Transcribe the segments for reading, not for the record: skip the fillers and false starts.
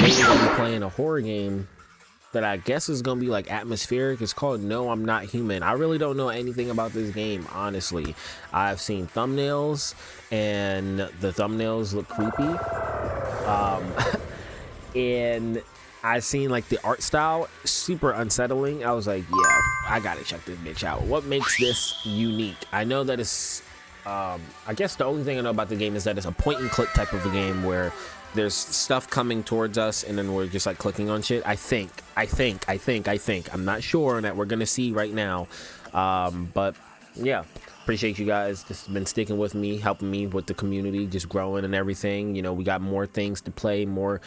today we're gonna be playing a horror game that I guess is gonna be like atmospheric. It's called No, I'm Not Human. I really don't know anything about this game, honestly. I've seen thumbnails and the thumbnails look creepy. And I've seen like the art style, super unsettling. I was like, yeah, I gotta check this bitch out. What makes this unique? I know that it's, I guess the only thing I know about the game is that it's a point and click type of a game where there's stuff coming towards us and then we're just like clicking on shit. I think. I'm not sure that we're gonna see right now. But yeah. Appreciate you guys just been sticking with me, helping me with the community, just growing and everything. You know, we got more things to play, more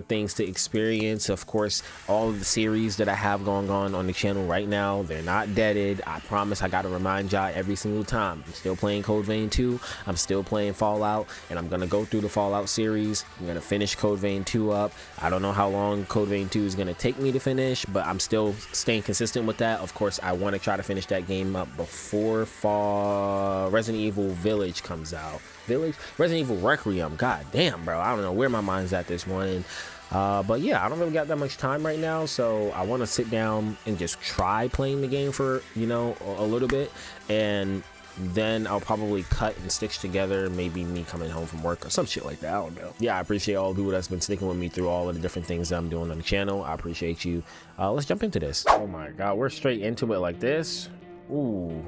things to experience. Of course, all of the series that I have going on the channel right now, they're not deaded. I promise. I gotta remind y'all every single time. I'm still playing Code Vein 2. I'm still playing Fallout, and I'm gonna go through the Fallout series. I'm gonna finish Code Vein 2 up. I don't know how long Code Vein 2 is gonna take me to finish, but I'm still staying consistent with that. Of course, I want to try to finish that game up before Resident Evil Village comes out. Resident Evil Requiem. God damn, bro. I don't know where my mind's at this morning. But yeah, I don't really got that much time right now, so I want to sit down and just try playing the game for, you know, a little bit, and then I'll probably cut and stitch together maybe me coming home from work or some shit like that. I don't know. Yeah, I appreciate all the people that's been sticking with me through all of the different things that I'm doing on the channel. I appreciate you. Let's jump into this. Oh my god, we're straight into it like this. Ooh.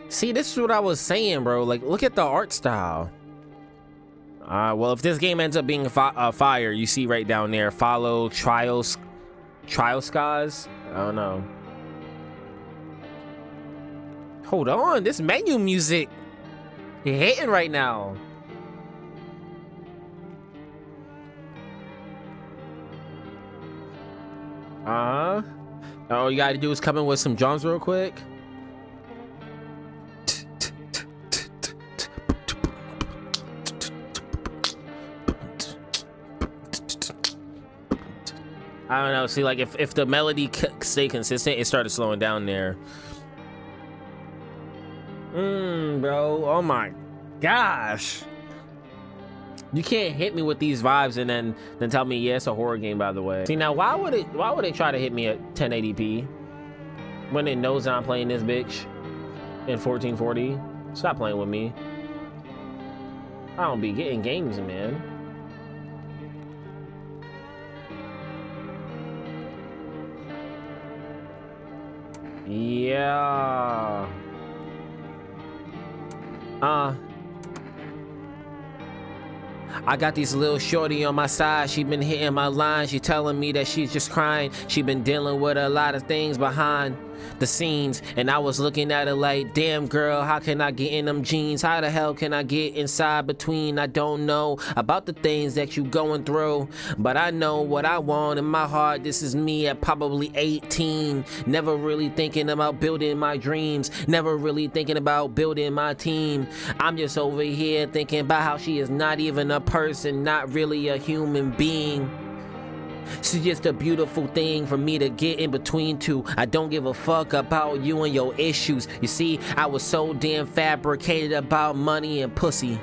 See, this is what I was saying, bro. Like, look at the art style. Well, if this game ends up being fire, you see right down there, follow trial skies. I don't know. Hold on, this menu music, you're hitting right now. All you gotta do is come in with some drums real quick. I don't know. See, like if the melody stay consistent, it started slowing down there. Bro. Oh my gosh. You can't hit me with these vibes and then tell me, yeah, it's a horror game, by the way. See, now why would it try to hit me at 1080p when it knows that I'm playing this bitch in 1440? Stop playing with me. I don't be getting games, man. Yeah. I got this little shorty on my side. She been hitting my line. She telling me that she's just crying. She been dealing with a lot of things behind the scenes, and I was looking at her like, damn girl, how can I get in them jeans? How the hell can I get inside between? I don't know about the things that you going through, but I know what I want in my heart. This is me at probably 18, never really thinking about building my dreams, never really thinking about building my team. I'm just over here thinking about how she is not even a person, not really a human being. She's just a beautiful thing for me to get in between two. I don't give a fuck about you and your issues. You see, I was so damn fabricated about money and pussy.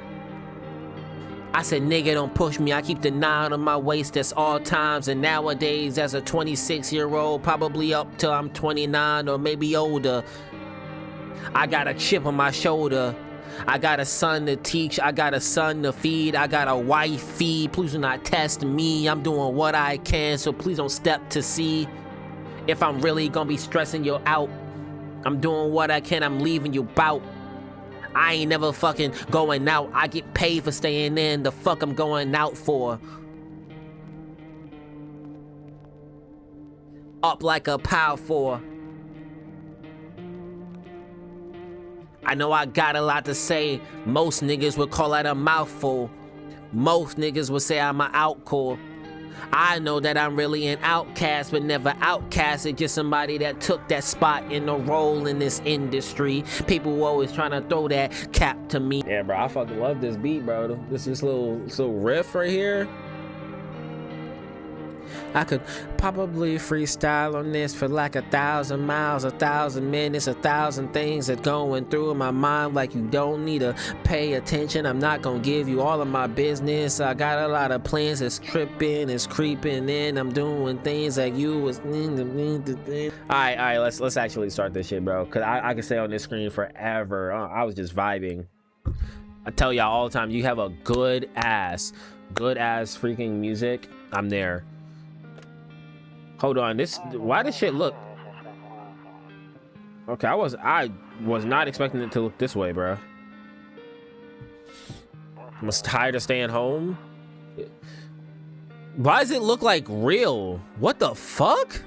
I said, nigga, don't push me. I keep the 9 on my waist at all times. And nowadays, as a 26-year-old, probably up till I'm 29 or maybe older, I got a chip on my shoulder. I got a son to teach, I got a son to feed, I got a wife feed. Please do not test me, I'm doing what I can, so please don't step to see if I'm really gonna be stressing you out. I'm doing what I can, I'm leaving you bout. I ain't never fucking going out, I get paid for staying in. The fuck I'm going out for? Up like a pow for. I know I got a lot to say. Most niggas would call that a mouthful. Most niggas would say I'm an outcall. I know that I'm really an outcast, but never outcasted. Just somebody that took that spot in a role in this industry. People always trying to throw that cap to me. Yeah, bro, I fucking love this beat, bro. This little riff right here. I could probably freestyle on this for like 1,000 miles, 1,000 minutes, 1,000 things that going through my mind. Like, you don't need to pay attention. I'm not gonna give you all of my business. I got a lot of plans. It's tripping, it's creeping in. I'm doing things that you was. All right, let's actually start this shit, bro. Cause I could stay on this screen forever. I was just vibing. I tell y'all all the time, you have a good ass freaking music, I'm there. Hold on, why does shit look? Okay, I was not expecting it to look this way, bro. I'm tired of staying home. Why does it look like real? What the fuck?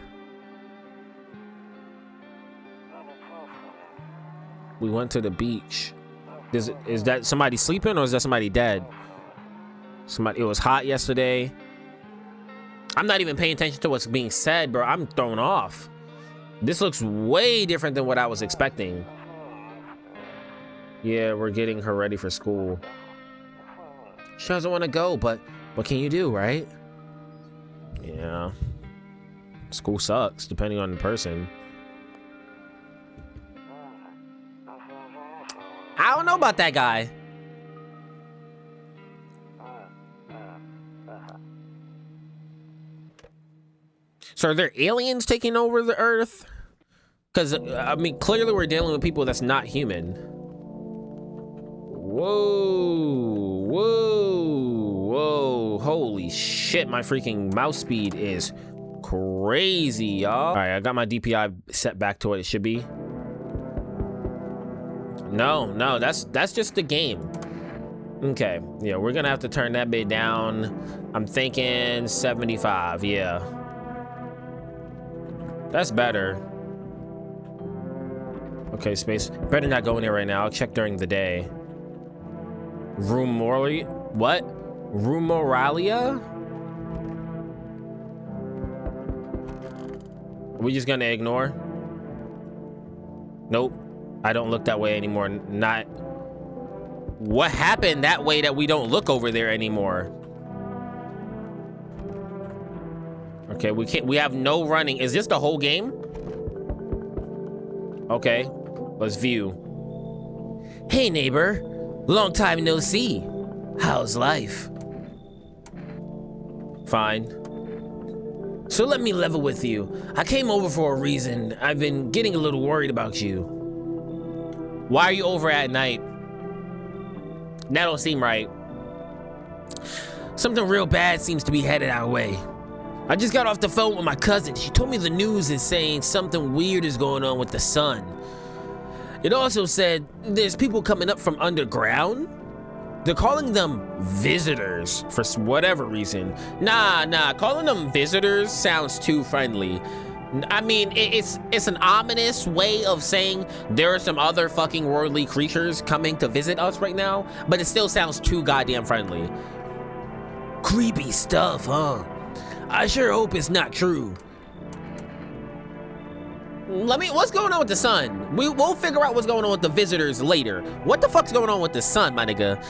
We went to the beach. Is that somebody sleeping or is that somebody dead? It was hot yesterday. I'm not even paying attention to what's being said, bro. I'm thrown off. This looks way different than what I was expecting. Yeah, we're getting her ready for school. She doesn't want to go, but what can you do, right? Yeah. School sucks, depending on the person. I don't know about that guy. So are there aliens taking over the Earth? Because, I mean, clearly we're dealing with people that's not human. Whoa, whoa, whoa. Holy shit, my freaking mouse speed is crazy, y'all. All right, I got my DPI set back to what it should be. No, that's just the game. Okay, yeah, we're gonna have to turn that bit down. I'm thinking 75, yeah. That's better. Okay, space. Better not go in there right now. I'll check during the day. What? Rumoralia? Are we just gonna ignore? Nope. I don't look that way anymore. Not. What happened that way that we don't look over there anymore? Okay, we have no running. Is this the whole game? Okay, let's view. Hey neighbor, long time no see. How's life? Fine. So let me level with you. I came over for a reason. I've been getting a little worried about you. Why are you over at night? That don't seem right. Something real bad seems to be headed our way. I just got off the phone with my cousin. She told me the news is saying something weird is going on with the sun. It also said there's people coming up from underground. They're calling them visitors for whatever reason. Nah, calling them visitors sounds too friendly. I mean, it's an ominous way of saying there are some other fucking worldly creatures coming to visit us right now, but it still sounds too goddamn friendly. Creepy stuff, huh? I sure hope it's not true. What's going on with the sun? We'll figure out what's going on with the visitors later. What the fuck's going on with the sun, my nigga?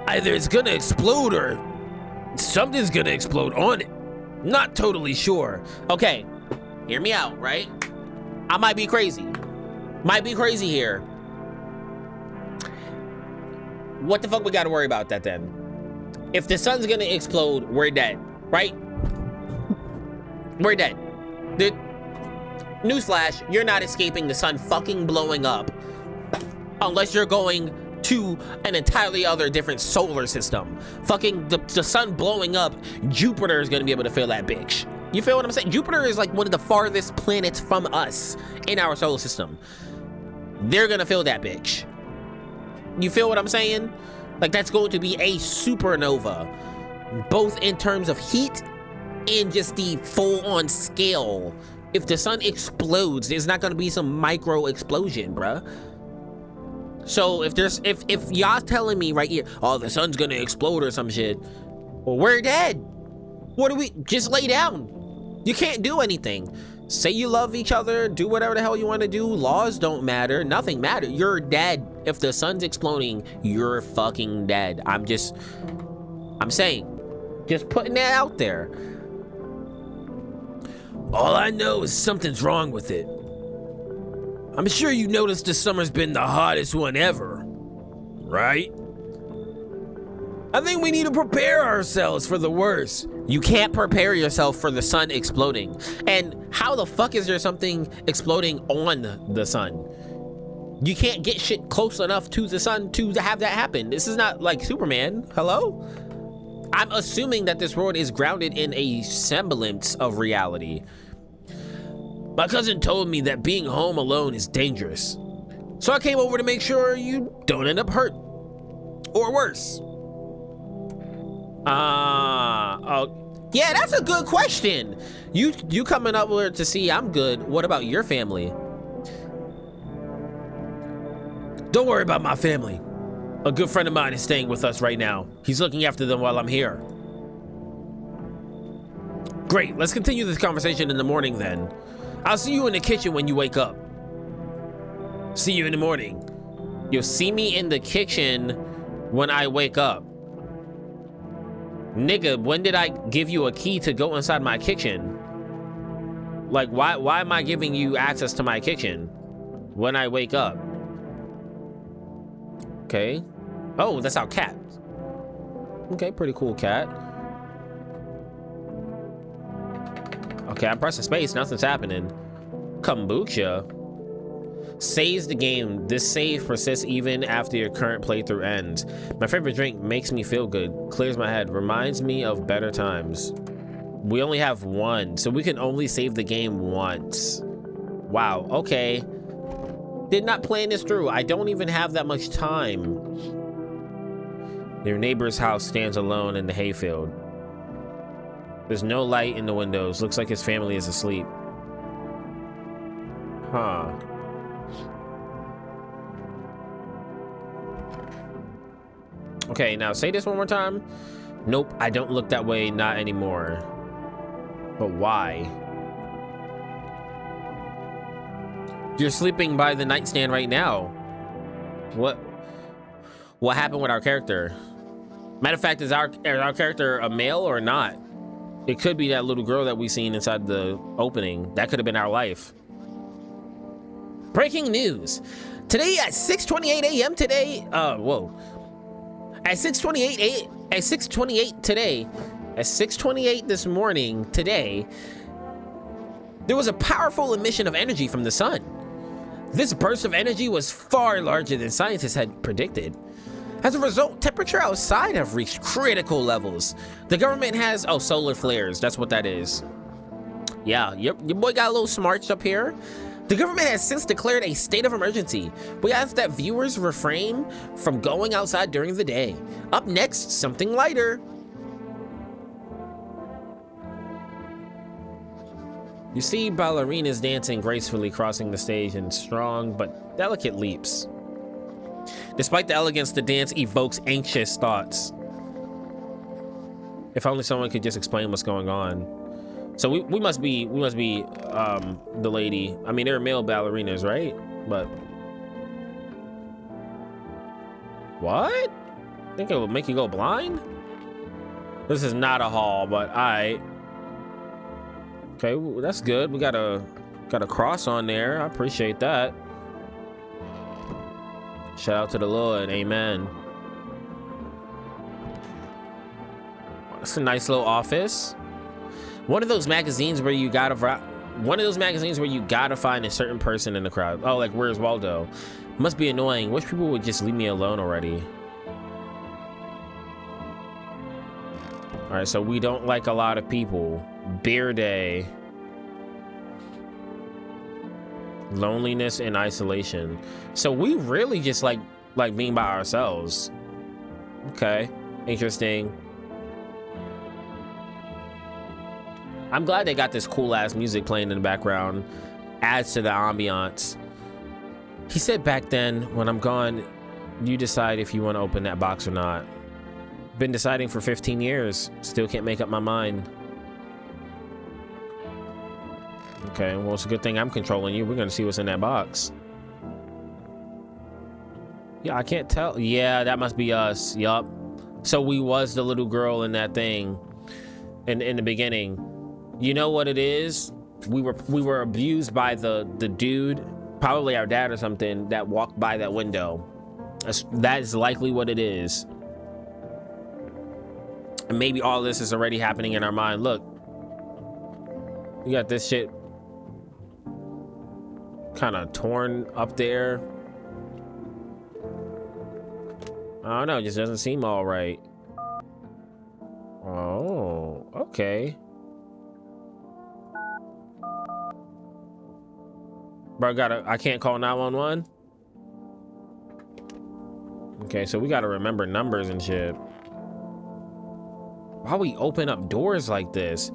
Either it's gonna explode or something's gonna explode on it. Not totally sure. Okay, hear me out, right? I might be crazy. Might be crazy here. What the fuck we gotta worry about that then? If the sun's gonna explode, we're dead, right? We're dead. Newsflash, you're not escaping the sun fucking blowing up. Unless you're going to an entirely other different solar system. Fucking the sun blowing up, Jupiter is gonna be able to feel that bitch. You feel what I'm saying? Jupiter is like one of the farthest planets from us in our solar system. They're gonna feel that bitch. You feel what I'm saying? Like, that's going to be a supernova, both in terms of heat and just the full-on scale. If the sun explodes, there's not gonna be some micro explosion, bruh. So if y'all telling me right here, oh, the sun's gonna explode or some shit, well, we're dead. What do we, just lay down. You can't do anything. Say you love each other, do whatever the hell you want to do. Laws don't matter, nothing matters. You're dead. If the sun's exploding, you're fucking dead. I'm saying, just putting that out there. All I know is something's wrong with it. I'm sure you noticed this summer's been the hottest one ever, right? I think we need to prepare ourselves for the worst. You can't prepare yourself for the sun exploding. And how the fuck is there something exploding on the sun? You can't get shit close enough to the sun to have that happen. This is not like Superman. Hello? I'm assuming that this world is grounded in a semblance of reality. My cousin told me that being home alone is dangerous. So I came over to make sure you don't end up hurt. Or worse. Oh, yeah, that's a good question. You coming up here to see I'm good. What about your family? Don't worry about my family. A good friend of mine is staying with us right now. He's looking after them while I'm here. Great, let's continue this conversation in the morning then. I'll see you in the kitchen when you wake up. See you in the morning. You'll see me in the kitchen when I wake up. Nigga, when did I give you a key to go inside my kitchen? Like, why am I giving you access to my kitchen when I wake up? Okay. Oh, that's our cat. Okay, pretty cool cat. Okay, I'm pressing space, nothing's happening. Kombucha. Saves the game. This save persists even after your current playthrough ends. My favorite drink makes me feel good, clears my head, reminds me of better times. We only have one, so we can only save the game once. Wow, okay. Did not plan this through. I don't even have that much time. Your neighbor's house stands alone in the hayfield. There's no light in the windows. Looks like his family is asleep. Huh. Okay, now say this one more time. Nope, I don't look that way, not anymore. But why? You're sleeping by the nightstand right now. What happened with our character? Matter of fact, is our character a male or not? It could be that little girl that we seen inside the opening. That could have been our life. Breaking news. Today at 6:28 a.m. today, At 6:28 today, at 6:28 this morning today, there was a powerful emission of energy from the sun. This burst of energy was far larger than scientists had predicted. As a result, temperature outside have reached critical levels. The government has, solar flares, that's what that is. Yeah, your boy got a little smarts up here. The government has since declared a state of emergency. We ask that viewers refrain from going outside during the day. Up next, something lighter. You see ballerinas dancing gracefully, crossing the stage in strong but delicate leaps. Despite the elegance, the dance evokes anxious thoughts. If only someone could just explain what's going on. So we must be the lady. I mean, they're male ballerinas, right? But what? Think it will make you go blind? This is not a hall, but okay, that's good. We got a cross on there. I appreciate that. Shout out to the Lord, amen. That's a nice little office. One of those magazines where you gotta find a certain person in the crowd. Oh, like Where's Waldo? Must be annoying. Wish people would just leave me alone already. All right, so we don't like a lot of people. Beer day. Loneliness and isolation. So we really just like being by ourselves. Okay, interesting. I'm glad they got this cool ass music playing in the background. Adds to the ambiance. He said back then, when I'm gone, you decide if you want to open that box or not. Been deciding for 15 years. Still can't make up my mind. Okay, well, it's a good thing I'm controlling you. We're gonna see what's in that box. Yeah, I can't tell. Yeah, that must be us. Yup. So we was the little girl in that thing in the beginning. You know what it is? we were abused by the dude, probably our dad or something, that walked by that window. That is likely what it is. And maybe all this is already happening in our mind. Look, you got this shit kind of torn up there. I don't know, it just doesn't seem all right. Oh, okay. Bro, I can't call 911? Okay, so we gotta remember numbers and shit. Why we open up doors like this?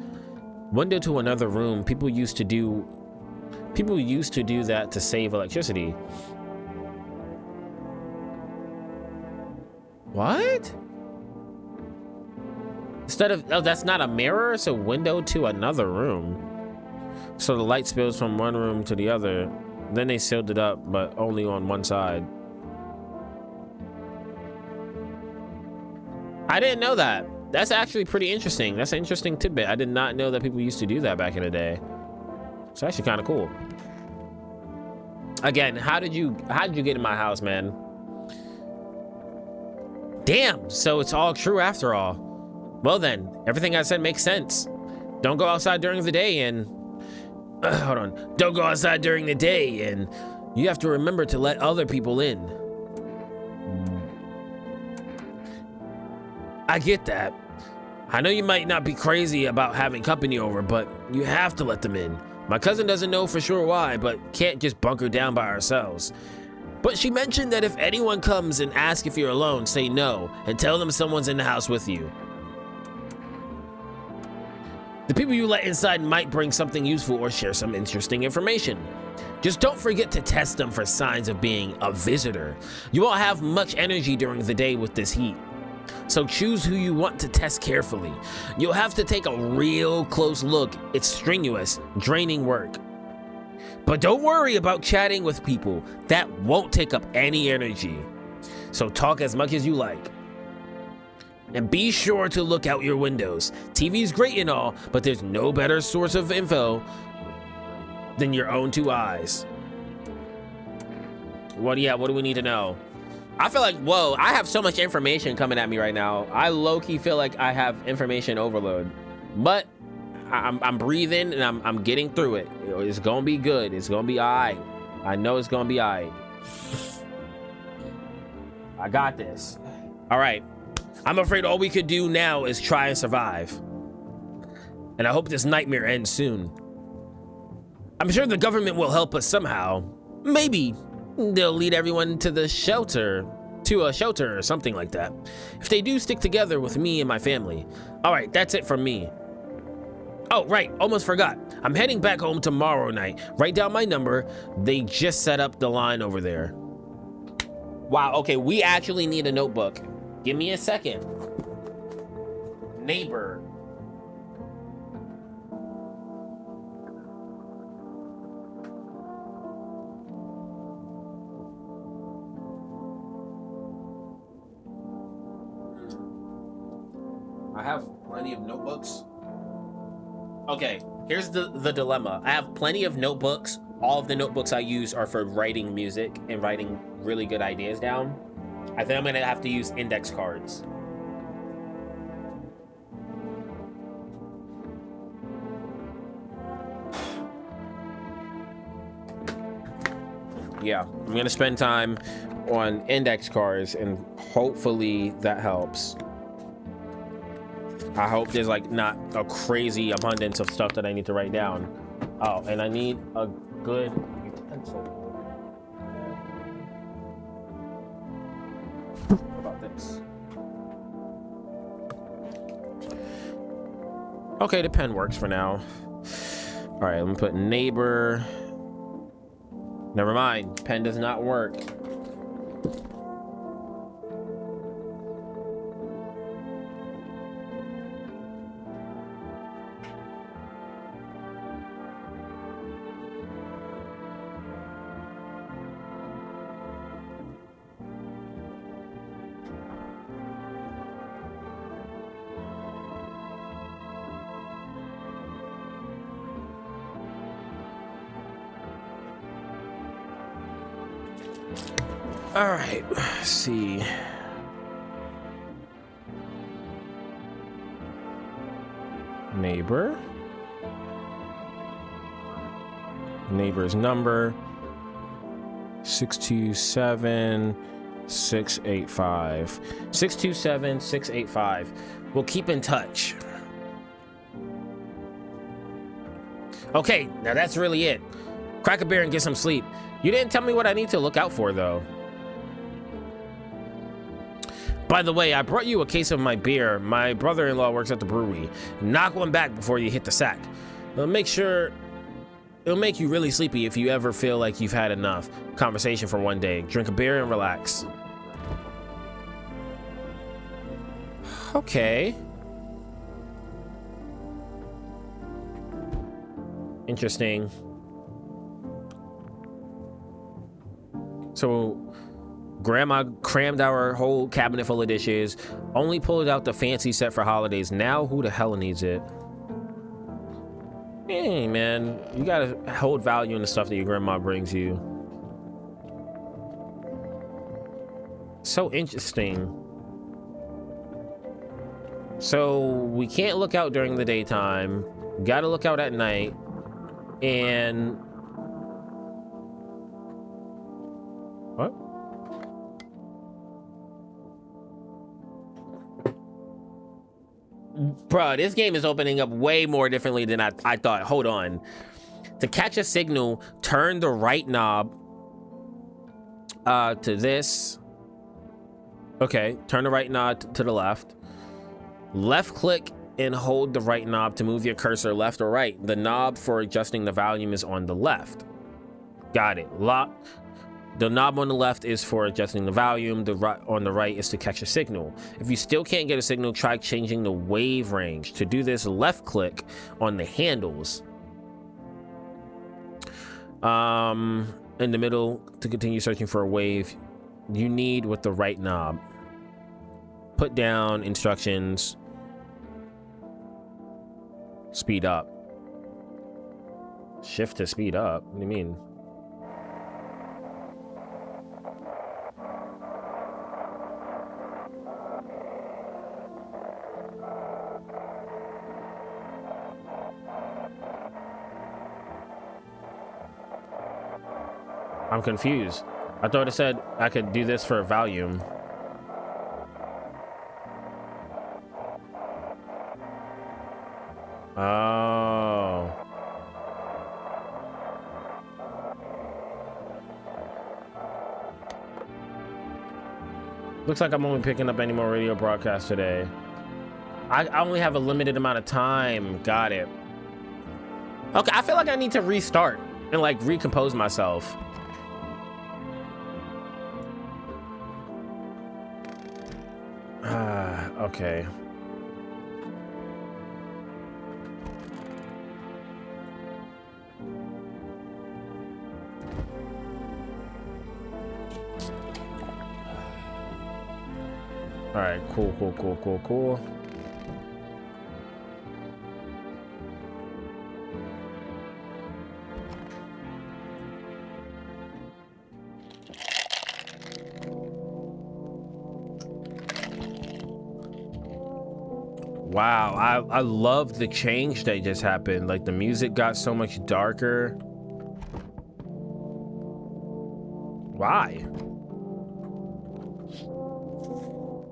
Window to another room. People used to do that to save electricity. What? Instead of, oh, that's not a mirror, it's a window to another room. So the light spills from one room to the other. Then they sealed it up, but only on one side. I didn't know that. That's actually pretty interesting. That's an interesting tidbit. I did not know that people used to do that back in the day. It's actually kind of cool. Again, how did you get in my house, man? Damn, so it's all true after all. Well then, everything I said makes sense. Don't go outside during the day and... hold on. Don't go outside during the day and you have to remember to let other people in. I get that. I know you might not be crazy about having company over, but you have to let them in. My cousin doesn't know for sure why, but can't just bunker down by ourselves. But she mentioned that if anyone comes and asks if you're alone, say no, and tell them someone's in the house with you. The people you let inside might bring something useful or share some interesting information. Just don't forget to test them for signs of being a visitor. You won't have much energy during the day with this heat. So choose who you want to test carefully. You'll have to take a real close look. It's strenuous, draining work. But don't worry about chatting with people. That won't take up any energy. So talk as much as you like. And be sure to look out your windows. TV's great and all, but there's no better source of info than your own two eyes. What do we need to know? I feel like, whoa, I have so much information coming at me right now. I low-key feel like I have information overload. But I'm breathing and I'm getting through it. It's gonna be good. It's gonna be all right. I know it's gonna be all right. I got this. All right. I'm afraid all we could do now is try and survive. And I hope this nightmare ends soon. I'm sure the government will help us somehow. Maybe they'll lead everyone to a shelter or something like that. If they do stick together with me and my family. All right, that's it from me. Oh, right, almost forgot. I'm heading back home tomorrow night. Write down my number. They just set up the line over there. Wow, okay, we actually need a notebook. Give me a second. Neighbor. I have plenty of notebooks. Okay, here's the dilemma. I have plenty of notebooks. All of the notebooks I use are for writing music and writing really good ideas down. I think I'm gonna have to use index cards. Yeah, I'm gonna spend time on index cards and hopefully that helps. I hope there's like not a crazy abundance of stuff that I need to write down. Oh, and I need a good pencil. What about this? Okay, the pen works for now. All right, let me put neighbor. Never mind, pen does not work. All right, let's see. Neighbor. Neighbor's number 627 685 627 685. We'll keep in touch. Okay, now that's really it. Crack a beer and get some sleep. You didn't tell me what I need to look out for, though. By the way, I brought you a case of my beer. My brother-in-law works at the brewery. Knock one back before you hit the sack. It'll make you really sleepy if you ever feel like you've had enough conversation for one day. Drink a beer and relax. Okay. Interesting. So Grandma crammed our whole cabinet full of dishes, only pulled out the fancy set for holidays. Now who the hell needs it? Hey man, you gotta hold value in the stuff that your grandma brings you. So interesting. So we can't look out during the daytime, gotta look out at night, and what? Bruh, this game is opening up way more differently than I thought. Hold on. To catch a signal, turn the right knob to this. Okay, turn the right knob to the left. Left click and hold the right knob to move your cursor left or right. The knob for adjusting the volume is on the left. Got it. The knob on the left is for adjusting the volume. The right on the right is to catch a signal. If you still can't get a signal, try changing the wave range. To do this, left click on the handles. In the middle to continue searching for a wave you need with the right knob. Put down instructions. Speed up. Shift to speed up. What do you mean? I'm confused. I thought it said I could do this for volume. Oh. Looks like I'm only picking up any more radio broadcasts today. I only have a limited amount of time. Got it. Okay, I feel like I need to restart and like recompose myself. Okay. All right, cool. Wow, I love the change that just happened. Like the music got so much darker. Why?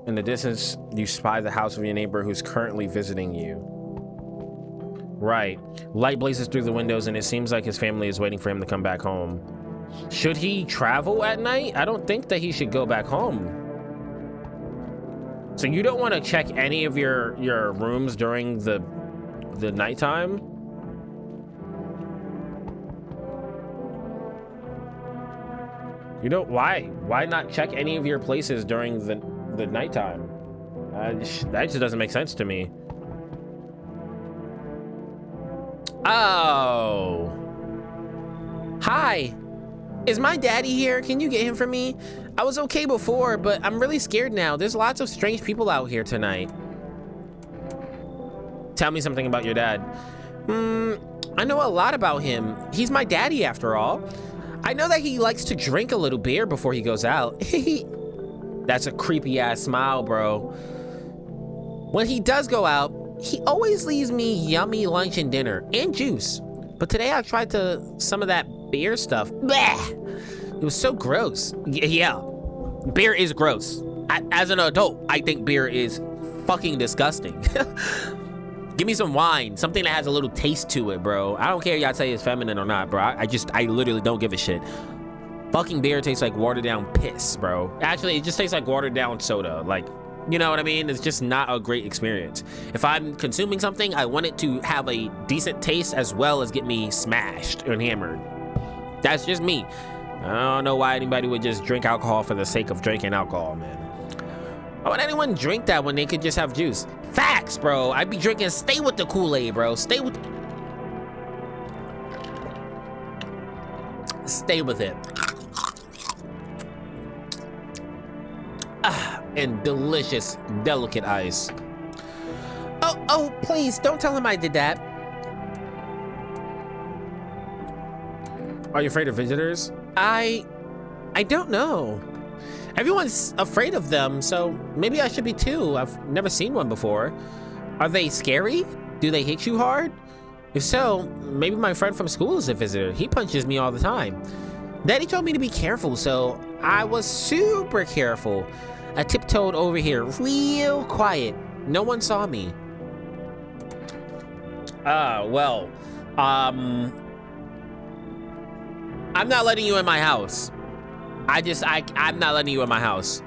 In the distance, you spy the house of your neighbor who's currently visiting you. Right. Light blazes through the windows and it seems like his family is waiting for him to come back home. Should he travel at night? I don't think that he should go back home. So you don't want to check any of your rooms during the nighttime? You don't, why not check any of your places during the nighttime? That just doesn't make sense to me. Oh. Hi. Is my daddy here? Can you get him for me? I was okay before, but I'm really scared now. There's lots of strange people out here tonight. Tell me something about your dad. I know a lot about him. He's my daddy after all. I know that he likes to drink a little beer before he goes out. That's a creepy ass smile, bro. When he does go out, he always leaves me yummy lunch and dinner and juice. But today I tried some of that beer stuff. Bleh! It was so gross. Yeah, beer is gross. As an adult, I think beer is fucking disgusting. Give me some wine, something that has a little taste to it, bro. I don't care y'all say it's feminine or not, bro. I literally don't give a shit. Fucking beer tastes like watered down piss, bro. Actually, it just tastes like watered down soda. Like, you know what I mean? It's just not a great experience. If I'm consuming something, I want it to have a decent taste as well as get me smashed and hammered. That's just me. I don't know why anybody would just drink alcohol for the sake of drinking alcohol, man. Why would anyone drink that when they could just have juice? Facts, bro. I'd be drinking, stay with the Kool-Aid, bro. Stay with it. And delicious, delicate ice. Oh, please, don't tell him I did that. Are you afraid of visitors? I don't know. Everyone's afraid of them, so maybe I should be too. I've never seen one before. Are they scary? Do they hit you hard? If so, maybe my friend from school is a visitor. He punches me all the time. Daddy told me to be careful, so I was super careful. I tiptoed over here real quiet. No one saw me. Well, I'm not letting you in my house. I'm not letting you in my house.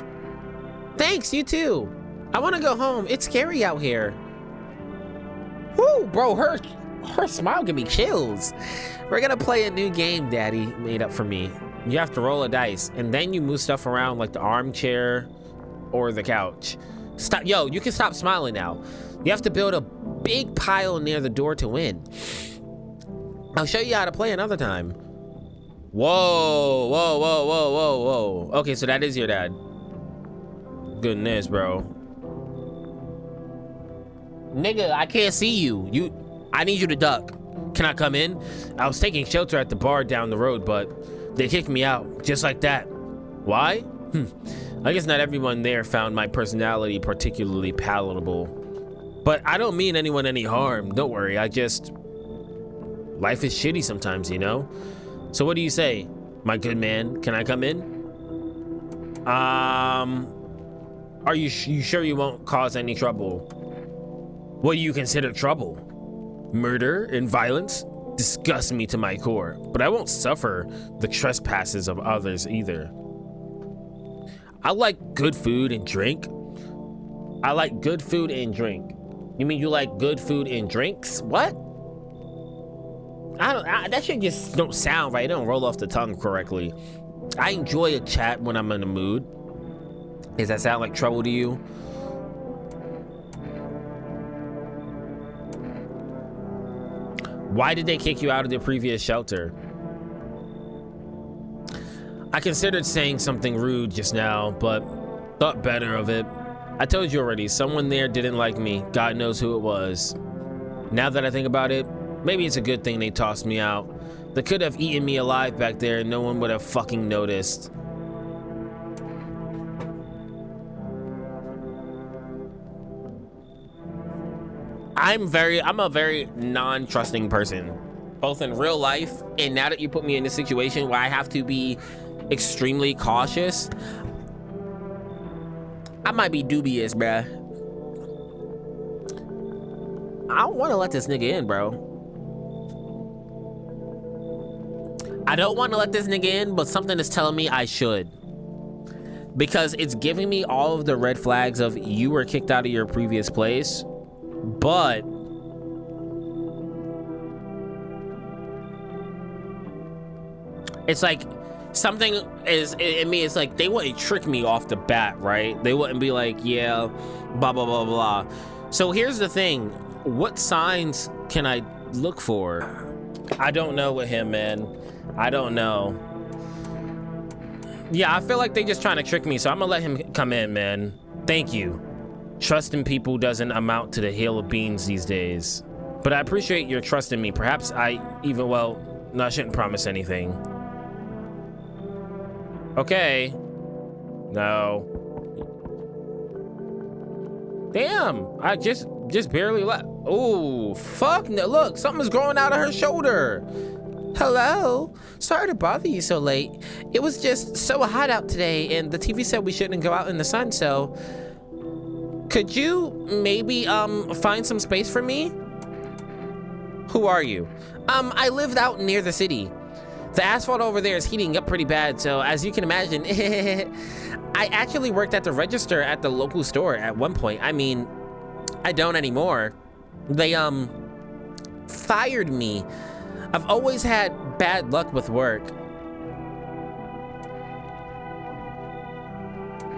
Thanks, you too. I want to go home. It's scary out here. Whoo, bro, her smile give me chills. We're gonna play a new game Daddy made up for me. You have to roll a dice, and then you move stuff around like the armchair or the couch. Stop, yo, you can stop smiling now. You have to build a big pile near the door to win. I'll show you how to play another time. Whoa, whoa, whoa, whoa, whoa, whoa. Okay, so that is your dad. Goodness, bro. Nigga, I can't see you. I need you to duck. Can I come in? I was taking shelter at the bar down the road, but they kicked me out, just like that. Why? I guess not everyone there found my personality particularly palatable. But I don't mean anyone any harm. Don't worry, life is shitty sometimes, you know? So what do you say, my good man? Can I come in? Are you sure you won't cause any trouble? What do you consider trouble? Murder and violence disgust me to my core, but I won't suffer the trespasses of others either. I like good food and drink. I like good food and drink. You mean you like good food and drinks? What? That shit just don't sound right. It don't roll off the tongue correctly. I enjoy a chat when I'm in the mood. Does that sound like trouble to you? Why did they kick you out of the previous shelter? I considered saying something rude just now, but thought better of it. I told you already, someone there didn't like me. God knows who it was. Now that I think about it, maybe it's a good thing they tossed me out. They could have eaten me alive back there and no one would have fucking noticed. I'm a very non-trusting person, both in real life and now that you put me in a situation where I have to be extremely cautious. I might be dubious, bruh. I don't want to let this nigga in, bro. I don't want to let this nigga in, but something is telling me I should. Because it's giving me all of the red flags of you were kicked out of your previous place, but it's like something is in me. It's like they wouldn't trick me off the bat, right? They wouldn't be like, yeah, blah, blah, blah, blah. So here's the thing. What signs can I look for? I don't know with him, man. I don't know. Yeah, I feel like they just trying to trick me, so I'm gonna let him come in, man. Thank you. Trust in people doesn't amount to the hail of beans these days. But I appreciate your trust in me. Perhaps I shouldn't promise anything. Okay. No. Damn, I just barely left. Oh, fuck no. Look, something's growing out of her shoulder. Hello. Sorry to bother you so late. It was just so hot out today, and the TV said we shouldn't go out in the sun, so could you maybe find some space for me? Who are you? I lived out near the city. The asphalt over there is heating up pretty bad, so as you can imagine, I actually worked at the register at the local store at one point. I mean, I don't anymore. They fired me. I've always had bad luck with work.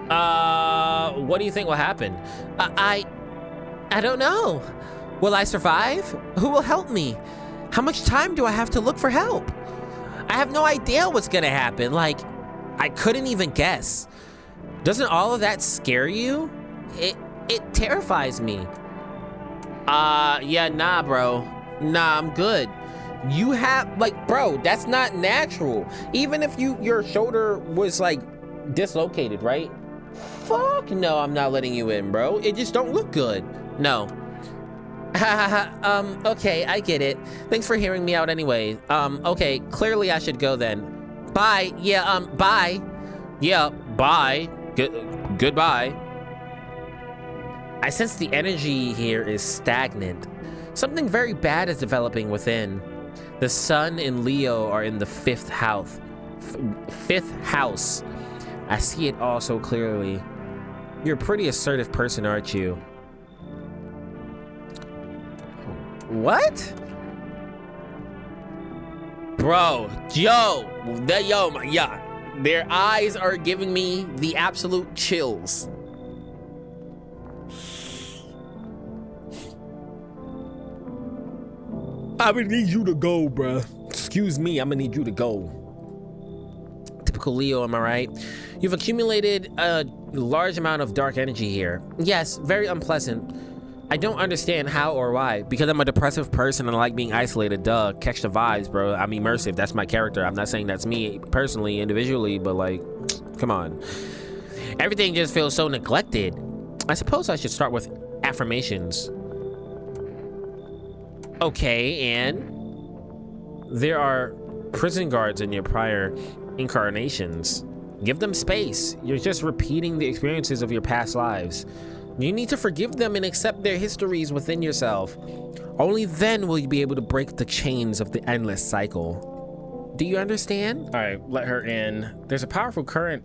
What do you think will happen? I don't know. Will I survive? Who will help me? How much time do I have to look for help? I have no idea what's gonna happen. Like, I couldn't even guess. Doesn't all of that scare you? It terrifies me. Yeah, nah, bro. Nah, I'm good. You have, like, bro, that's not natural. Even if your shoulder was, like, dislocated, right? Fuck no, I'm not letting you in, bro. It just don't look good. No. Okay, I get it. Thanks for hearing me out anyway. Okay, clearly I should go then. Bye. Yeah, bye. Yeah, bye. Goodbye. I sense the energy here is stagnant. Something very bad is developing within. The sun and Leo are in the fifth house. I see it all so clearly. You're a pretty assertive person, aren't you? What? Bro, yo, yeah. Their eyes are giving me the absolute chills. I'm gonna need you to go, bruh. Excuse me, I'm gonna need you to go. Typical Leo, am I right? You've accumulated a large amount of dark energy here. Yes, very unpleasant. I don't understand how or why. Because I'm a depressive person and I like being isolated. Duh, catch the vibes, bro. I'm immersive. That's my character. I'm not saying that's me personally, individually, but like, come on. Everything just feels so neglected. I suppose I should start with affirmations. Okay, and there are prison guards in your prior incarnations. Give them space. You're just repeating the experiences of your past lives. You need to forgive them and accept their histories within yourself. Only then will you be able to break the chains of the endless cycle. Do you understand? All right, let her in. There's a powerful current.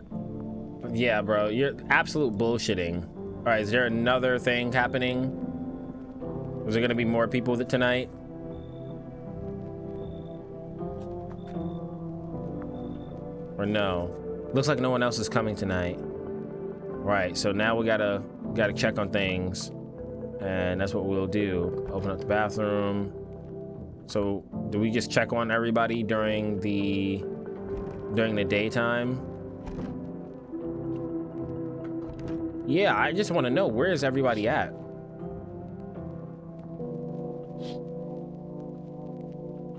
Yeah, bro, you're absolute bullshitting. All right, is there another thing happening? Is there gonna be more people tonight? Or no? Looks like no one else is coming tonight. Right, so now we gotta check on things, and that's what we'll do. Open up the bathroom. So do we just check on everybody during the daytime? Yeah, I just want to know, where is everybody at?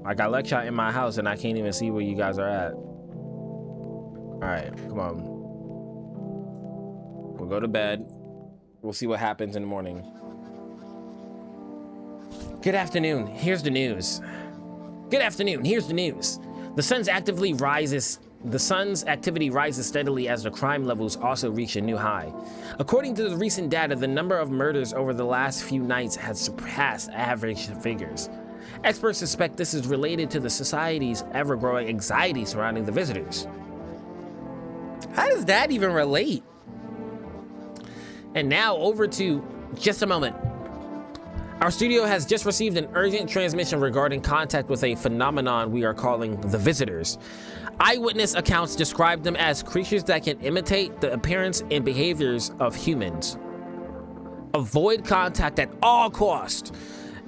I got lecture in my house and I can't even see where you guys are at. All right, come on. We'll go to bed. We'll see what happens in the morning. Good afternoon. Here's the news. Good afternoon. Here's the news. The sun's activity rises steadily as the crime levels also reach a new high. According to the recent data, the number of murders over the last few nights has surpassed average figures. Experts suspect this is related to the society's ever-growing anxiety surrounding the visitors. How does that even relate? And now over to just a moment. Our studio has just received an urgent transmission regarding contact with a phenomenon we are calling the visitors. Eyewitness accounts describe them as creatures that can imitate the appearance and behaviors of humans. Avoid contact at all costs.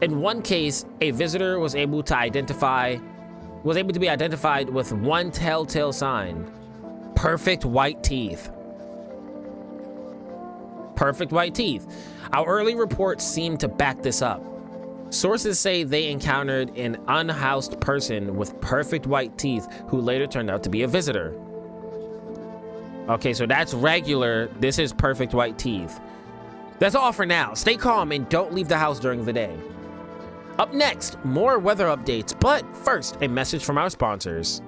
In one case, a visitor was able to be identified with one telltale sign: perfect white teeth. Perfect white teeth. Our early reports seem to back this up. Sources say they encountered an unhoused person with perfect white teeth who later turned out to be a visitor. Okay, so that's regular. This is perfect white teeth. That's all for now. Stay calm and don't leave the house during the day. Up next, more weather updates, but first, a message from our sponsors.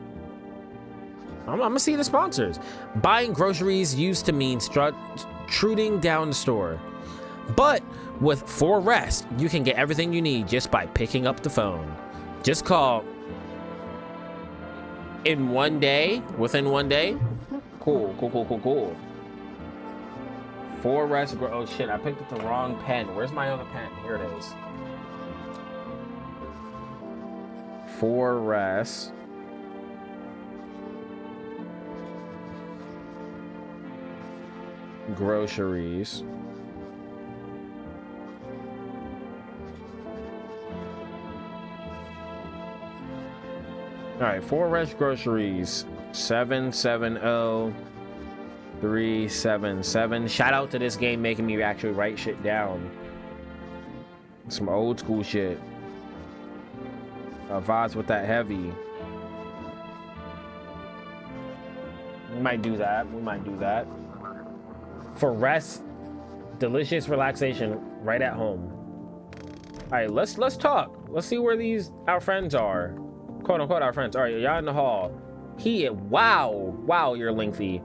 I'm gonna see the sponsors. Buying groceries used to mean trudging down the store. But with 4Rest, you can get everything you need just by picking up the phone. Just call in one day, within one day. Cool. 4Rest, oh shit, I picked up the wrong pen. Where's my other pen? Here it is. 4Rest. Groceries. All right, 4Rest groceries, 770377. Shout out to this game making me actually write shit down. Some old school shit. Vibes with that heavy. We might do that. For rest, delicious relaxation right at home. All right, let's talk. Let's see where our friends are. Quote unquote our friends. All right, y'all in the hall. Wow, you're lengthy.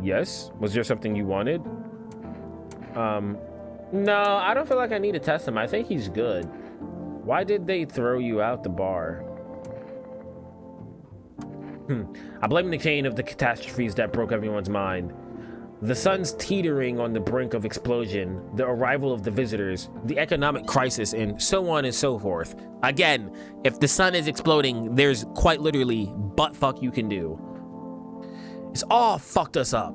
Yes, was there something you wanted? No, I don't feel like I need to test him. I think he's good. Why did they throw you out the bar? I blame the chain of the catastrophes that broke everyone's mind. The sun's teetering on the brink of explosion, the arrival of the visitors, the economic crisis, and so on and so forth. Again, if the sun is exploding, there's quite literally butt fuck you can do. It's all fucked us up.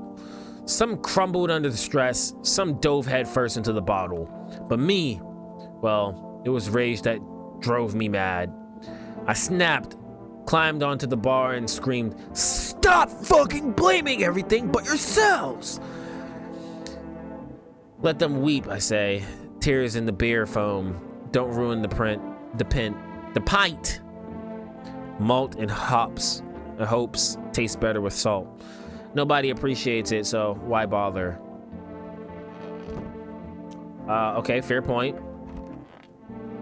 Some crumbled under the stress, some dove headfirst into the bottle. But me, well, it was rage that drove me mad. I snapped, climbed onto the bar and screamed, "Stop fucking blaming everything but yourselves!" Let them weep, I say. Tears in the beer foam. Don't ruin the pint. Malt and hopes taste better with salt. Nobody appreciates it, so why bother? Okay, fair point.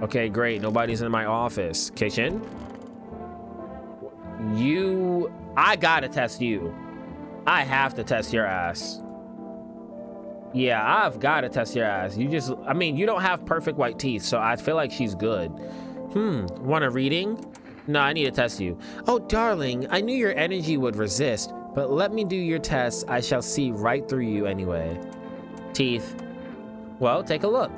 Okay, great. Nobody's in my office. Kitchen? I gotta test you. I have to test your ass. Yeah, I've gotta test your ass. You don't have perfect white teeth, so I feel like she's good. Want a reading? No, I need to test you. Oh, darling, I knew your energy would resist, but let me do your test. I shall see right through you anyway. Teeth. Well, take a look.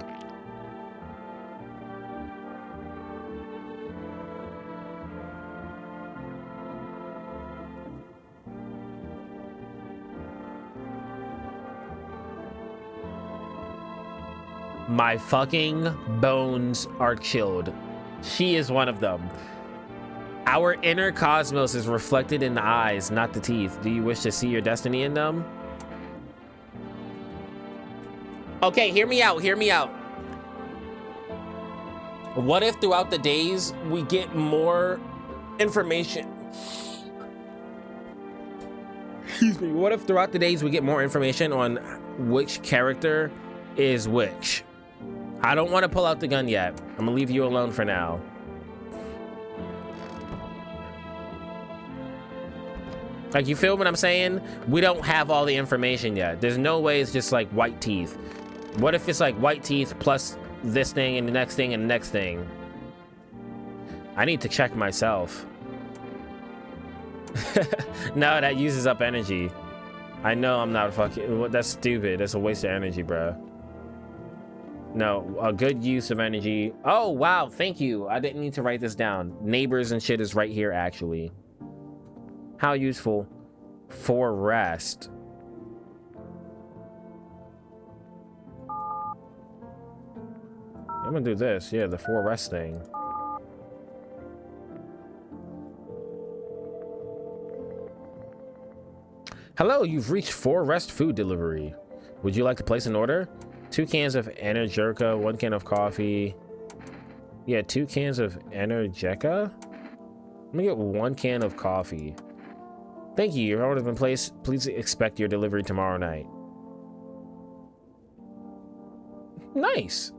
My fucking bones are chilled. She is one of them. Our inner cosmos is reflected in the eyes, not the teeth. Do you wish to see your destiny in them? Okay, hear me out. What if throughout the days we get more information? Excuse me. What if throughout the days we get more information on which character is which? I don't want to pull out the gun yet. I'm gonna leave you alone for now. Like, you feel what I'm saying? We don't have all the information yet. There's no way it's just like white teeth. What if it's like white teeth plus this thing and the next thing and the next thing? I need to check myself. No, that uses up energy. I know I'm not fucking... That's stupid. That's a waste of energy, bro. No, a good use of energy. Oh, wow. Thank you. I didn't need to write this down. Neighbors and shit is right here, actually. How useful? For rest. I'm gonna do this. Yeah, the 4Rest thing. Hello, you've reached 4Rest food delivery. Would you like to place an order? 2 cans of Energica, 1 can of coffee. Yeah, 2 cans of Energica? Let me get 1 can of coffee. Thank you. Your order has been placed. Please expect your delivery tomorrow night. Nice.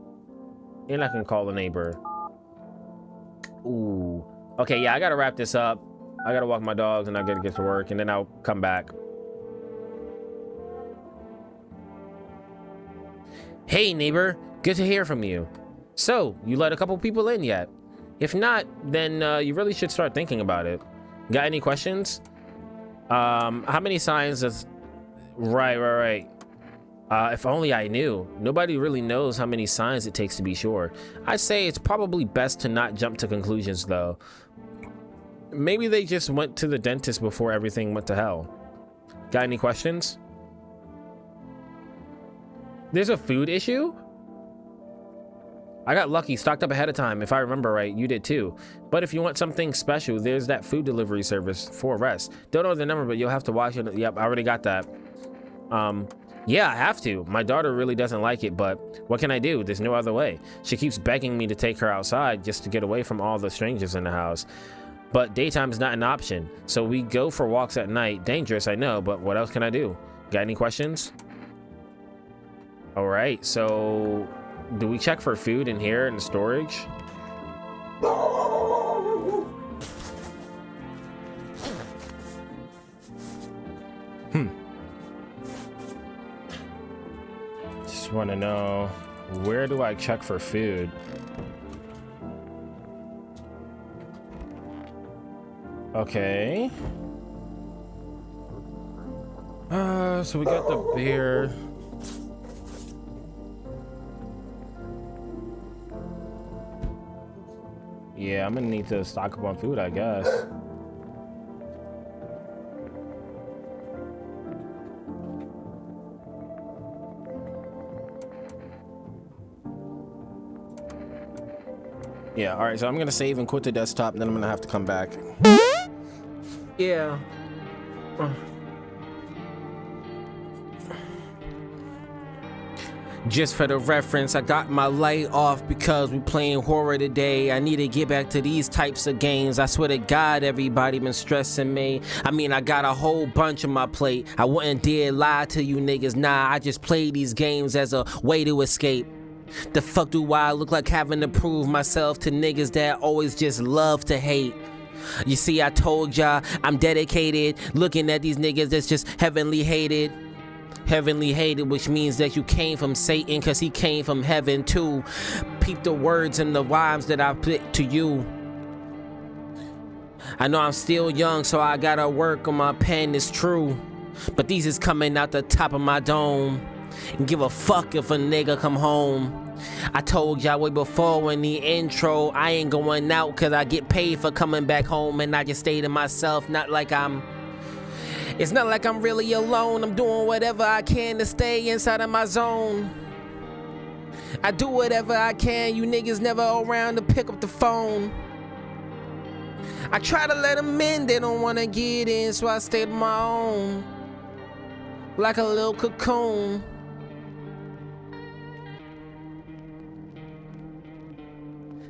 And I can call the neighbor. Ooh. Okay, yeah, I gotta wrap this up. I gotta walk my dogs and I gotta get to work, and then I'll come back. Hey, neighbor. Good to hear from you. So, you let a couple people in yet? If not, then you really should start thinking about it. Got any questions? How many signs does... Right. If only I knew. Nobody really knows how many signs it takes to be sure. I'd say it's probably best to not jump to conclusions, though. Maybe they just went to the dentist before everything went to hell. Got any questions? There's a food issue? I got lucky, stocked up ahead of time. If I remember right, you did too. But if you want something special, there's that food delivery service for rest. Don't know the number, but you'll have to watch it. Yep, I already got that. Yeah, I have to. My daughter really doesn't like it, but what can I do? There's no other way. She keeps begging me to take her outside just to get away from all the strangers in the house. But daytime is not an option, so we go for walks at night. Dangerous, I know, but what else can I do? Got any questions? All right, so do we check for food in here in the storage? Just want to know, where do I check for food? Okay. So we got the beer. Yeah, I'm gonna need to stock up on food, I guess. Yeah, all right, so I'm gonna save and quit the desktop, and then I'm gonna have to come back. Yeah. Just for the reference, I got my light off because we playing horror today. I need to get back to these types of games. I swear to God, everybody been stressing me. I mean, I got a whole bunch on my plate. I wouldn't dare lie to you niggas. Nah, I just play these games as a way to escape. The fuck do I look like having to prove myself to niggas that always just love to hate? You see, I told y'all I'm dedicated. Looking at these niggas that's just heavenly hated. Heavenly hated, which means that you came from Satan, cause he came from heaven too. Peep the words and the rhymes that I put to you. I know I'm still young, so I gotta work on my pen, it's true. But these is coming out the top of my dome. And give a fuck if a nigga come home. I told y'all way before in the intro, I ain't going out cause I get paid for coming back home. And I just stay to myself, it's not like I'm really alone. I'm doing whatever I can to stay inside of my zone. I do whatever I can, you niggas never around to pick up the phone. I try to let them in, they don't wanna get in, so I stay to my own. Like a little cocoon.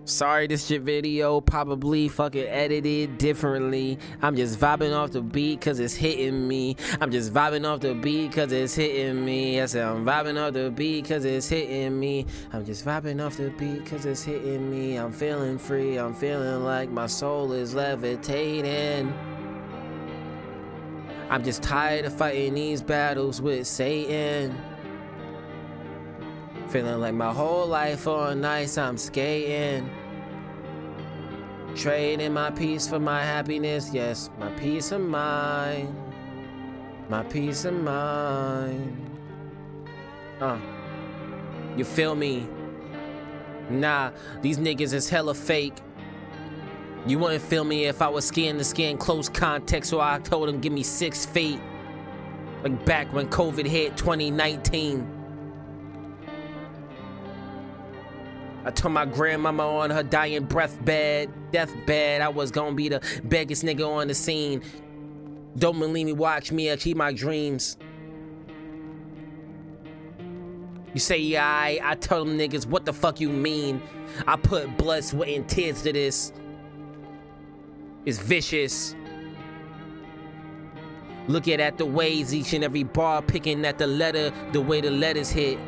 Sorry, this shit video probably fucking edited differently. I'm just vibing off the beat cause it's hitting me. I'm just vibing off the beat cause it's hitting me. I said I'm vibing off the beat cause it's hitting me. I'm just vibing off the beat cause it's hitting me. I'm feeling free, I'm feeling like my soul is levitating. I'm just tired of fighting these battles with Satan. Feeling like my whole life on ice, I'm skating. Trading my peace for my happiness, yes, my peace of mind. My peace of mind. You feel me? Nah, these niggas is hella fake. You wouldn't feel me if I was skin to skin, close contact, so I told them give me 6 feet. Like back when COVID hit 2019. I told my grandmama on her dying deathbed, I was gonna be the biggest nigga on the scene. Don't believe me, watch me, I keep my dreams. You say, yeah, I tell them niggas, what the fuck you mean? I put blood, sweat, and tears to this. It's vicious. Looking at the ways each and every bar, picking at the letter, the way the letters hit.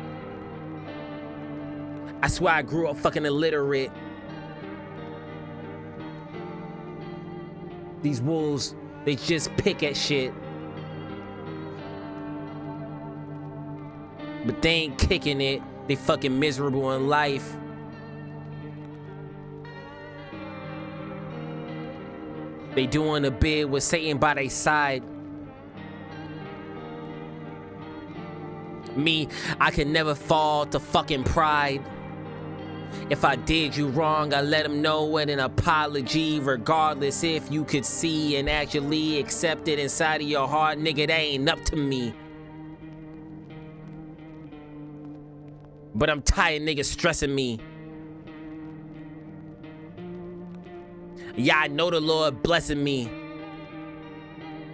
I swear I grew up fucking illiterate. These wolves, they just pick at shit. But they ain't kicking it. They fucking miserable in life. They doing a bid with Satan by their side. Me, I can never fall to fucking pride. If I did you wrong, I let them know with an apology. Regardless if you could see and actually accept it inside of your heart, nigga, that ain't up to me. But I'm tired niggas stressing me. Yeah, I know the Lord blessing me.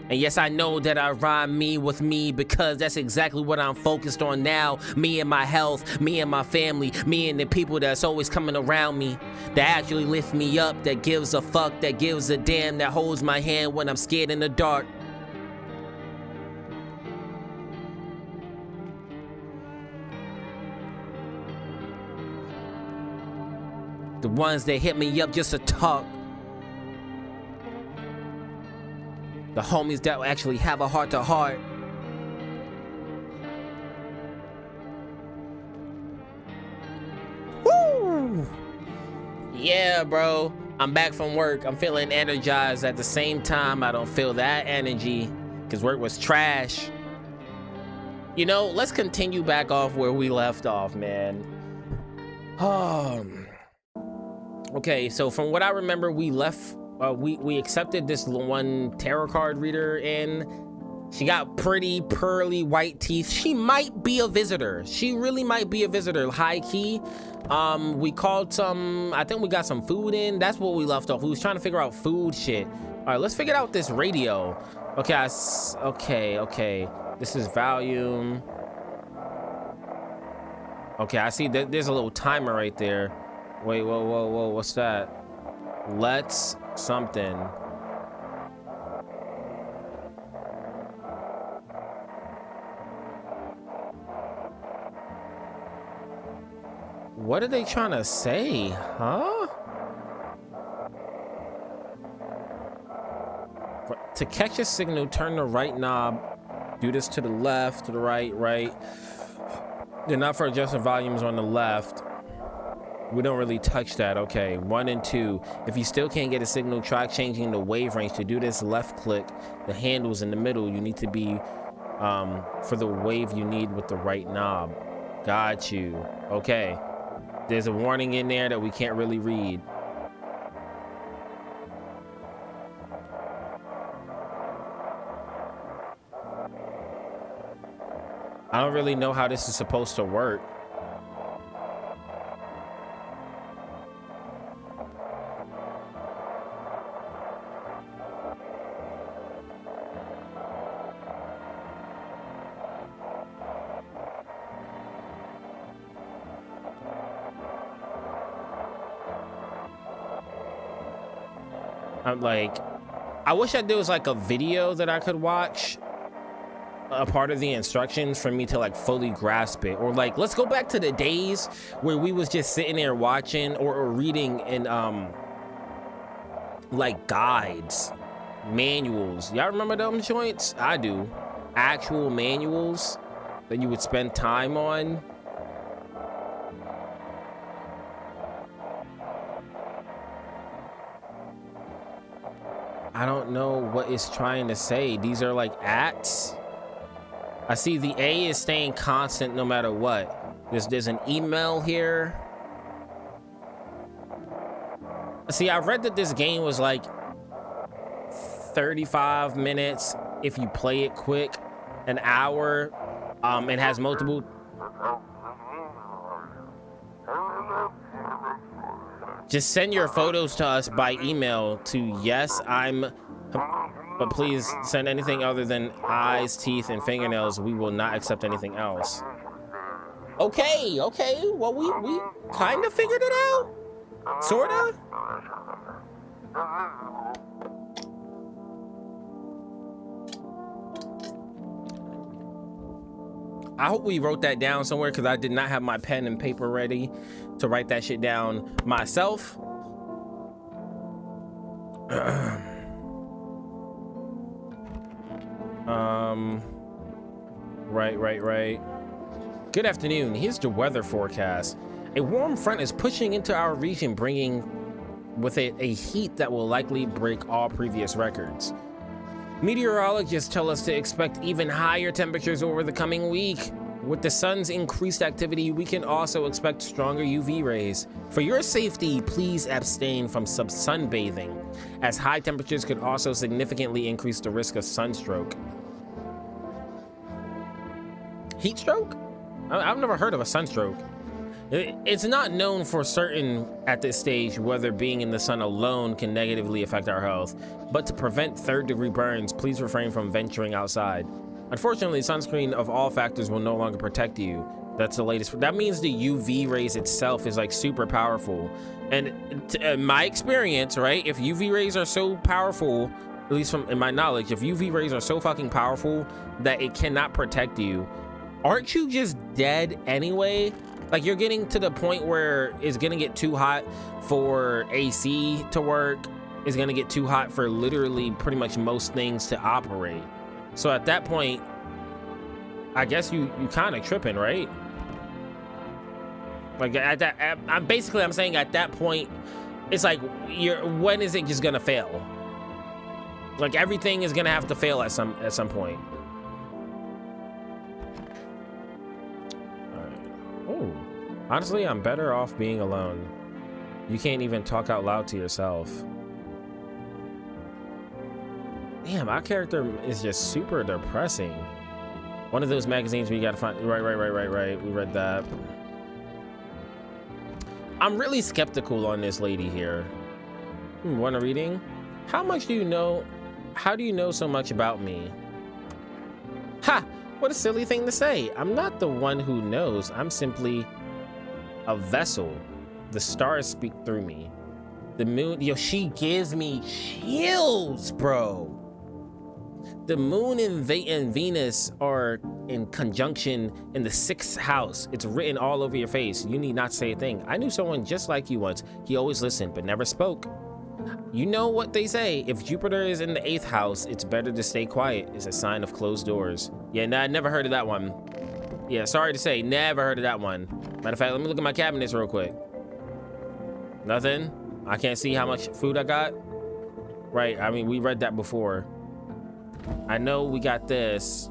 And yes, I know that I rhyme me with me because that's exactly what I'm focused on now. Me and my health, me and my family, me and the people that's always coming around me. That actually lift me up, that gives a fuck, that gives a damn, that holds my hand when I'm scared in the dark. The ones that hit me up just to talk. The homies that actually have a heart to heart. Woo! Yeah, bro. I'm back from work. I'm feeling energized. At the same time, I don't feel that energy because work was trash. You know, let's continue back off where we left off, man. Okay, so from what I remember, we left. We accepted this one tarot card reader in. She got pretty pearly white teeth. She might be a visitor. She really might be a visitor, high key. We called some, I think we got some food in. That's what we left off. We was trying to figure out food shit. All right, let's figure out this radio. Okay, okay. This is volume. Okay, I see that there's a little timer right there. Wait, whoa, what's that? Let's something. What are they trying to say, huh? To catch a signal, turn the right knob. Do this to the left, to the right. Then not for adjusting volumes on the left. We don't really touch that. Okay, 1 and 2. If you still can't get a signal, try changing the wave range. To do this, left click the handles in the middle. You need to be for the wave you need with the right knob. Got you. Okay, there's a warning in there that we can't really read. I don't really know how this is supposed to work. I'm like, I wish there was like a video that I could watch, a part of the instructions for me to like fully grasp it. Or like, let's go back to the days where we was just sitting there watching or reading in like guides, manuals. Y'all remember them joints? I do. Actual manuals that you would spend time on. I don't know what it's trying to say. These are like ats. I see the A is staying constant no matter what. There's an email here. See, I read that this game was like 35 minutes if you play it quick, an hour. It has multiple. Just send your photos to us by email to but please send anything other than eyes, teeth, and fingernails. We will not accept anything else. Okay. Well, we kind of figured it out. Sorta. I hope we wrote that down somewhere, because I did not have my pen and paper ready to write that shit down myself. Right. Good afternoon. Here's the weather forecast. A warm front is pushing into our region, bringing with it a heat that will likely break all previous records. Meteorologists tell us to expect even higher temperatures over the coming week. With the sun's increased activity, we can also expect stronger UV rays. For your safety, please abstain from sunbathing, as high temperatures could also significantly increase the risk of sunstroke. Heat stroke? I've never heard of a sunstroke. It's not known for certain at this stage whether being in the sun alone can negatively affect our health, but to prevent third-degree burns, please refrain from venturing outside. Unfortunately, sunscreen of all factors will no longer protect you. That's the latest. That means the UV rays itself is like super powerful. And in my experience, right, if UV rays are so powerful, at least from in my knowledge, if UV rays are so fucking powerful that it cannot protect you, aren't you just dead anyway? Like, you're getting to the point where it's gonna get too hot for AC to work. It's gonna get too hot for literally pretty much most things to operate. So at that point, I guess you kind of tripping, right? Like I'm saying at that point, it's like when is it just gonna fail? Like, everything is gonna have to fail at some point. Oh, honestly, I'm better off being alone. You can't even talk out loud to yourself. Damn, our character is just super depressing. One of those magazines we gotta find. Right. We read that. I'm really skeptical on this lady here. Want a reading? How much do you know? How do you know so much about me? Ha! What a silly thing to say. I'm not the one who knows. I'm simply a vessel. The stars speak through me. The moon, yo, she gives me chills, bro. The moon and Venus are in conjunction in the 6th house. It's written all over your face. You need not say a thing. I knew someone just like you once. He always listened, but never spoke. You know what they say, if Jupiter is in the 8th house, it's better to stay quiet. It's a sign of closed doors. Yeah, nah, I never heard of that one. Yeah, sorry to say, never heard of that one. Matter of fact, let me look at my cabinets real quick. Nothing? I can't see how much food I got? Right, I mean, we read that before. I know we got this.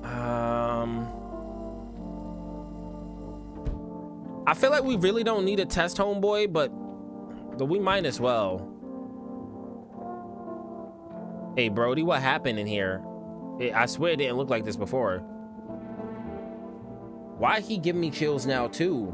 I feel like we really don't need a test, homeboy, but we might as well. Hey, Brody, what happened in here? I swear it didn't look like this before. Why he giving me chills now too?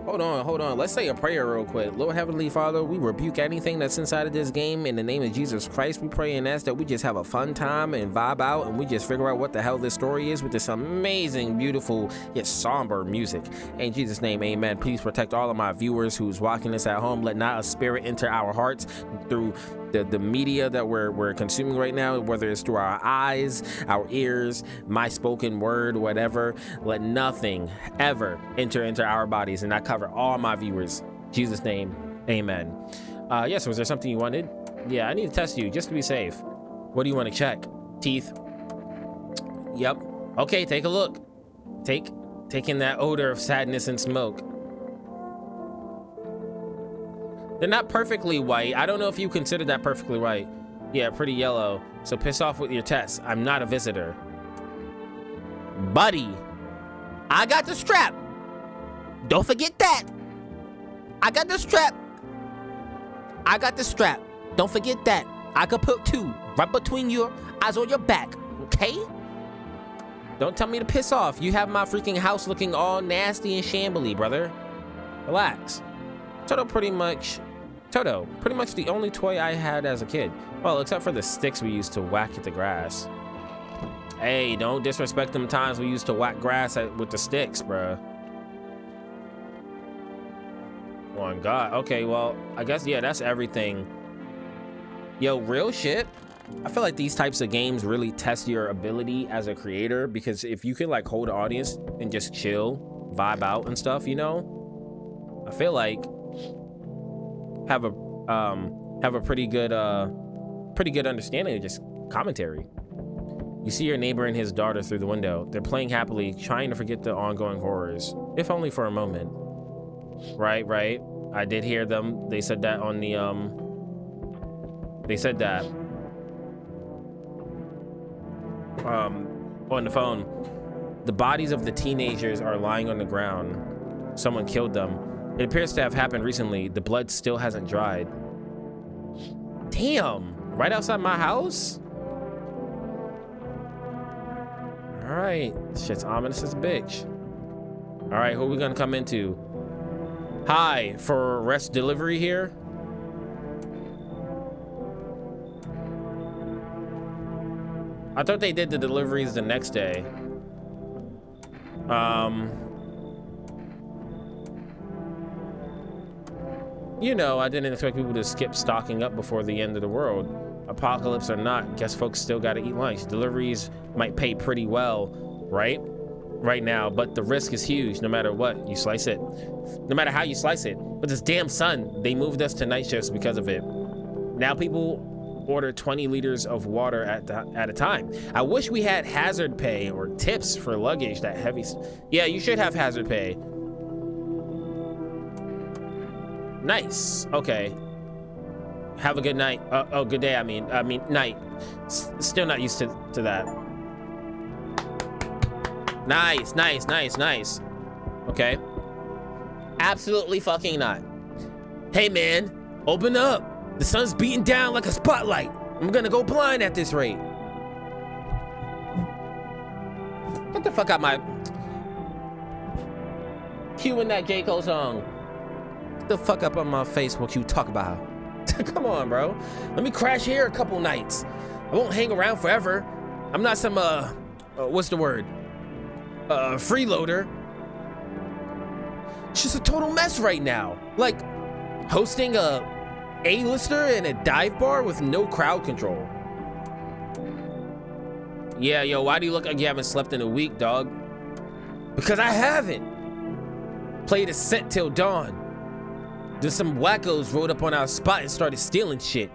Hold on. Let's say a prayer real quick. Lord Heavenly Father, we rebuke anything that's inside of this game in the name of Jesus Christ. We pray and ask that we just have a fun time and vibe out, and we just figure out what the hell this story is with this amazing, beautiful, yet somber music. In Jesus' name, amen. Please protect all of my viewers who's watching this at home. Let not a spirit enter our hearts through the media that we're consuming right now, whether it's through our eyes, our ears, my spoken word, whatever. Let nothing ever enter into our bodies, and I cover all my viewers. In Jesus' name, amen. Yes, was there something you wanted? Yeah, I need to test you just to be safe. What do you want to check? Teeth? Yep. Okay, take a look. Take in that odor of sadness and smoke. They're not perfectly white. I don't know if you consider that perfectly white. Yeah, pretty yellow. So piss off with your tests. I'm not a visitor. Buddy, I got the strap. Don't forget that. I got the strap. Don't forget that. I could put 2 right between your eyes on your back, okay? Don't tell me to piss off. You have my freaking house looking all nasty and shambly, brother. Relax. Toto, pretty much the only toy I had as a kid. Well, except for the sticks we used to whack at the grass. Hey, don't disrespect them times we used to whack grass with the sticks, bruh. Oh my God. Okay, well, I guess, yeah, that's everything. Yo, real shit. I feel like these types of games really test your ability as a creator, because if you can like hold an audience and just chill, vibe out and stuff, you know, I feel like have a pretty good understanding of just commentary. You see your neighbor and his daughter through the window. They're playing happily, trying to forget the ongoing horrors, if only for a moment. Right. I did hear them. They said that on the on the phone. The bodies of the teenagers are lying on the ground. Someone killed them. It appears to have happened recently. The blood still hasn't dried. Damn, right outside my house? All right, shit's ominous as a bitch. All right, who are we gonna come into? Hi, for rest delivery here? I thought they did the deliveries the next day. You know, I didn't expect people to skip stocking up before the end of the world. Apocalypse or not, guess folks still gotta eat lunch. Deliveries might pay pretty well, right now, but the risk is huge no matter what you slice it. No matter how you slice it. But this damn sun, they moved us to night shifts because of it. Now people order 20 liters of water at a time. I wish we had hazard pay or tips for luggage that heavy. Yeah, you should have hazard pay. Nice. Okay. Have a good night. Oh, good day. I mean night. Still not used to that. Nice. Okay. Absolutely fucking not. Hey man, open up. The sun's beating down like a spotlight. I'm gonna go blind at this rate. Get the fuck out my... Cue in that J. Cole song. Get the fuck up on my face what you talk about. Come on, bro. Let me crash here a couple nights. I won't hang around forever. I'm not some, what's the word? Freeloader. It's just a total mess right now. Like, hosting A-lister in a dive bar with no crowd control. Yeah, yo, why do you look like you haven't slept in a week, dog? Because I haven't. Played a set till dawn. Then some wackos rode up on our spot and started stealing shit.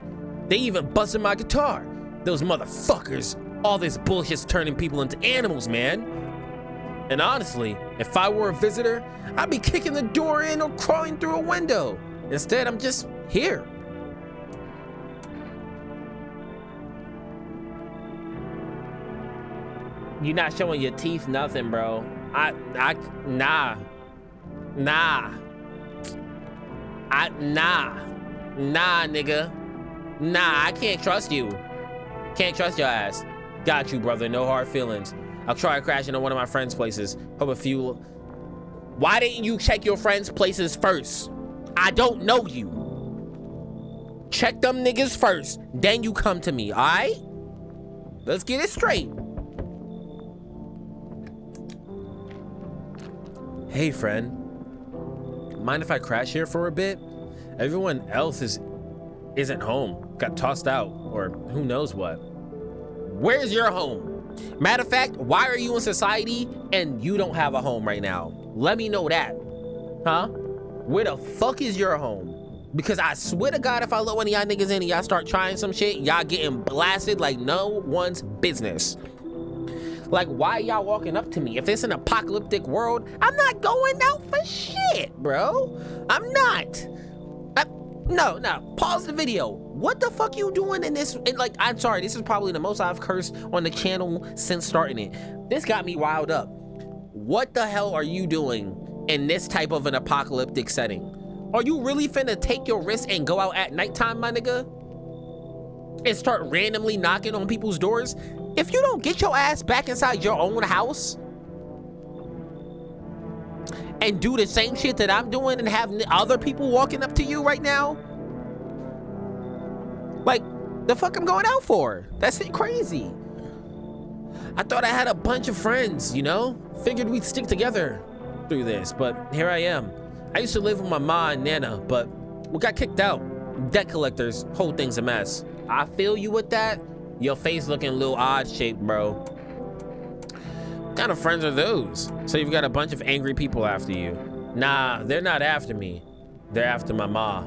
They even busted my guitar. Those motherfuckers. All this bullshit's turning people into animals, man. And honestly, if I were a visitor, I'd be kicking the door in or crawling through a window. Instead, I'm just here. You're not showing your teeth, nothing, bro. Nah, nigga. Nah, I can't trust you. Can't trust your ass. Got you, brother. No hard feelings. I'll try crashing into one of my friends' places. Hope a few... Why didn't you check your friends' places first? I don't know you. Check them niggas first. Then you come to me, all right? Let's get it straight. Hey, friend. Mind if I crash here for a bit? Everyone else isn't home. Got tossed out, or who knows what. Where's your home? Matter of fact, why are you in society and you don't have a home right now? Let me know that. Huh? Where the fuck is your home? Because I swear to God, if I let one of y'all niggas in and y'all start trying some shit, y'all getting blasted like no one's business. Like, why y'all walking up to me? If it's an apocalyptic world, I'm not going out for shit, bro. I'm not. No, pause the video. What the fuck you doing in this? And like, I'm sorry, this is probably the most I've cursed on the channel since starting it. This got me riled up. What the hell are you doing in this type of an apocalyptic setting? Are you really finna take your risk and go out at nighttime, my nigga? And start randomly knocking on people's doors? If you don't get your ass back inside your own house and do the same shit that I'm doing and have other people walking up to you right now, like, the fuck I'm going out for? That's crazy. I thought I had a bunch of friends, you know? Figured we'd stick together through this, but here I am. I used to live with my ma and nana, but we got kicked out. Debt collectors, whole thing's a mess. I feel you with that, Your face looking a little odd shaped, bro. What kind of friends are those? So you've got a bunch of angry people after you. Nah, they're not after me. They're after my ma.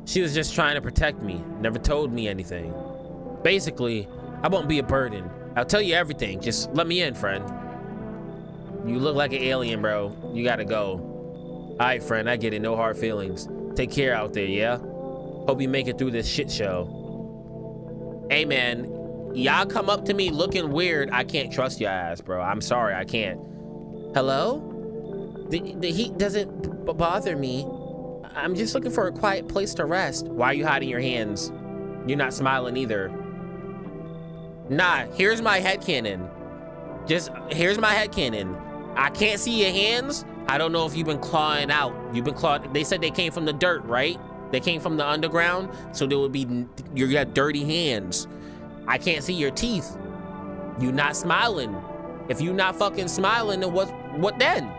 She was just trying to protect me, never told me anything. Basically, I won't be a burden. I'll tell you everything. Just let me in, friend. You look like an alien, bro. You gotta go. All right, friend, I get it. No hard feelings. Take care out there, yeah? Hope you make it through this shit show. Hey, man, y'all come up to me looking weird. I can't trust your ass, bro. I'm sorry, I can't. Hello? The heat doesn't bother me. I'm just looking for a quiet place to rest. Why are you hiding your hands? You're not smiling either. Nah, here's my headcanon. Here's my headcanon. I can't see your hands. I don't know if you've been clawing out. You've been clawing. They said they came from the dirt, right? They came from the underground. So there would be, you got dirty hands. I can't see your teeth. You not smiling. If you not fucking smiling, then what then?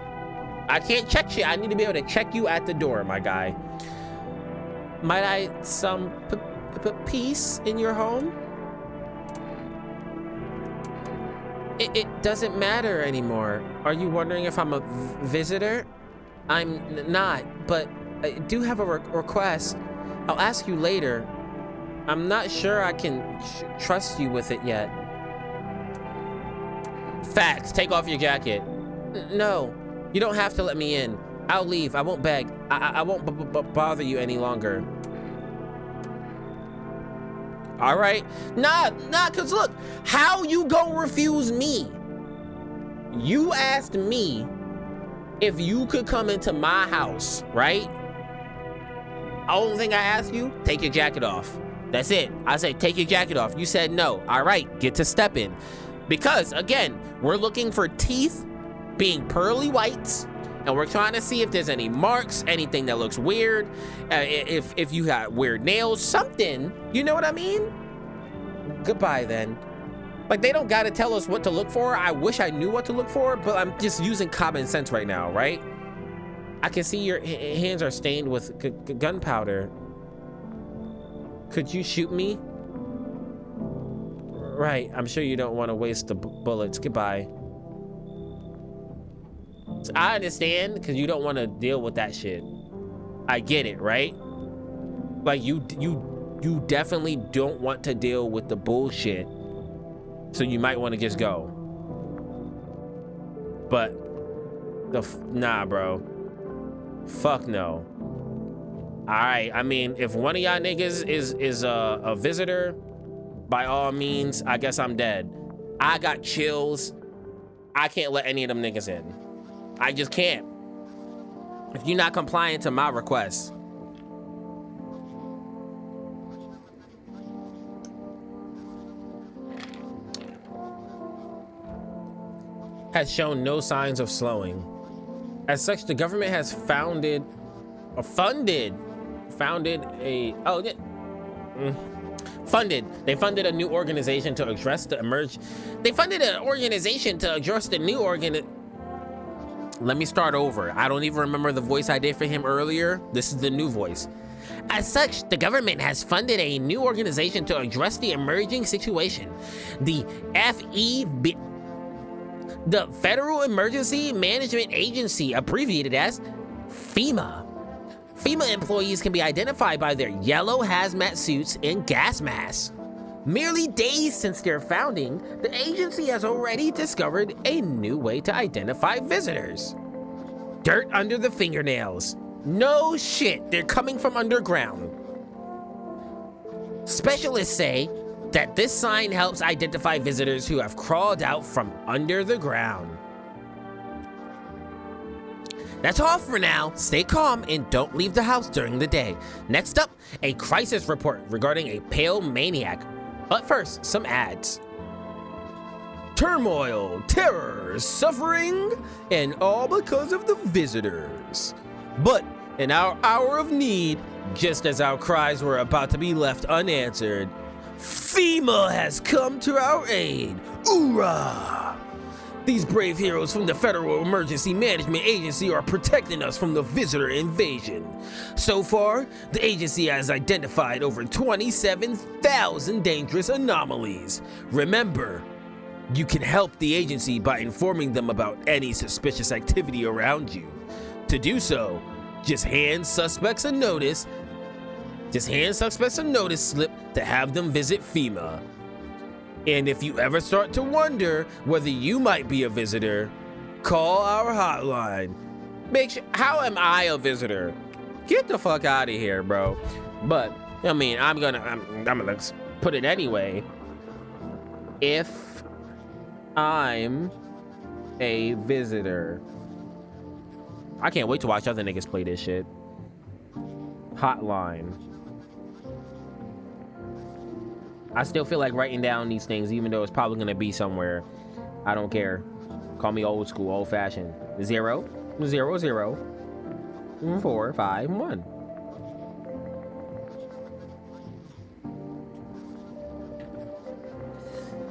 I can't check you. I need to be able to check you at the door, my guy. Might I some peace in your home? It doesn't matter anymore. Are you wondering if I'm a visitor? I'm not, but I do have a request. I'll ask you later. I'm not sure I can trust you with it yet. Facts. Take off your jacket. No, you don't have to let me in. I'll leave. I won't beg. I won't bother you any longer. All right. Nah, cause look, how you gonna refuse me? You asked me if you could come into my house, right? Only thing I asked you, take your jacket off. That's it. I said, take your jacket off. You said no. All right, get to stepping. Because again, we're looking for teeth being pearly whites, and we're trying to see if there's any marks, anything that looks weird, if you got weird nails, something, you know what I mean? Goodbye then. Like, they don't gotta tell us what to look for. I wish I knew what to look for, but I'm just using common sense right now, right? I can see your hands are stained with gunpowder. Could you shoot me? Right, I'm sure you don't want to waste the bullets. Goodbye. So I understand, because you don't want to deal with that shit. I get it, right? Like, you definitely don't want to deal with the bullshit. So you might want to just go. But, nah, bro. Fuck no. Alright, I mean, if one of y'all niggas is a visitor, by all means, I guess I'm dead. I got chills. I can't let any of them niggas in. I just can't. If you're not compliant to my request. Has shown no signs of slowing. As such, the government has funded They funded a new organization to address the Let me start over. I don't even remember the voice I did for him earlier. This is the new voice. As such, the government has funded a new organization to address the emerging situation. The the Federal Emergency Management Agency, abbreviated as FEMA. FEMA employees can be identified by their yellow hazmat suits and gas masks. Merely days since their founding, the agency has already discovered a new way to identify visitors. Dirt under the fingernails. No shit, they're coming from underground. Specialists say that this sign helps identify visitors who have crawled out from under the ground. That's all for now. Stay calm and don't leave the house during the day. Next up, a crisis report regarding a pale maniac. But first, some ads. Turmoil, terror, suffering, and all because of the visitors. But in our hour of need, just as our cries were about to be left unanswered, FEMA has come to our aid. Hoorah! These brave heroes from the Federal Emergency Management Agency are protecting us from the visitor invasion. So far, the agency has identified over 27,000 dangerous anomalies. Remember, you can help the agency by informing them about any suspicious activity around you. To do so, just hand suspects a notice slip to have them visit FEMA. And if you ever start to wonder whether you might be a visitor, call our hotline. How am I a visitor? Get the fuck out of here, bro. But I mean, I'm gonna put it anyway. If I'm a visitor, I can't wait to watch other niggas play this shit. Hotline. I still feel like writing down these things, even though it's probably gonna be somewhere. I don't care. Call me old school, old fashioned. 0 0 0 4 5 1.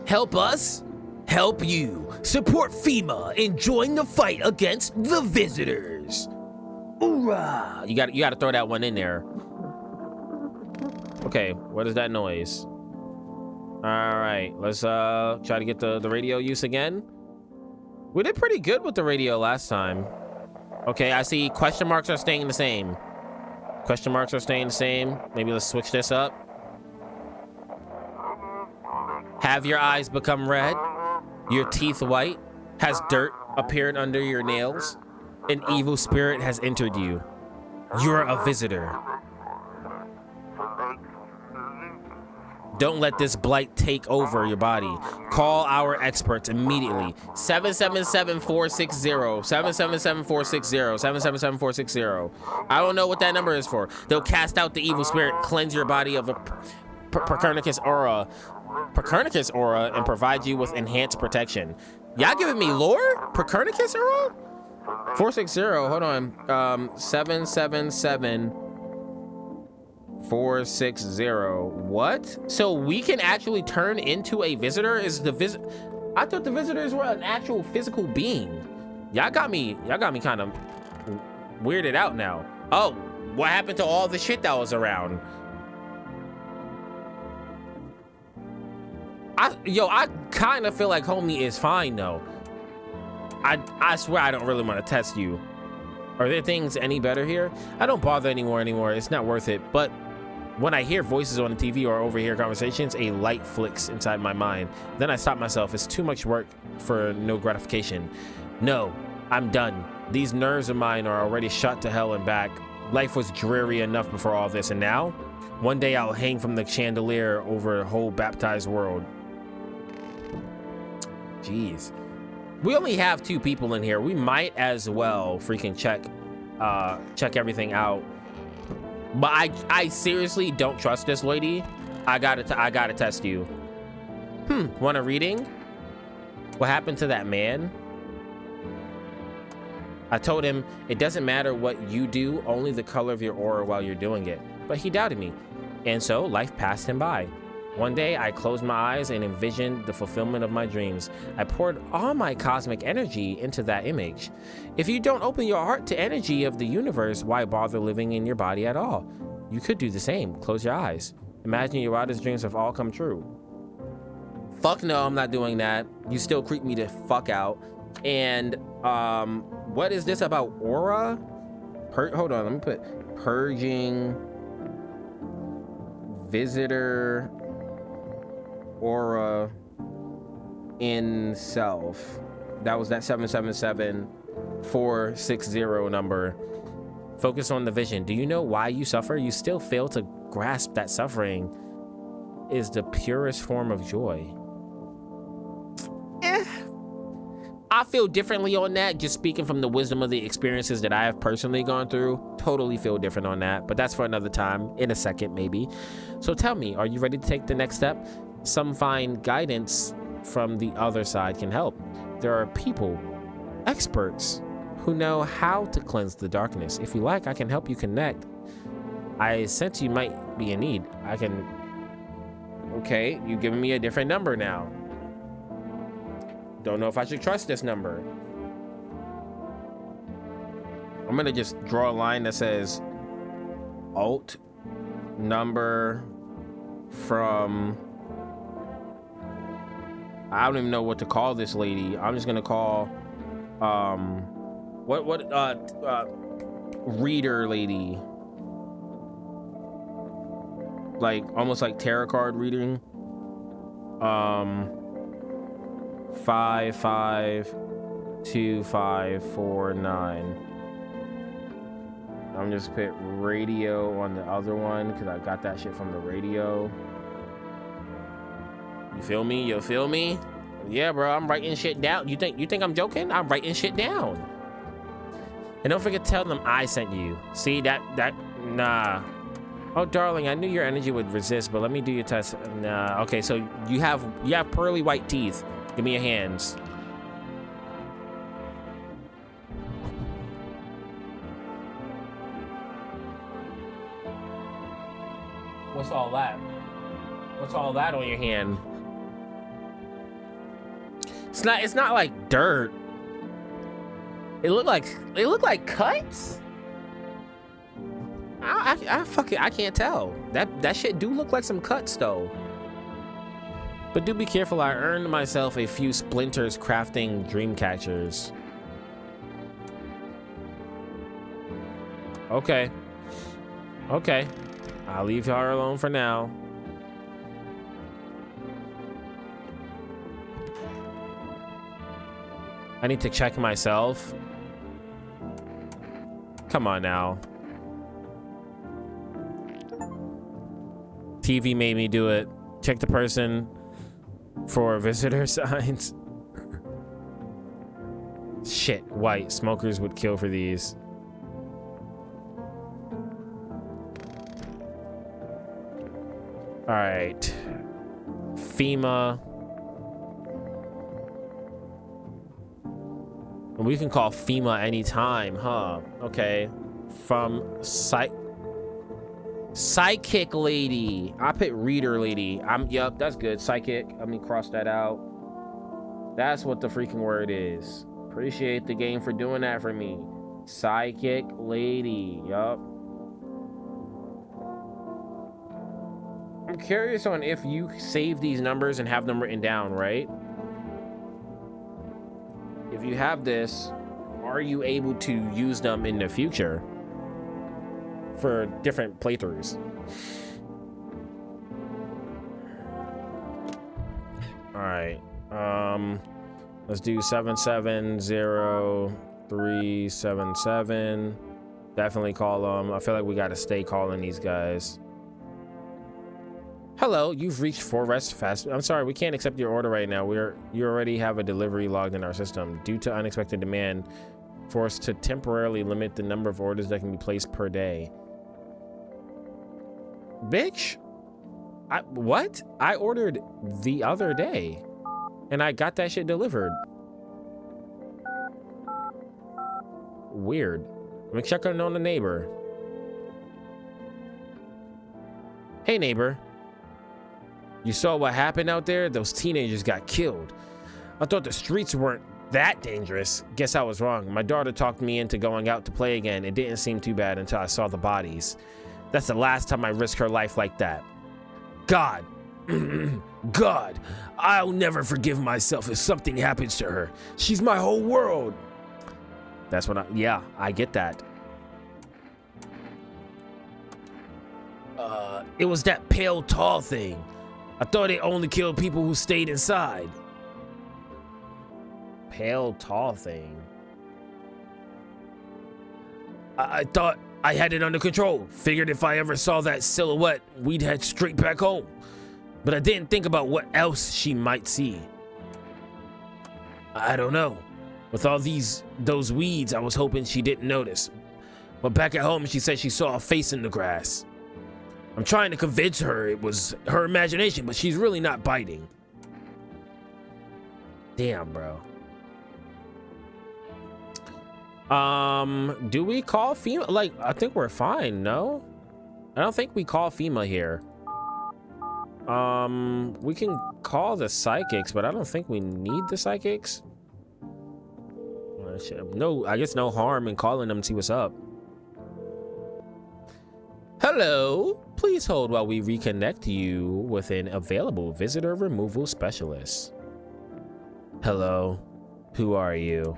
Help us, help you. Support FEMA and join the fight against the visitors. Hoorah! You gotta throw that one in there. Okay, what is that noise? All right, let's try to get the radio use again. We did pretty good with the radio last time. Okay, I see question marks are staying the same. Question marks are staying the same. Maybe let's switch this up. Have your eyes become red? Your teeth white? Has dirt appeared under your nails? An evil spirit has entered you. You're a visitor. Don't let this blight take over your body. Call our experts immediately. 777-460. 777-460. 777-460. I don't know what that number is for. They'll cast out the evil spirit, cleanse your body of a Perconicus aura. Perconicus aura, and provide you with enhanced protection. Y'all giving me lore? Perconicus aura? 460. Hold on. 777-460. What? So we can actually turn into a visitor? Is the I thought the visitors were an actual physical being. Y'all got me kind of weirded out now. Oh, what happened to all the shit that was around? I kind of feel like homie is fine though. I swear I don't really want to test you. Are there things any better here? I don't bother anymore. It's not worth it. But when I hear voices on the TV or overhear conversations, a light flicks inside my mind. Then I stop myself. It's too much work for no gratification. No, I'm done. These nerves of mine are already shot to hell and back. Life was dreary enough before all this, and now? One day I'll hang from the chandelier over the whole baptized world. Jeez. We only have 2 people in here. We might as well freaking check everything out. But I seriously don't trust this lady. I gotta test you. Want a reading? What happened to that man? I told him it doesn't matter what you do, only the color of your aura while you're doing it. But he doubted me. And so life passed him by. One day, I closed my eyes and envisioned the fulfillment of my dreams. I poured all my cosmic energy into that image. If you don't open your heart to energy of the universe, why bother living in your body at all? You could do the same. Close your eyes. Imagine your wildest dreams have all come true. Fuck no, I'm not doing that. You still creep me the fuck out. And, what is this about aura? Hold on, let me put purging visitor aura in self. That was that 777-460 number. Focus on the vision. Do you know why you suffer? You still fail to grasp that suffering is the purest form of joy. I feel differently on that, just speaking from the wisdom of the experiences that I have personally gone through. Totally feel different on that, but that's for another time, in a second maybe. So tell me, are you ready to take the next step? Some fine guidance from the other side can help. There are people, experts, who know how to cleanse the darkness. If you like, I can help you connect. I sense you might be in need. I can... Okay, you've given me a different number now. Don't know if I should trust this number. I'm gonna just draw a line that says alt number from, I don't even know what to call this lady. I'm just gonna call reader lady, like almost like tarot card reading. 552549. I'm just put radio on the other one because I got that shit from the radio. You feel me? You feel me? Yeah, bro, I'm writing shit down. You think I'm joking? I'm writing shit down. And don't forget to tell them I sent you. See that nah. Oh, darling, I knew your energy would resist, but let me do your test. Nah. Okay, so you have pearly white teeth. Give me your hands. What's all that? What's all that on your hand? It's not like dirt. It looked like cuts. I can't tell. That shit do look like some cuts though. But do be careful. I earned myself a few splinters crafting dream catchers. Okay. Okay. I'll leave her alone for now. I need to check myself. Come on now. TV made me do it. Check the person for visitor signs. Shit, white. Smokers would kill for these. All right. FEMA. We can call FEMA anytime, huh? Okay. From psychic lady. I put reader lady. Yup, that's good. Psychic. Let me cross that out. That's what the freaking word is. Appreciate the game for doing that for me. Psychic lady. Yup. I'm curious on if you save these numbers and have them written down, right? If you have this, are you able to use them in the future for different playthroughs? All right. Let's do 770377. Definitely call them. I feel like we got to stay calling these guys. Hello, you've reached Forest Fast. I'm sorry, we can't accept your order right now. You already have a delivery logged in our system. Due to unexpected demand, forced to temporarily limit the number of orders that can be placed per day. Bitch, what? I ordered the other day, and I got that shit delivered. Weird. Let me check on the neighbor. Hey, neighbor. You saw what happened out there? Those teenagers got killed. I thought the streets weren't that dangerous. Guess I was wrong. My daughter talked me into going out to play again. It didn't seem too bad until I saw the bodies. That's the last time I risked her life like that. God. God. I'll never forgive myself if something happens to her. She's my whole world. That's what yeah, I get that. It was that pale, tall thing. I thought it only killed people who stayed inside. Pale, tall thing. I thought I had it under control. Figured if I ever saw that silhouette, we'd head straight back home. But I didn't think about what else she might see. I don't know. With all those weeds, I was hoping she didn't notice. But back at home, she said she saw a face in the grass. I'm trying to convince her it was her imagination, but she's really not biting. Damn, bro. Do we call FEMA? Like, I think we're fine, no? I don't think we call FEMA here. We can call the psychics, but I don't think we need the psychics. No, I guess no harm in calling them to see what's up. Hello, please hold while we reconnect you with an available visitor removal specialist. Hello, who are you?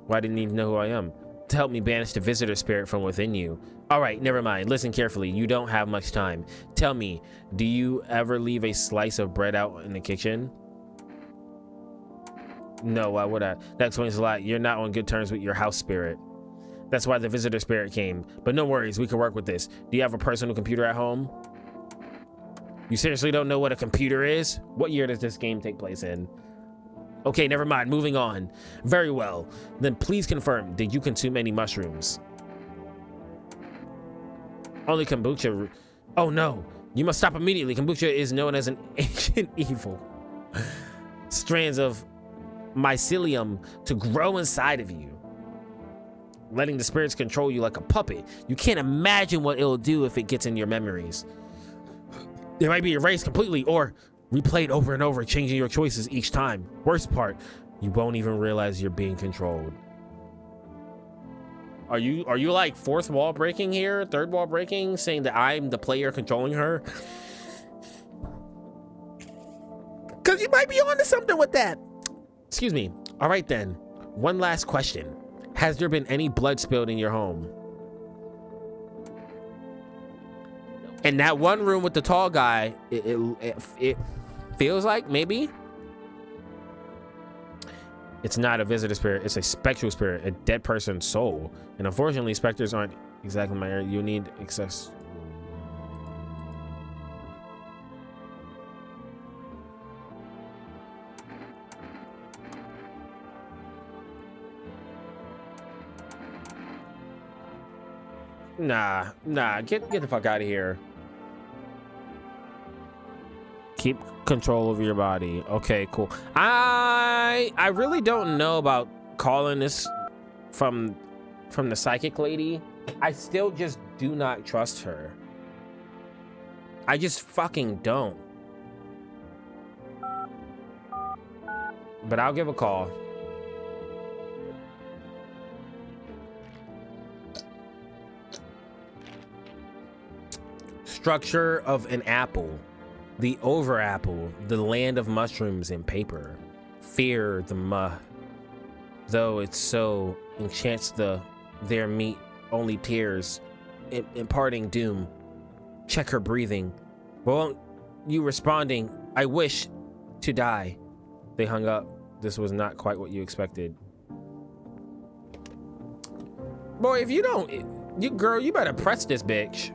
Why didn't you know who I am? To help me banish the visitor spirit from within you. All right, never mind. Listen carefully. You don't have much time. Tell me, do you ever leave a slice of bread out in the kitchen? No, why would I? That explains a lot. You're not on good terms with your house spirit. That's why the visitor spirit came. But no worries, we can work with this. Do you have a personal computer at home? You seriously don't know what a computer is? What year does this game take place in? Okay, never mind. Moving on. Very well. Then please confirm, did you consume any mushrooms? Only kombucha. Oh no. You must stop immediately. Kombucha is known as an ancient evil. Strands of mycelium to grow inside of you, letting the spirits control you like a puppet. You can't imagine what it'll do if it gets in your memories. They might be erased completely or replayed over and over, changing your choices each time. Worst part, you won't even realize you're being controlled. Are you like fourth wall breaking here? Third wall breaking, saying that I'm the player controlling her? Because you might be onto something with that. Excuse me. All right then. One last question. Has there been any blood spilled in your home? In that one room with the tall guy, it feels like maybe. It's not a visitor spirit. It's a spectral spirit, a dead person's soul. And unfortunately, specters aren't exactly my area. You need access. Nah, get the fuck out of here. Keep control over your body. Okay, cool. I really don't know about calling this from the psychic lady. I still just do not trust her. I just fucking don't. But I'll give a call. Structure of an apple. The over apple, the land of mushrooms and paper. Fear the though it's so enchants their meat only tears, imparting doom. Check her breathing. Well, you responding, I wish to die. They hung up. This was not quite what you expected. Boy, if you don't, girl, you better press this bitch.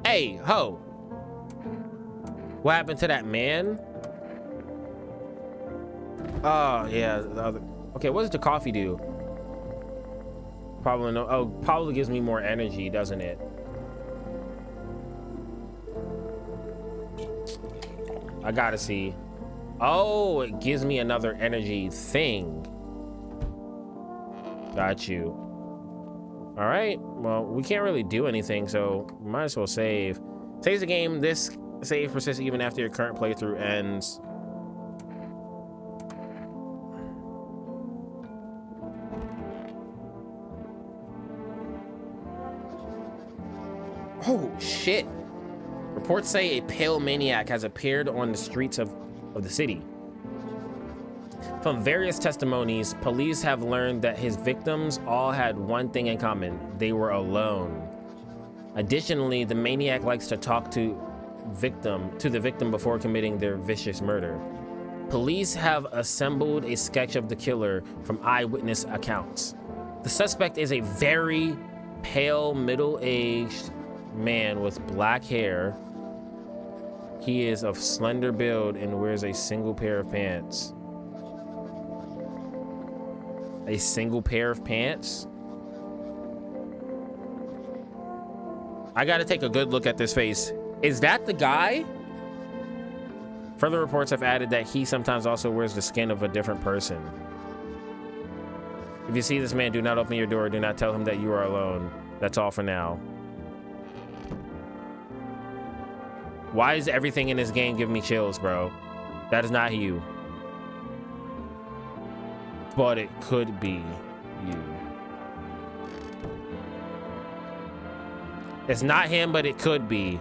Hey, ho. What happened to that man? Oh, yeah. Okay, what does the coffee do? Probably no. Oh, probably gives me more energy, doesn't it? I gotta see. Oh, it gives me another energy thing. Got you. All right. Well, we can't really do anything, so might as well save. Saves the game. This save persists even after your current playthrough ends. Oh, shit. Reports say a pale maniac has appeared on the streets of the city. From various testimonies, police have learned that his victims all had one thing in common. They were alone. Additionally, the maniac likes to talk to the victim before committing their vicious murder. Police have assembled a sketch of the killer from eyewitness accounts. The suspect is a very pale, middle-aged man with black hair. He is of slender build and wears a single pair of pants. A single pair of pants? I gotta take a good look at this face. Is that the guy? Further reports have added that he sometimes also wears the skin of a different person. If you see this man, do not open your door. Do not tell him that you are alone. That's all for now. Why is everything in this game giving me chills, bro? That is not you. But it could be you. It's not him, but it could be.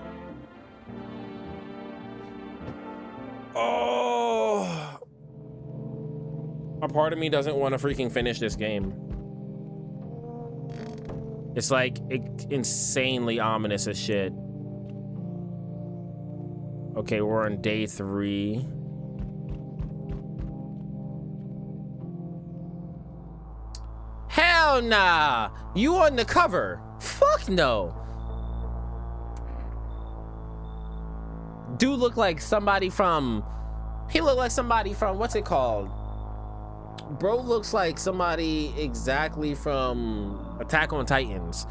Oh. A part of me doesn't want to freaking finish this game. It's like insanely ominous as shit. Okay, we're on day 3. Hell nah! You on the cover? Fuck no! Dude look like somebody from... He look like somebody from... What's it called? Bro looks like somebody exactly from Attack on Titans.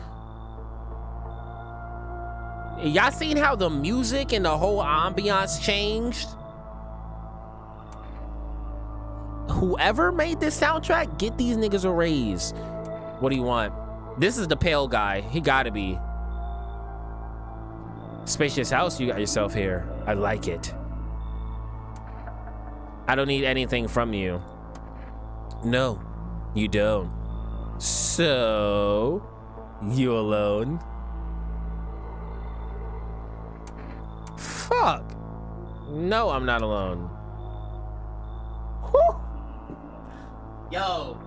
Y'all seen how the music and the whole ambiance changed? Whoever made this soundtrack, get these niggas a raise. What do you want? This is the pale guy. He gotta be. Spacious house you got yourself here. I like it. I don't need anything from you. No, you don't. So, you alone? Fuck. No, I'm not alone. Whew. Yo,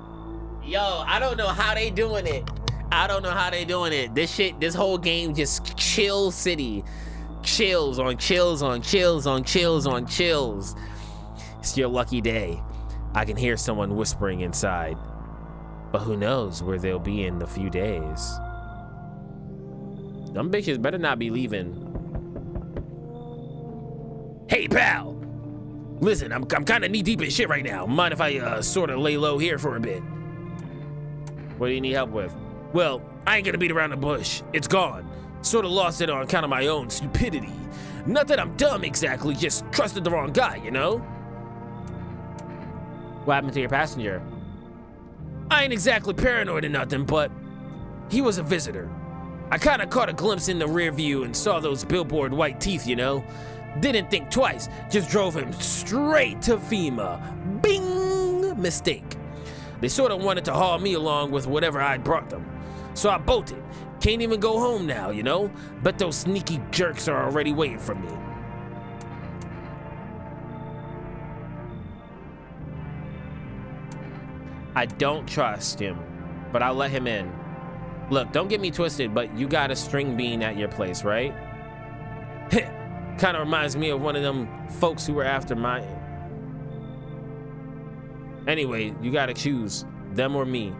I don't know how they doing it. I don't know how they doing it. This shit, this whole game just chill city. Chills on chills on chills on chills on chills. It's your lucky day. I can hear someone whispering inside. But who knows where they'll be in a few days. Them bitches better not be leaving. Hey, pal. Listen, I'm kind of knee deep in shit right now. Mind if I sort of lay low here for a bit? What do you need help with? Well, I ain't gonna beat around the bush. It's gone. Sort of lost it on account of my own stupidity. Not that I'm dumb exactly, just trusted the wrong guy, you know? What happened to your passenger? I ain't exactly paranoid or nothing, but he was a visitor. I kind of caught a glimpse in the rear view and saw those billboard white teeth, you know? Didn't think twice, just drove him straight to FEMA. Bing! Mistake. They sort of wanted to haul me along with whatever I'd brought them. So I bolted. Can't even go home now, you know? Bet those sneaky jerks are already waiting for me. I don't trust him, but I'll let him in. Look, don't get me twisted, but you got a string bean at your place, right? Kind of reminds me of one of them folks who were after my... Anyway, you gotta choose, them or me.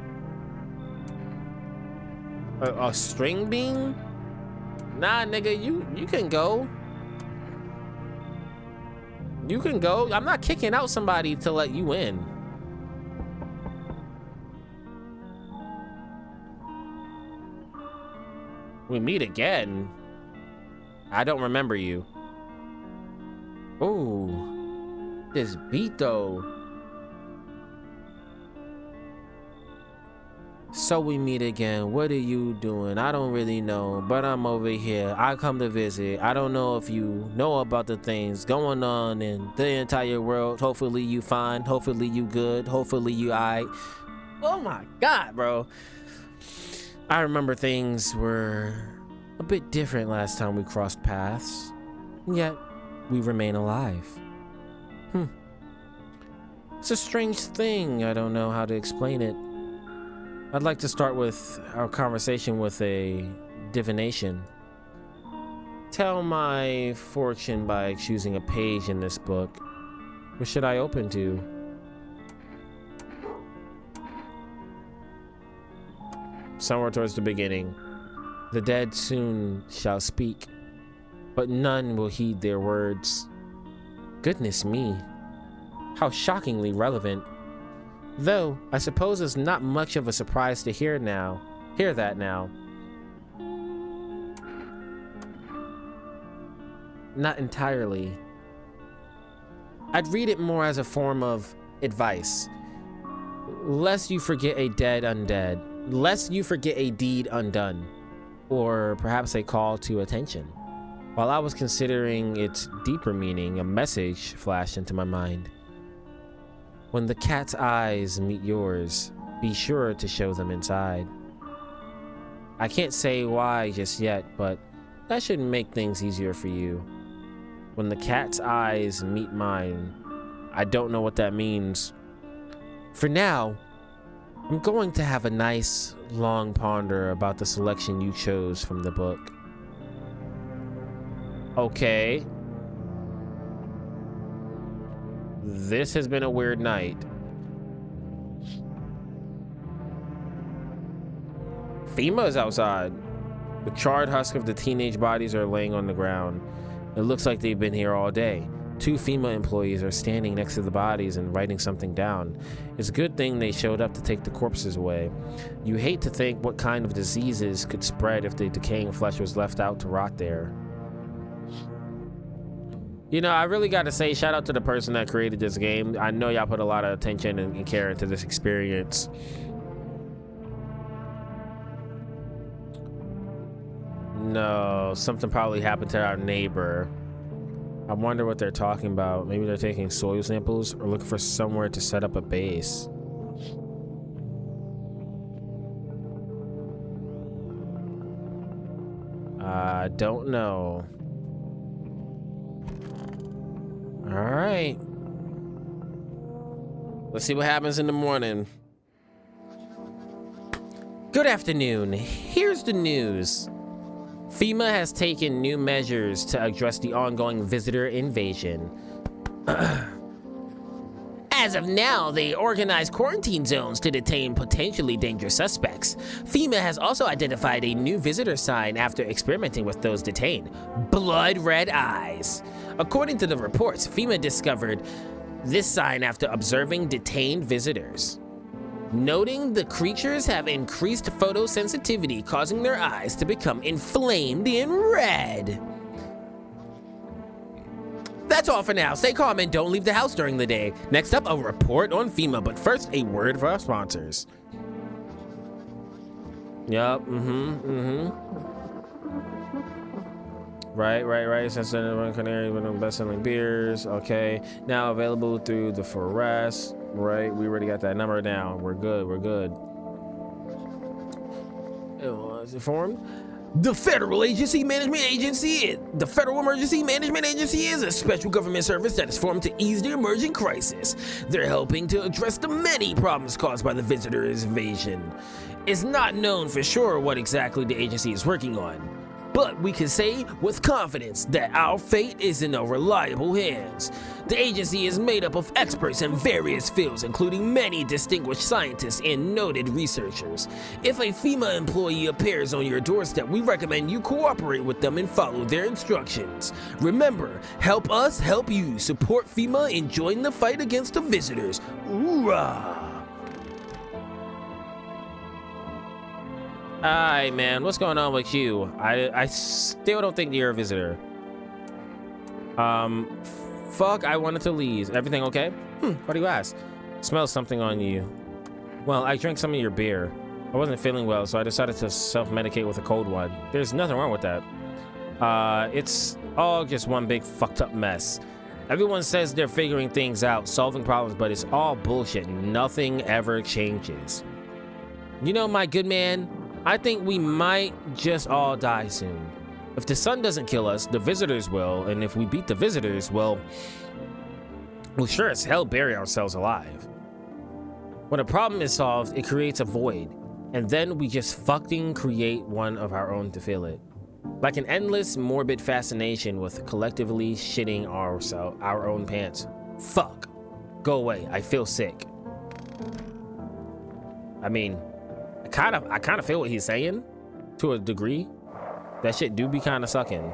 A string bean? Nah, nigga, you can go. You can go. I'm not kicking out somebody to let you in. We meet again. I don't remember you. Ooh, this beat though. So we meet again. What are you doing? I don't really know, but I'm over here. I come to visit. I don't know if you know about the things going on in the entire world. Hopefully you fine. Hopefully you good. Hopefully you aight. Oh my God, bro. I remember things were a bit different last time we crossed paths, yet we remain alive. It's a strange thing. I don't know how to explain it. I'd like to start with our conversation with a divination. Tell my fortune by choosing a page in this book. What should I open to? Somewhere towards the beginning. The dead soon shall speak, but none will heed their words. Goodness me, how shockingly relevant. Though, I suppose it's not much of a surprise to hear that now. Not entirely. I'd read it more as a form of advice. Lest you forget a dead undead. Lest you forget a deed undone. Or perhaps a call to attention. While I was considering its deeper meaning, a message flashed into my mind. When the cat's eyes meet yours, be sure to show them inside. I can't say why just yet, but that should make things easier for you. When the cat's eyes meet mine, I don't know what that means. For now, I'm going to have a nice, long ponder about the selection you chose from the book. Okay. This has been a weird night. FEMA is outside. The charred husk of the teenage bodies are laying on the ground. It looks like they've been here all day. 2 FEMA employees are standing next to the bodies and writing something down. It's a good thing they showed up to take the corpses away. You hate to think what kind of diseases could spread if the decaying flesh was left out to rot there. You know, I really gotta say, shout out to the person that created this game. I know y'all put a lot of attention and care into this experience. No, something probably happened to our neighbor. I wonder what they're talking about. Maybe they're taking soil samples or looking for somewhere to set up a base. I don't know. All right. Let's see what happens in the morning. Good afternoon. Here's the news. FEMA has taken new measures to address the ongoing visitor invasion. As of now, they organize quarantine zones to detain potentially dangerous suspects. FEMA has also identified a new visitor sign after experimenting with those detained: blood red eyes. According to the reports, FEMA discovered this sign after observing detained visitors, noting the creatures have increased photosensitivity, causing their eyes to become inflamed in red. That's all for now. Stay calm and don't leave the house during the day. Next up, a report on FEMA, but first, a word for our sponsors. Yup, Right. Since then, Canary, one of the best-selling beers. Okay, now available through the Forest. Right, we already got that number down. We're good. Is it formed? The Federal Emergency Management Agency is a special government service that is formed to ease the emerging crisis. They're helping to address the many problems caused by the visitors' invasion. It's not known for sure what exactly the agency is working on, but we can say with confidence that our fate is in reliable hands. The agency is made up of experts in various fields, including many distinguished scientists and noted researchers. If a FEMA employee appears on your doorstep, we recommend you cooperate with them and follow their instructions. Remember, help us help you. Support FEMA and join the fight against the visitors. Hoorah! Alright, man, what's going on with you? I still don't think you're a visitor. Fuck, I wanted to leave. Everything okay? Why do you ask? Smells something on you. Well, I drank some of your beer. I wasn't feeling well, so I decided to self-medicate with a cold one. There's nothing wrong with that. It's all just one big fucked up mess. Everyone says they're figuring things out, solving problems, but it's all bullshit. Nothing ever changes. You know, my good man, I think we might just all die soon. If the sun doesn't kill us, the visitors will, and if we beat the visitors, well, we'll sure as hell bury ourselves alive. When a problem is solved, it creates a void, and then we just fucking create one of our own to fill it. Like an endless, morbid fascination with collectively shitting our own pants. Fuck. Go away. I feel sick. I mean, I kind of feel what he's saying, to a degree. That shit do be kind of sucking.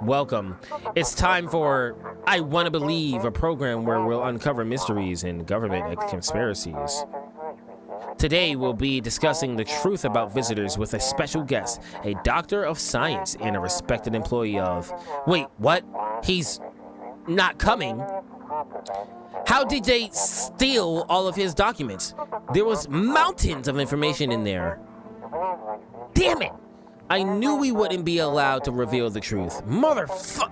Welcome. It's time for I Wanna Believe, a program where we'll uncover mysteries and government conspiracies. Today we'll be discussing the truth about visitors with a special guest, a doctor of science and a respected employee of... Wait, what? He's not coming? How did they steal all of his documents? There was mountains of information in there. Damn it! I knew we wouldn't be allowed to reveal the truth. Motherfucker!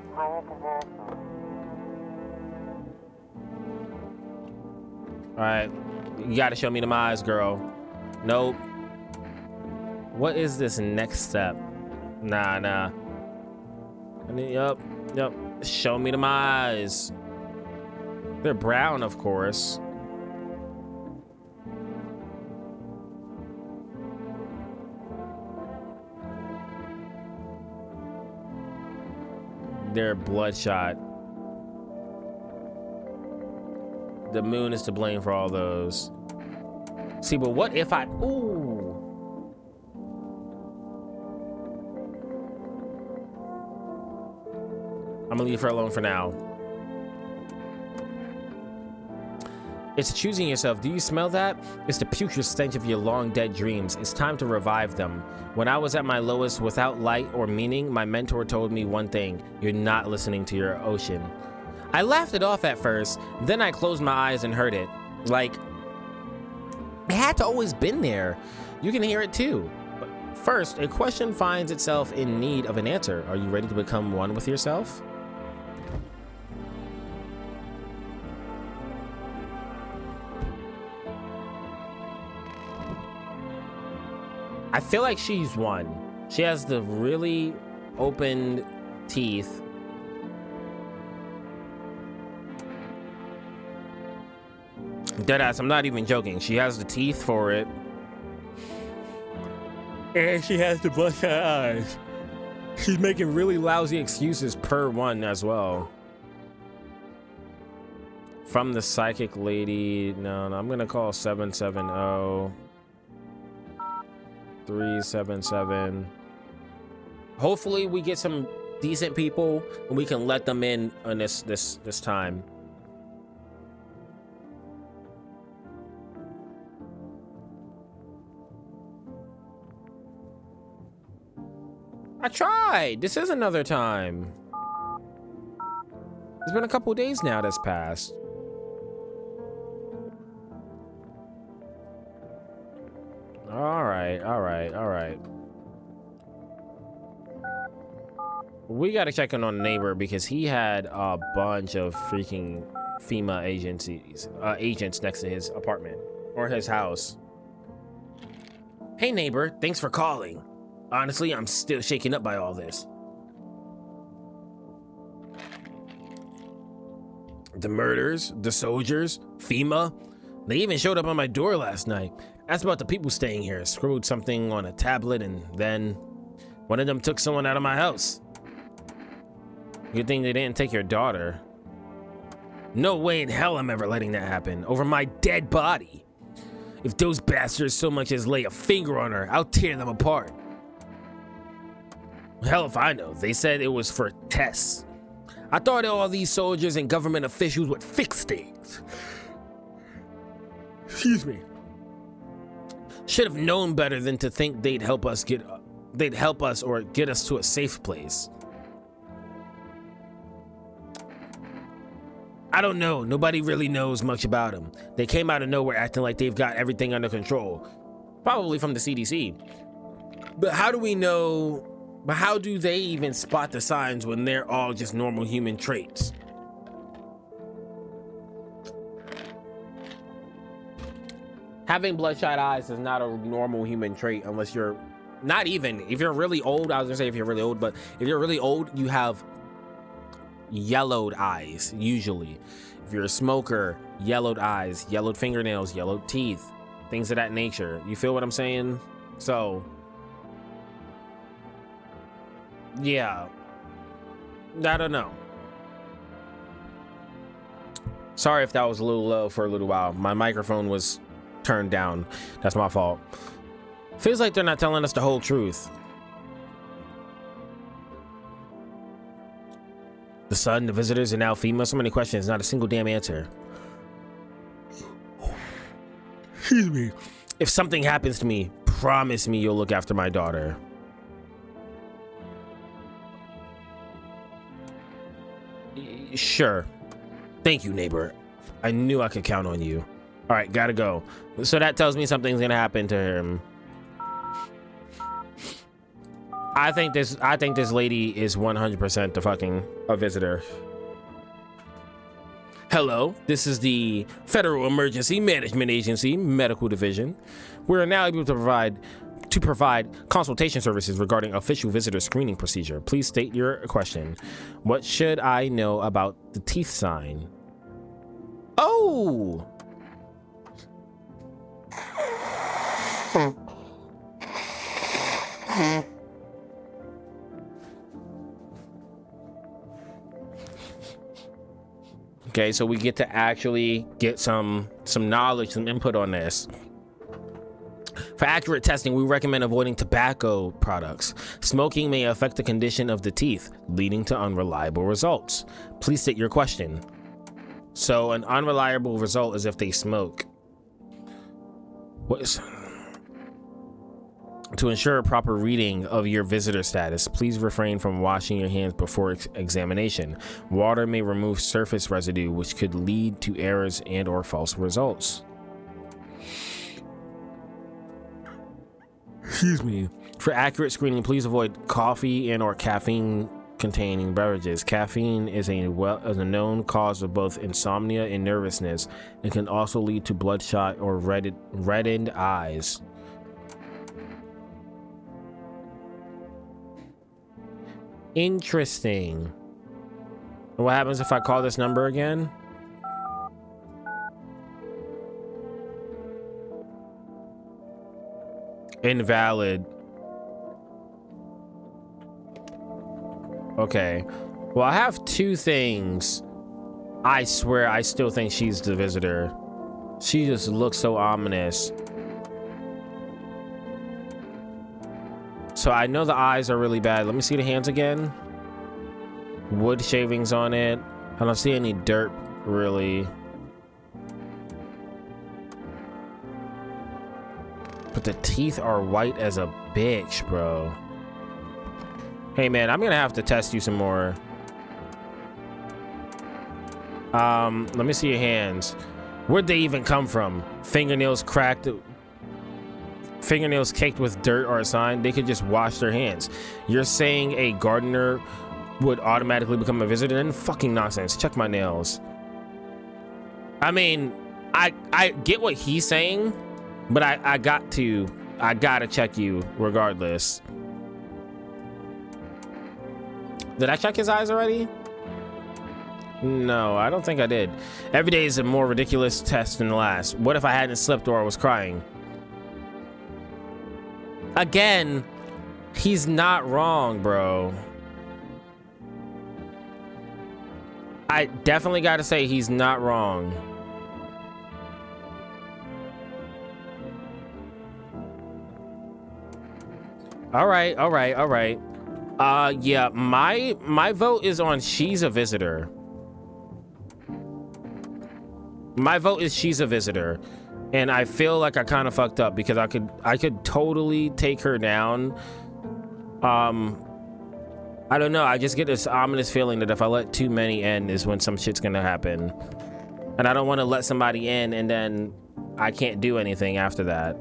Alright. You gotta show me them eyes, girl. Nope. What is this next step? Nah. Yup. Show me them eyes. They're brown, of course. They're bloodshot. The moon is to blame for all those. See, but what if I... Ooh. I'm gonna leave her alone for now. It's choosing yourself. Do you smell that? It's the putrid stench of your long dead dreams. It's time to revive them. When I was at my lowest without light or meaning, my mentor told me one thing: you're not listening to your ocean. I laughed it off at first, then I closed my eyes and heard it. Like, it had to always been there. You can hear it too. But first, a question finds itself in need of an answer. Are you ready to become one with yourself? I feel like she's one. She has the really open teeth. Deadass, I'm not even joking. She has the teeth for it. And she has the bloodshot eyes. She's making really lousy excuses per one as well. From the psychic lady. No, I'm gonna call 770. 377. Hopefully we get some decent people and we can let them in on this time. I tried. This is another time. It's been a couple of days now that's passed. All right. We gotta check in on the neighbor because he had a bunch of freaking FEMA agents next to his apartment or his house. Hey neighbor, thanks for calling. Honestly, I'm still shaken up by all this. The murders, the soldiers, FEMA, they even showed up on my door last night. Asked about the people staying here, scribbled something on a tablet, and then one of them took someone out of my house. Good thing they didn't take your daughter. No way in hell I'm ever letting that happen over my dead body. If those bastards so much as lay a finger on her, I'll tear them apart. Hell if I know. They said it was for tests. I thought all these soldiers and government officials would fix things. Excuse me. Should have known better than to think they'd help us or get us to a safe place. I don't know. Nobody really knows much about them. They came out of nowhere acting like they've got everything under control. Probably from the CDC. But how do we know? But how do they even spot the signs when they're all just normal human traits? Having bloodshot eyes is not a normal human trait unless you're not even, if you're really old. I was gonna say if you're really old, but if you're really old, you have yellowed eyes, usually. If you're a smoker, yellowed eyes, yellowed fingernails, yellowed teeth, things of that nature. You feel what I'm saying? So, yeah. I don't know. Sorry if that was a little low for a little while. My microphone was turned down. That's my fault. Feels like they're not telling us the whole truth. The sun, the visitors, and now FEMA. So many questions, not a single damn answer. Excuse me. If something happens to me, promise me you'll look after my daughter. Sure. Thank you, neighbor. I knew I could count on you. All right, gotta go. So that tells me something's gonna happen to him. I think this lady is 100% the fucking a visitor. Hello, this is the Federal Emergency Management Agency Medical Division. We're now able to provide consultation services regarding official visitor screening procedure. Please state your question. What should I know about the teeth sign? Oh! Okay, so we get to actually get some knowledge, some input on this. For accurate testing, we recommend avoiding tobacco products. Smoking may affect the condition of the teeth, leading to unreliable results. Please state your question. So an unreliable result is if they smoke. To ensure a proper reading of your visitor status, please refrain from washing your hands before examination. Water may remove surface residue, which could lead to errors and or false results. Excuse me. For accurate screening, please avoid coffee and or caffeine containing beverages. Caffeine is a known cause of both insomnia and nervousness. It can also lead to bloodshot or reddened eyes. Interesting. What happens if I call this number again? Invalid. Okay. Well, I have two things. I swear I still think she's the visitor. She just looks so ominous. So I know the eyes are really bad. Let me see the hands again. Wood shavings on it. I don't see any dirt, really. But the teeth are white as a bitch, bro. Hey, man, I'm gonna have to test you some more. Let me see your hands. Where'd they even come from? Fingernails cracked. Fingernails caked with dirt are a sign. They could just wash their hands. You're saying a gardener would automatically become a visitor? Then fucking nonsense. Check my nails. I mean, I get what he's saying, but I gotta check you regardless. Did I check his eyes already? No, I don't think I did. Every day is a more ridiculous test than the last. What if I hadn't slept or was crying? Again, he's not wrong, bro. I definitely gotta say he's not wrong. All right. Yeah, my vote is on she's a visitor. My vote is she's a visitor. And I feel like I kind of fucked up because I could totally take her down. I don't know. I just get this ominous feeling that if I let too many in is when some shit's gonna happen. And I don't want to let somebody in and then I can't do anything after that.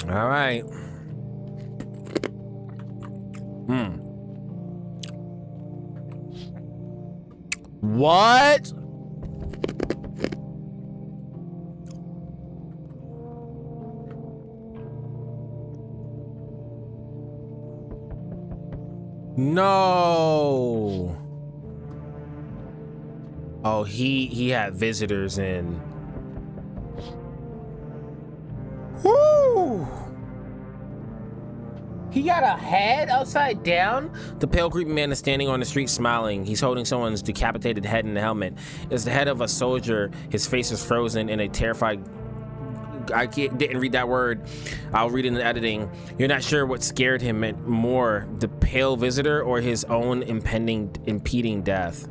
All right. What? No. Oh, he had visitors in. Woo! He got a head upside down? The pale, creepy man is standing on the street smiling. He's holding someone's decapitated head in the helmet. It's the head of a soldier. His face is frozen in a terrified... didn't read that word. I'll read it in the editing. You're not sure what scared him more, the pale visitor or his own impeding death.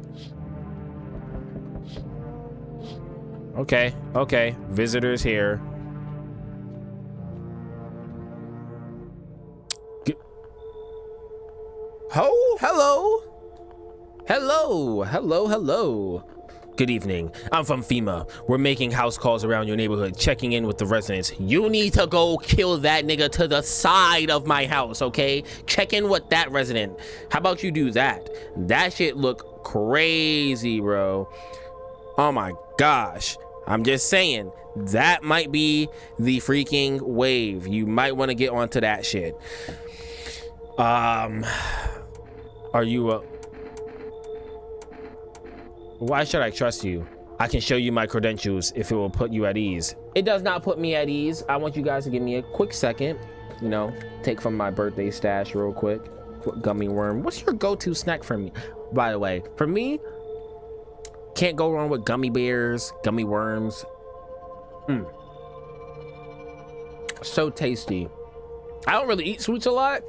Okay. Visitors here. Hello. Good evening. I'm from FEMA. We're making house calls around your neighborhood, checking in with the residents. You need to go kill that nigga to the side of my house, okay? Check in with that resident. How about you do that? That shit look crazy, bro. Oh my gosh. I'm just saying, that might be the freaking wave. You might want to get onto that shit. Are you why should I trust you? I can show you my credentials if it will put you at ease. It does not put me at ease. I want you guys to give me a quick second, you know, take from my birthday stash real quick. Gummy worm. What's your go-to snack for me? By the way, for me, can't go wrong with gummy bears, gummy worms. So tasty. I don't really eat sweets a lot,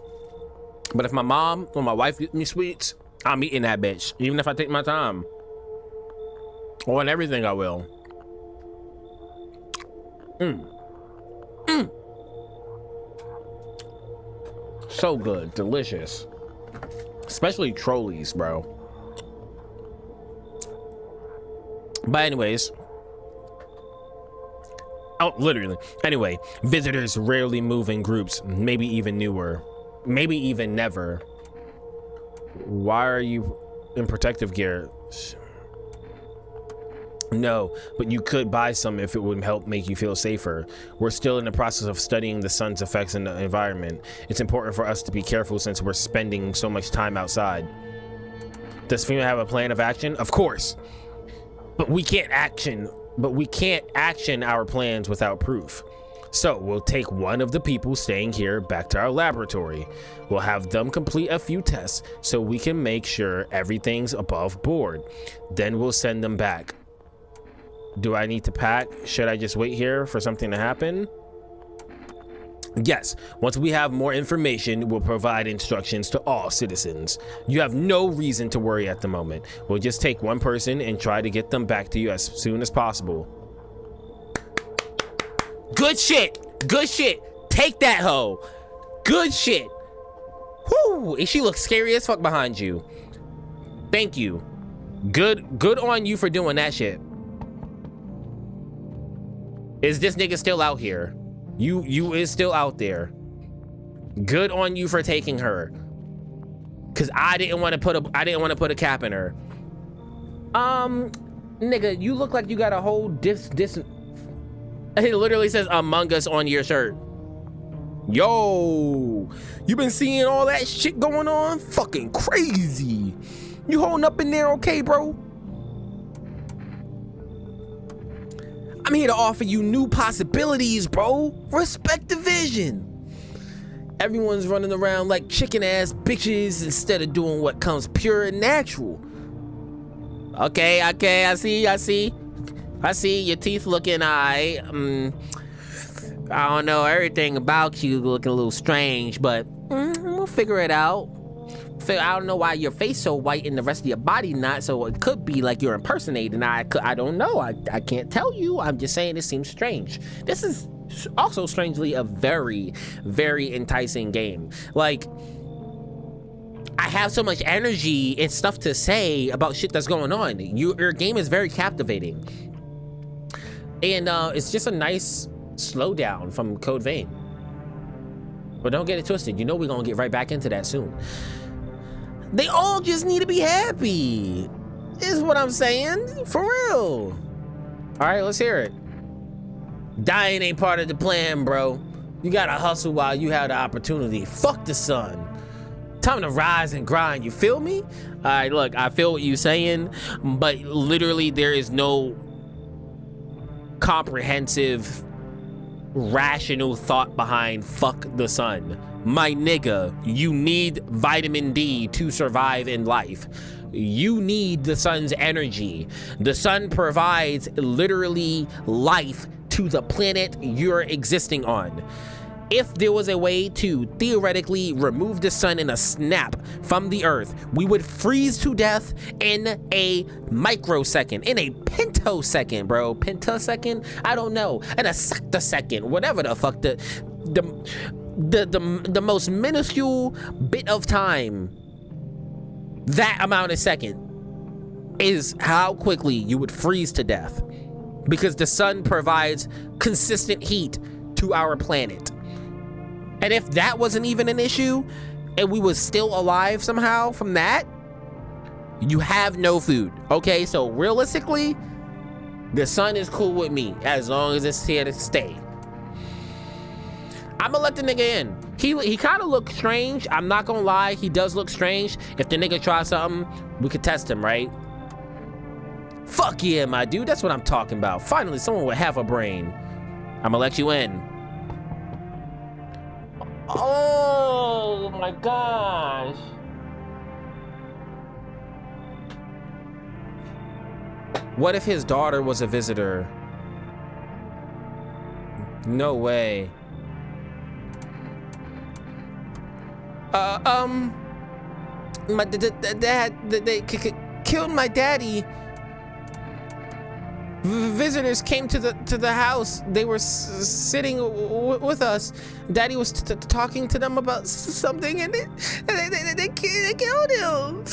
but if my mom or my wife gives me sweets, I'm eating that bitch, even if I take my time. On everything I will. So good, delicious. Especially Trolleys, bro. But anyways. Oh, literally. Anyway, visitors rarely move in groups, maybe even newer. Maybe even never. Why are you in protective gear? No, but you could buy some if it would help make you feel safer. We're still in the process of studying the sun's effects in the environment. It's important for us to be careful since we're spending so much time outside. Does FEMA have a plan of action? Of course. But we can't action our plans without proof. So we'll take one of the people staying here back to our laboratory. We'll have them complete a few tests so we can make sure everything's above board. Then we'll send them back. Do I need to pack? Should I just wait here for something to happen? Yes, once we have more information, we'll provide instructions to all citizens. You have no reason to worry at the moment. We'll just take one person and try to get them back to you as soon as possible. Good shit. Good shit. Take that hoe. Good shit. Whoo, and she looks scary as fuck behind you. Thank you. Good on you for doing that shit. Is this nigga still out here? You is still out there. Good on you for taking her. Cause I didn't want to put a cap in her. Nigga, you look like you got a whole it literally says Among Us on your shirt. Yo, you been seeing all that shit going on? Fucking crazy. You holding up in there okay, bro? I'm here to offer you new possibilities, bro. Respect the vision. Everyone's running around like chicken ass bitches instead of doing what comes pure and natural. Okay, I see your teeth looking I don't know, everything about you looking a little strange, but we'll figure it out. I don't know why your face so white and the rest of your body not, so it could be like you're impersonating. I don't know. I can't tell you. I'm just saying it seems strange. This is also strangely a very, very enticing game. Like, I have so much energy and stuff to say about shit that's going on. Your game is very captivating. And it's just a nice slowdown from Code Vein. But don't get it twisted. You know we're gonna get right back into that soon. They all just need to be happy, is what I'm saying, for real. All right, let's hear it. Dying ain't part of the plan, bro. You gotta hustle while you have the opportunity. Fuck the sun. Time to rise and grind, you feel me? All right, look, I feel what you're saying, but literally there is no comprehensive, rational thought behind fuck the sun. My nigga, you need vitamin D to survive in life. You need the sun's energy. The sun provides literally life to the planet you're existing on. If there was a way to theoretically remove the sun in a snap from the earth, we would freeze to death in a microsecond, in a pentosecond, bro. Pentasecond? I don't know. In a sectosecond, whatever the fuck the most minuscule bit of time, that amount of second, is how quickly you would freeze to death, because the sun provides consistent heat to our planet. And if that wasn't even an issue and we was still alive somehow from that, you have no food. Okay, so realistically, the sun is cool with me as long as it's here to stay. I'm gonna let the nigga in. He kind of looks strange. I'm not gonna lie, he does look strange. If the nigga tries something, we could test him, right? Fuck yeah, my dude, that's what I'm talking about. Finally, someone with half a brain. I'm gonna let you in. Oh my gosh. What if his daughter was a visitor? No way. My dad, they killed my daddy. Visitors came to the house. They were sitting with us. Daddy was talking to them about something, and they killed him.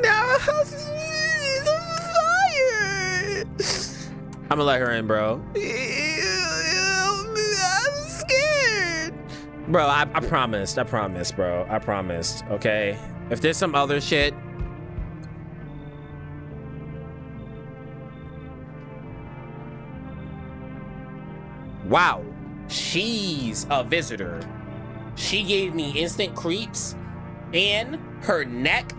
Now our house is on fire. I'm gonna let her in, bro. I'm scared. Bro, I promised, bro. I promised, okay? If there's some other shit, wow, she's a visitor. She gave me instant creeps, and her neck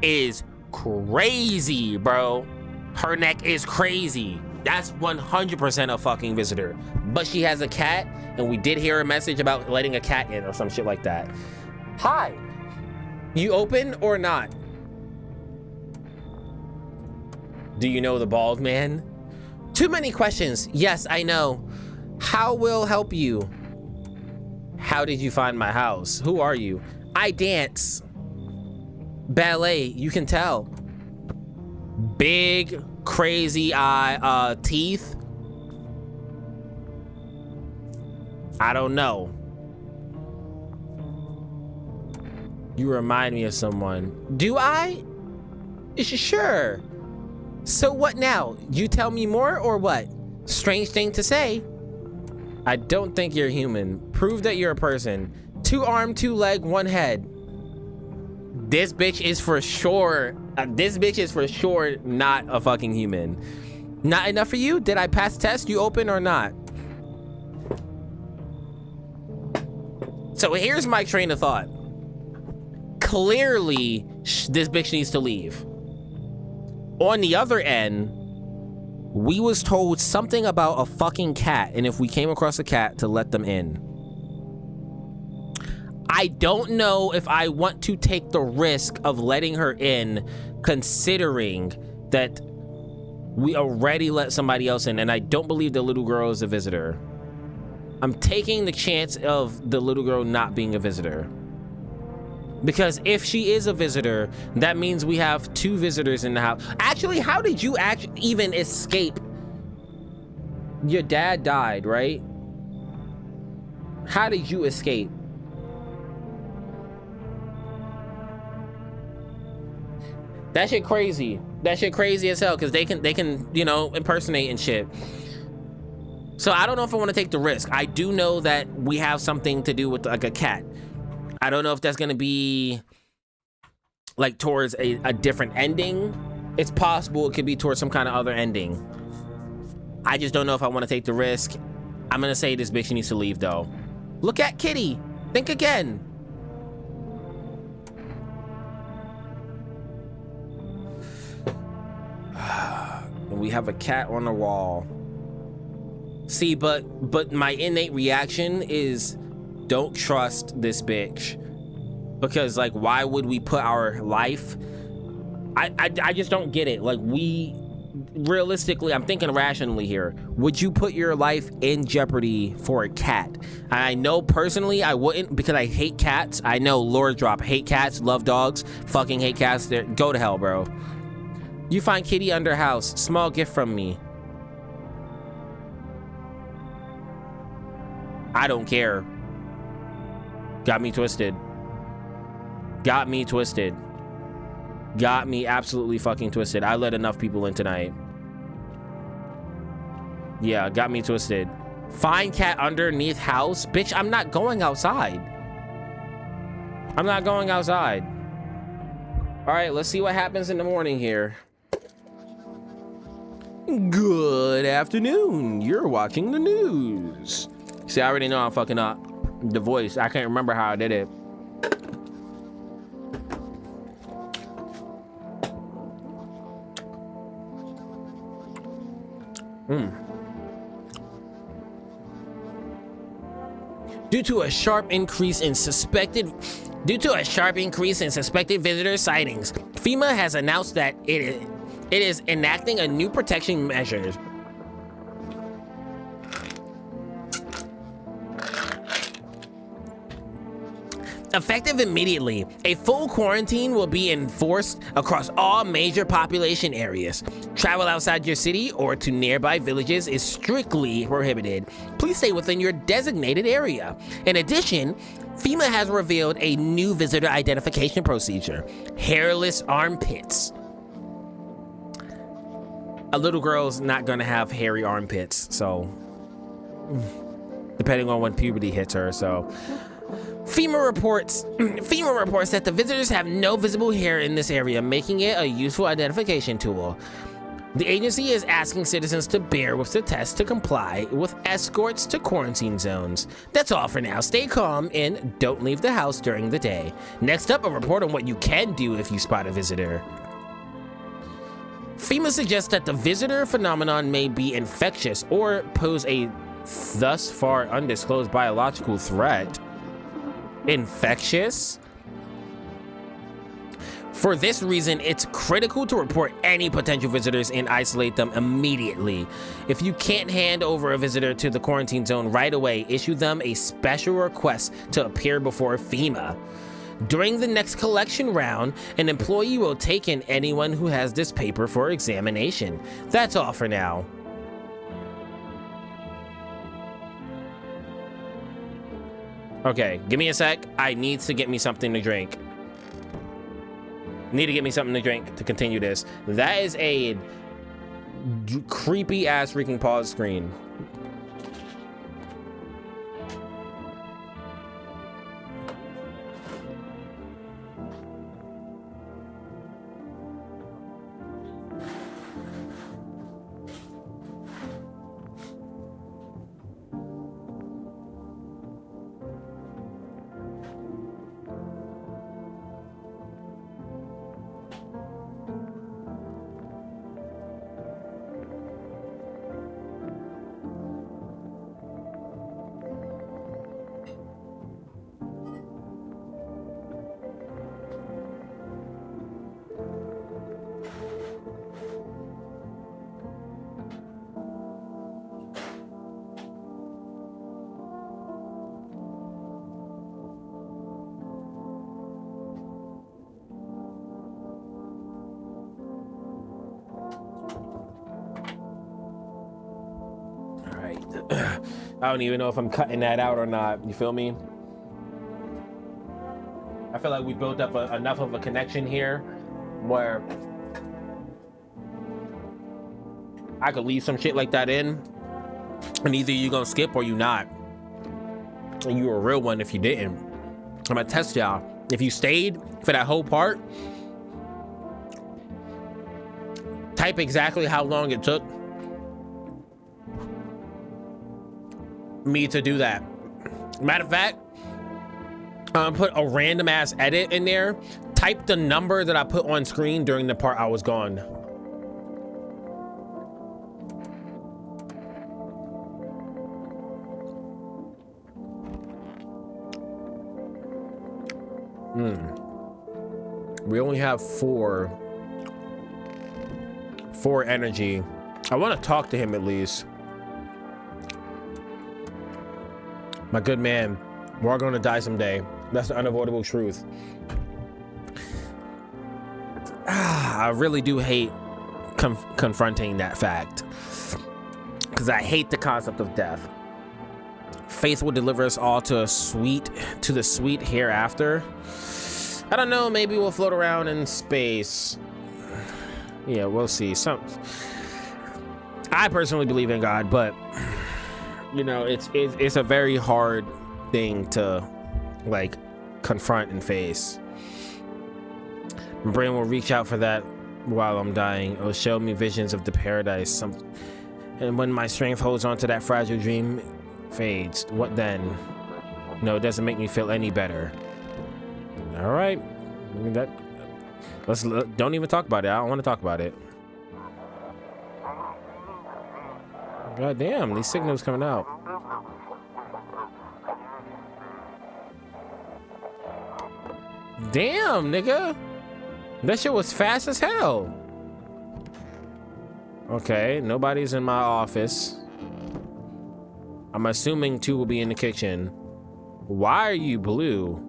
is crazy, bro. Her neck is crazy. That's 100% a fucking visitor. But she has a cat, and we did hear a message about letting a cat in or some shit like that. Hi, you open or not? Do you know the bald man? Too many questions. Yes, I know. How will help you? How did you find my house? Who are you? I dance. Ballet, you can tell. Big, crazy eye, teeth. I don't know. You remind me of someone. Do I? Sure. So what now? You tell me more or what? Strange thing to say. I don't think you're human. Prove that you're a person. 2 arm, 2 leg, 1 head. This bitch is for sure. This bitch is for sure not a fucking human. Not enough for you? Did I pass test? You open or not? So here's my train of thought. Clearly, this bitch needs to leave. On the other end, we was told something about a fucking cat, and if we came across a cat, to let them in. I don't know if I want to take the risk of letting her in, considering that we already let somebody else in, and I don't believe the little girl is a visitor. I'm taking the chance of the little girl not being a visitor. Because if she is a visitor, that means we have 2 visitors in the house. Actually, how did you even escape? Your dad died, right? How did you escape? That shit crazy. That shit crazy as hell, because they can, you know, impersonate and shit. So I don't know if I want to take the risk. I do know that we have something to do with like a cat. I don't know if that's gonna be like towards a different ending. It's possible it could be towards some kind of other ending. I just don't know if I want to take the risk. I'm gonna say this bitch needs to leave though. Look at Kitty. Think again. We have a cat on the wall. See, but my innate reaction is don't trust this bitch, because like, why would we put our life? I just don't get it. Like, we realistically, I'm thinking rationally here. Would you put your life in jeopardy for a cat? I know personally I wouldn't, because I hate cats. I know Lord Drop hate cats, love dogs, fucking hate cats. Go to hell, bro. You find Kitty under house. Small gift from me. I don't care. Got me twisted. Got me twisted. got me absolutely fucking twisted. I let enough people in tonight. Yeah, got me twisted. Find cat underneath house. Bitch, I'm not going outside. I'm not going outside. All right, let's see what happens in the morning here. Good afternoon. You're watching the news. See, I already know I'm fucking up the voice. I can't remember how I did it. Due to a sharp increase in suspected visitor sightings, FEMA has announced that it is enacting a new protection measure. Effective immediately, a full quarantine will be enforced across all major population areas. Travel outside your city or to nearby villages is strictly prohibited. Please stay within your designated area. In addition, FEMA has revealed a new visitor identification procedure: hairless armpits. A little girl's not gonna have hairy armpits, so depending on when puberty hits her, so. FEMA reports that the visitors have no visible hair in this area, making it a useful identification tool. The agency is asking citizens to bear with the test to comply with escorts to quarantine zones. That's all for now. Stay calm and don't leave the house during the day. Next up, a report on what you can do if you spot a visitor. FEMA suggests that the visitor phenomenon may be infectious or pose a thus far undisclosed biological threat. Infectious? For this reason, it's critical to report any potential visitors and isolate them immediately. If you can't hand over a visitor to the quarantine zone right away, issue them a special request to appear before FEMA. During the next collection round, an employee will take in anyone who has this paper for examination. That's all for now. Okay, give me a sec. I need to get me something to drink. Need to get me something to drink to continue this. That is a creepy ass freaking pause screen. I don't even know if I'm cutting that out or not. You feel me? I feel like we built up enough of a connection here where I could leave some shit like that in, and either you gonna skip or you not. And you were a real one if you didn't. I'm gonna test y'all. If you stayed for that whole part, type exactly how long it took me to do that. Matter of fact, put a random ass edit in there. Type the number that I put on screen during the part I was gone. We only have four energy. I want to talk to him at least. My good man, we're all gonna die someday. That's the unavoidable truth. I really do hate confronting that fact, because I hate the concept of death. Faith will deliver us all to the sweet hereafter. I don't know, maybe we'll float around in space. Yeah, we'll see. I personally believe in God, but you know, it's a very hard thing to like confront and face. My brain will reach out for that while I'm dying. It'll show me visions of the paradise. And when my strength holds on to that fragile dream fades, what then? No, it doesn't make me feel any better. All right, don't even talk about it. I don't want to talk about it. God damn, these signals coming out. Damn, nigga. That shit was fast as hell. Okay, nobody's in my office. I'm assuming 2 will be in the kitchen. Why are you blue?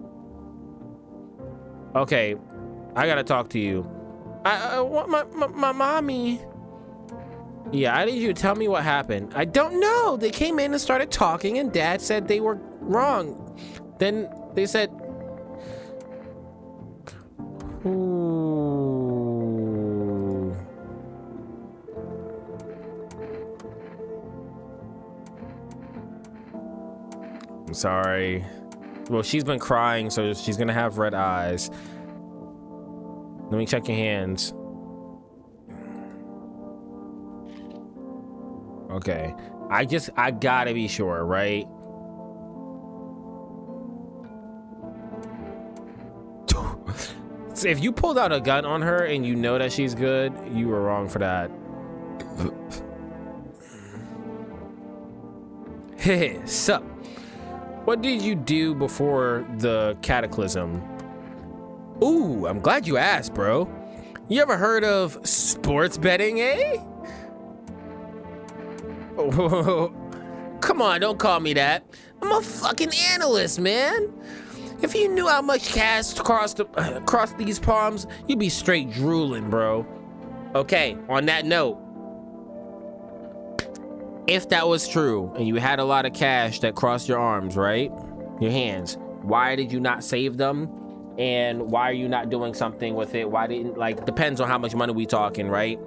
Okay, I gotta talk to you. I want my mommy. Yeah, I need you to tell me what happened. I don't know. They came in and started talking, and Dad said they were wrong. Then they said, ooh. I'm sorry. Well, she's been crying, so she's gonna have red eyes. Let me check your hands. Okay. I gotta be sure, right? So if you pulled out a gun on her and you know that she's good, you were wrong for that. Hey, sup? What did you do before the cataclysm? Ooh, I'm glad you asked, bro. You ever heard of sports betting, eh? Oh, come on, don't call me that. I'm a fucking analyst, man. If you knew how much cash crossed these palms, you'd be straight drooling, bro. Okay, on that note, if that was true and you had a lot of cash that crossed your arms, right? Your hands, why did you not save them? And why are you not doing something with it? Why didn't, like, depends on how much money we talking, right?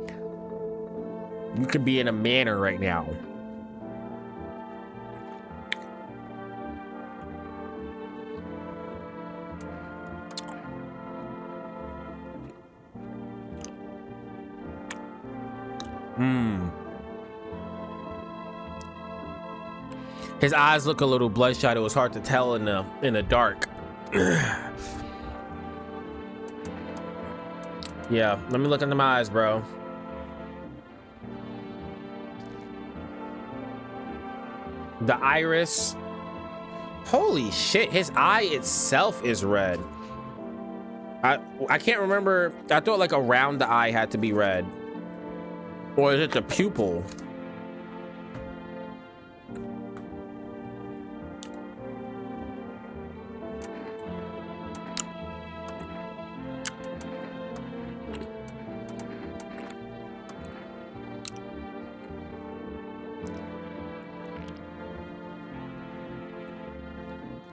You could be in a manor right now. His eyes look a little bloodshot. It was hard to tell in the dark. Yeah, let me look into my eyes, bro. The iris. Holy shit, his eye itself is red. I can't remember. I thought like around the eye had to be red. Or is it the pupil?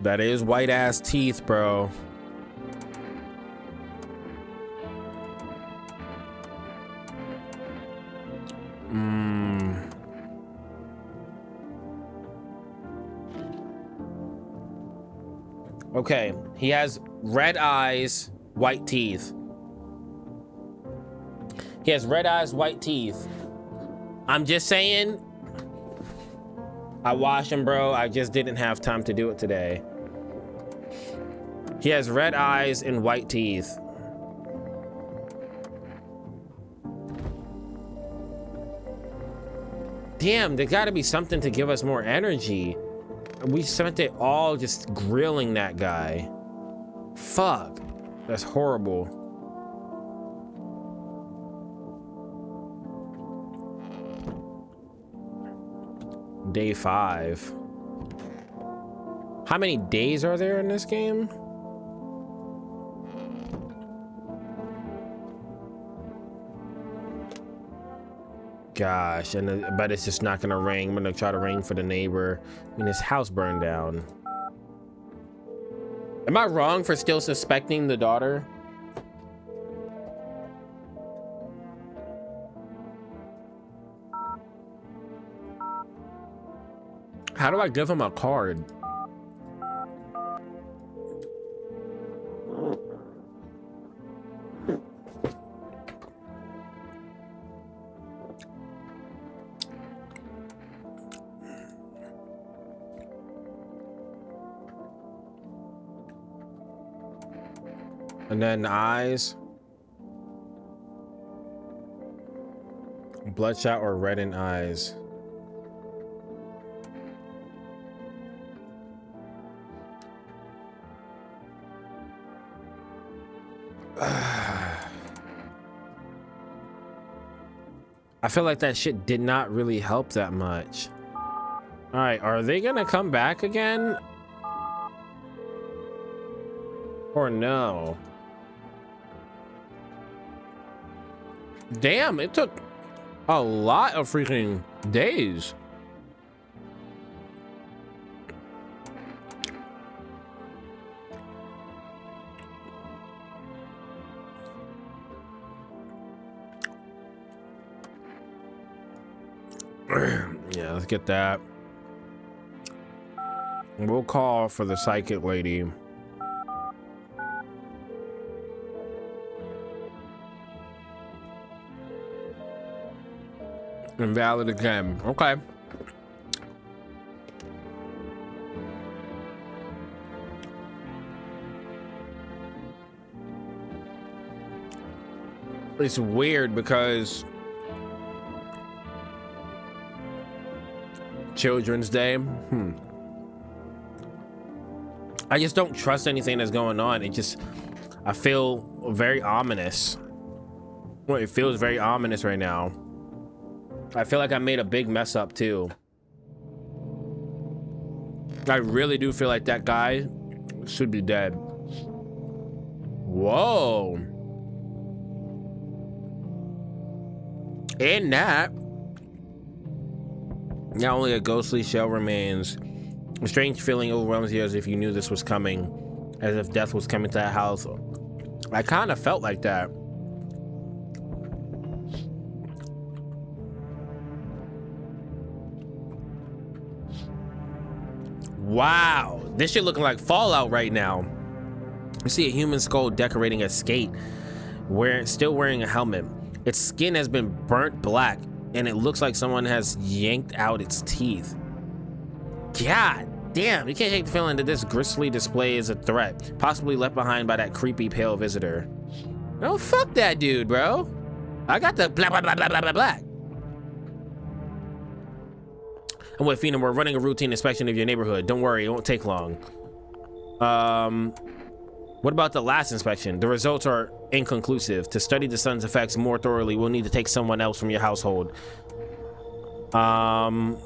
That is white ass teeth, bro. Okay, he has red eyes, white teeth. He has red eyes, white teeth. I'm just saying, I washed him, bro. I just didn't have time to do it today. He has red eyes and white teeth. Damn, there gotta be something to give us more energy. We spent it all just grilling that guy. Fuck, that's horrible. Day 5. How many days are there in this game? Gosh, and but it's just not gonna ring. I'm gonna try to ring for the neighbor. I mean, his house burned down. Am I wrong for still suspecting the daughter? How do I give him a card? And then eyes. Bloodshot or reddened eyes. I feel like that shit did not really help that much. All right, are they gonna come back again? Or no? Damn, it took a lot of freaking days. Yeah, let's get that. We'll call for the psychic lady. Invalid again. Okay. It's weird because Children's Day. I just don't trust anything that's going on. I feel very ominous. Well, it feels very ominous right now. I feel like I made a big mess up too. I really do feel like that guy should be dead. Whoa. And that, not only a ghostly shell remains, a strange feeling overwhelms you as if you knew this was coming, as if death was coming to that house. I kind of felt like that. Wow, this shit looking like Fallout right now. You see a human skull decorating a skate, still wearing a helmet. Its skin has been burnt black, and it looks like someone has yanked out its teeth. God damn, you can't take the feeling that this grisly display is a threat, possibly left behind by that creepy pale visitor. Oh, fuck that dude, bro. I got the blah, blah, blah, blah, blah, blah, blah. And with Phenom, we're running a routine inspection of your neighborhood. Don't worry, it won't take long. What about the last inspection? The results are inconclusive. To study the sun's effects more thoroughly, we'll need to take someone else from your household. Fine,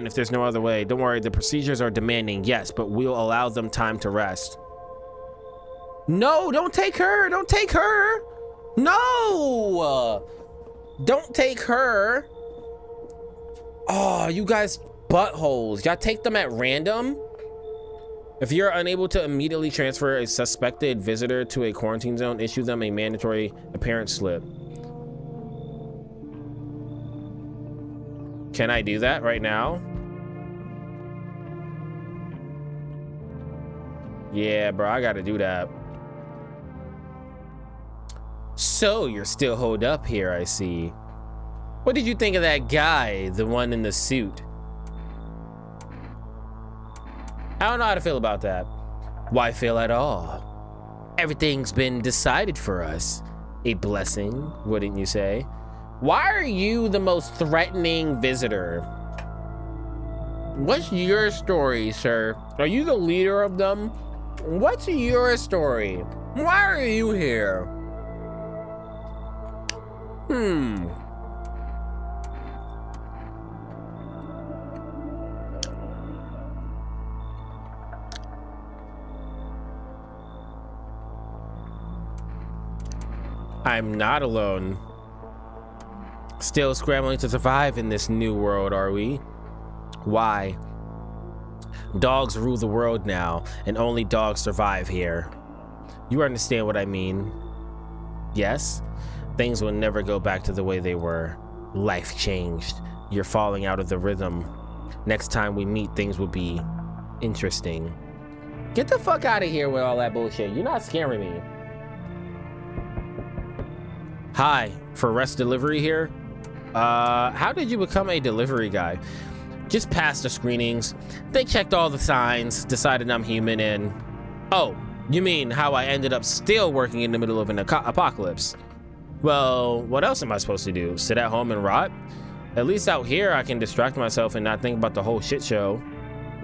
if there's no other way. Don't worry, the procedures are demanding, yes, but we'll allow them time to rest. No, don't take her. Don't take her. No. Don't take her. Oh, you guys buttholes. Y'all take them at random? If you're unable to immediately transfer a suspected visitor to a quarantine zone, issue them a mandatory appearance slip. Can I do that right now? Yeah, bro, I gotta do that. So, you're still holed up here, I see. What did you think of that guy, the one in the suit? I don't know how to feel about that. Why feel at all? Everything's been decided for us. A blessing, wouldn't you say? Why are you the most threatening visitor? What's your story, sir? Are you the leader of them? What's your story? Why are you here? I'm not alone. Still scrambling to survive in this new world, are we? Why? Dogs rule the world now, and only dogs survive here. You understand what I mean? Yes? Things will never go back to the way they were. Life changed. You're falling out of the rhythm. Next time we meet, things will be interesting. Get the fuck out of here with all that bullshit. You're not scaring me. Hi, for rest delivery here? How did you become a delivery guy? Just passed the screenings. They checked all the signs, decided I'm human, and... Oh, you mean how I ended up still working in the middle of an apocalypse? Well, what else am I supposed to do? Sit at home and rot? At least out here, I can distract myself and not think about the whole shit show.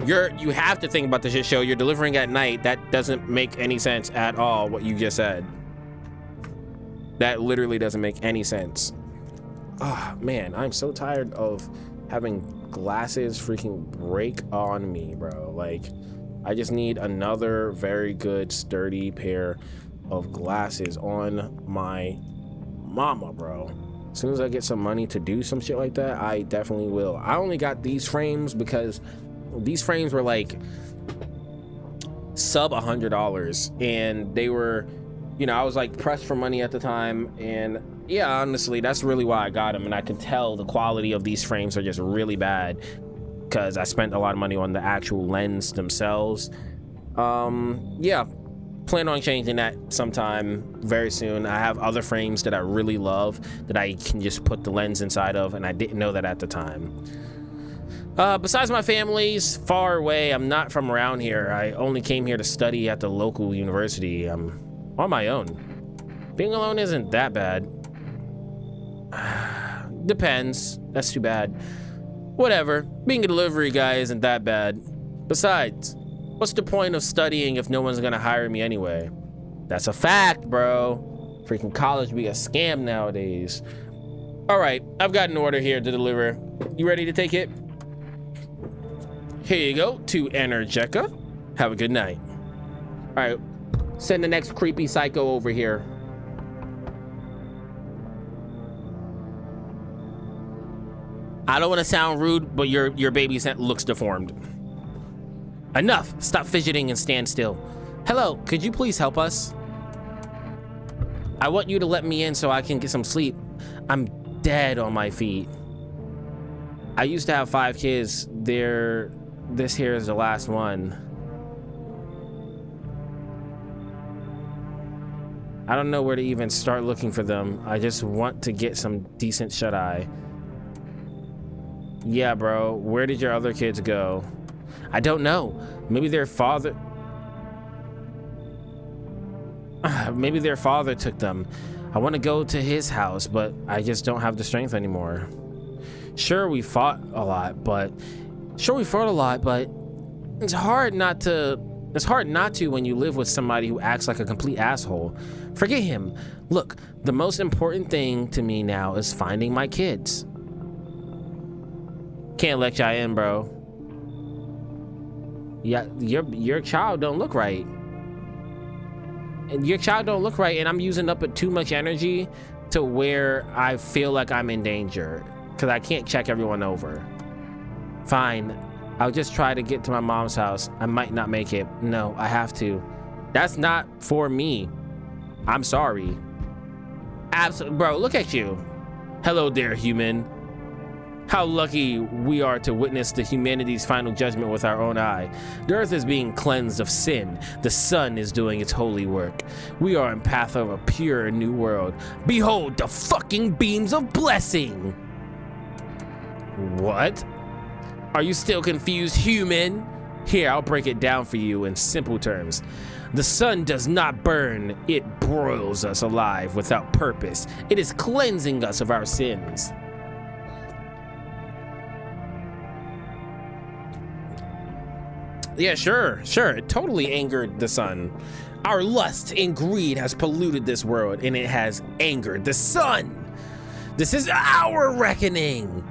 You have to think about the shit show. You're delivering at night. That doesn't make any sense at all, what you just said. That literally doesn't make any sense. Oh, man, I'm so tired of having glasses freaking break on me, bro. Like, I just need another very good, sturdy pair of glasses on my mama, bro. As soon as I get some money to do some shit like that, I definitely will. I only got these frames because these frames were like sub $100, and they were, you know, I was like pressed for money at the time, and yeah, honestly, that's really why I got them. And I could tell the quality of these frames are just really bad because I spent a lot of money on the actual lens themselves. Yeah, plan on changing that sometime very soon. I have other frames that I really love that I can just put the lens inside of, and I didn't know that at the time. Besides, my family's far away. I'm not from around here. I only came here to study at the local university. I'm on my own. Being alone isn't that bad. Depends. That's too bad. Whatever. Being a delivery guy isn't that bad. Besides, what's the point of studying if no one's gonna hire me anyway? That's a fact, bro. Freaking college be a scam nowadays. All right, I've got an order here to deliver. You ready to take it? Here you go, to Energeca. Have a good night. All right, send the next creepy psycho over here. I don't want to sound rude, but your baby looks deformed. Enough. Stop fidgeting and stand still. Hello, could you please help us? I want you to let me in so I can get some sleep. I'm dead on my feet. I used to have 5 kids. This here is the last one. I don't know where to even start looking for them. I just want to get some decent shut-eye. Yeah, bro. Where did your other kids go? I don't know. Maybe their father took them. I want to go to his house, but I just don't have the strength anymore. Sure, we fought a lot, but it's hard not to when you live with somebody who acts like a complete asshole. Forget him. Look, the most important thing to me now is finding my kids. Can't let you in, bro. Yeah, your child don't look right. And your child don't look right, and I'm using up too much energy to where I feel like I'm in danger because I can't check everyone over. Fine, I'll just try to get to my mom's house. I might not make it. No, I have to. That's not for me. I'm sorry. Absolutely, bro, look at you. Hello there, human. How lucky we are to witness the humanity's final judgment with our own eye. The earth is being cleansed of sin. The sun is doing its holy work. We are in path of a pure new world. Behold the fucking beams of blessing. What? Are you still confused, human? Here, I'll break it down for you in simple terms. The sun does not burn. It broils us alive without purpose. It is cleansing us of our sins. Yeah, sure. It totally angered the sun. Our lust and greed has polluted this world, and it has angered the sun. This is our reckoning,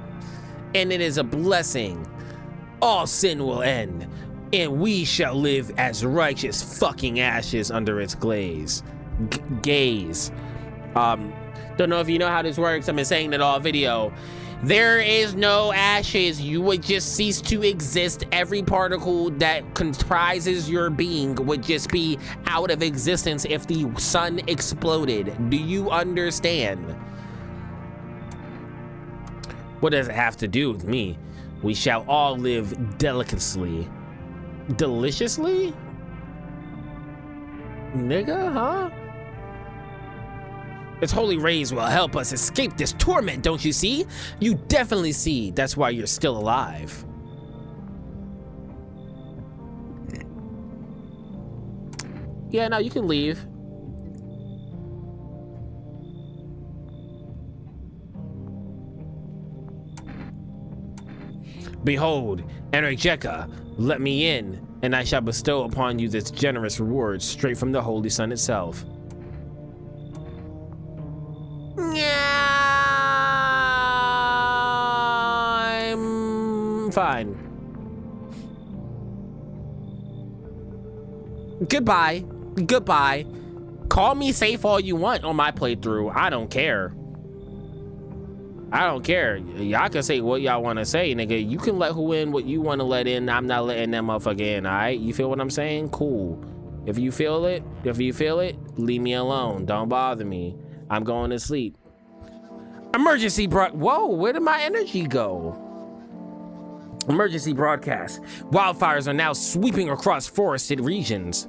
and it is a blessing. All sin will end, and we shall live as righteous fucking ashes under its gaze. Don't know if you know how this works. I've been saying it all video. There is no ashes. You would just cease to exist. Every particle that comprises your being would just be out of existence if the sun exploded. Do you understand? What does it have to do with me? We shall all live deliciously. Deliciously? Nigga, huh? Its holy rays will help us escape this torment, don't you see? You definitely see. That's why you're still alive. Yeah, now you can leave. Behold, Energeca, let me in, and I shall bestow upon you this generous reward straight from the Holy Sun itself. I'm fine. Goodbye. Goodbye. Call me safe all you want on my playthrough. I don't care. I don't care. Y'all can say what y'all want to say, nigga. You can let who in what you want to let in. I'm not letting that motherfucker in, all right? You feel what I'm saying? Cool. If you feel it, leave me alone. Don't bother me. I'm going to sleep. Emergency whoa, where did my energy go? Emergency broadcast. Wildfires are now sweeping across forested regions.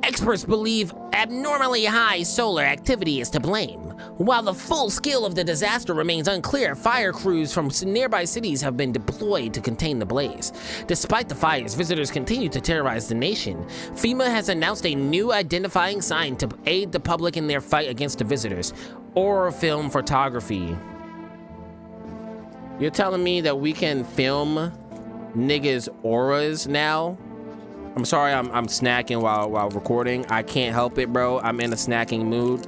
Experts believe abnormally high solar activity is to blame. While the full scale of the disaster remains unclear, fire crews from nearby cities have been deployed to contain the blaze. Despite the fires, visitors continue to terrorize the nation. FEMA has announced a new identifying sign to aid the public in their fight against the visitors. Aura film photography. You're telling me that we can film niggas' auras now? I'm sorry, I'm snacking while recording. I can't help it, bro. I'm in a snacking mood.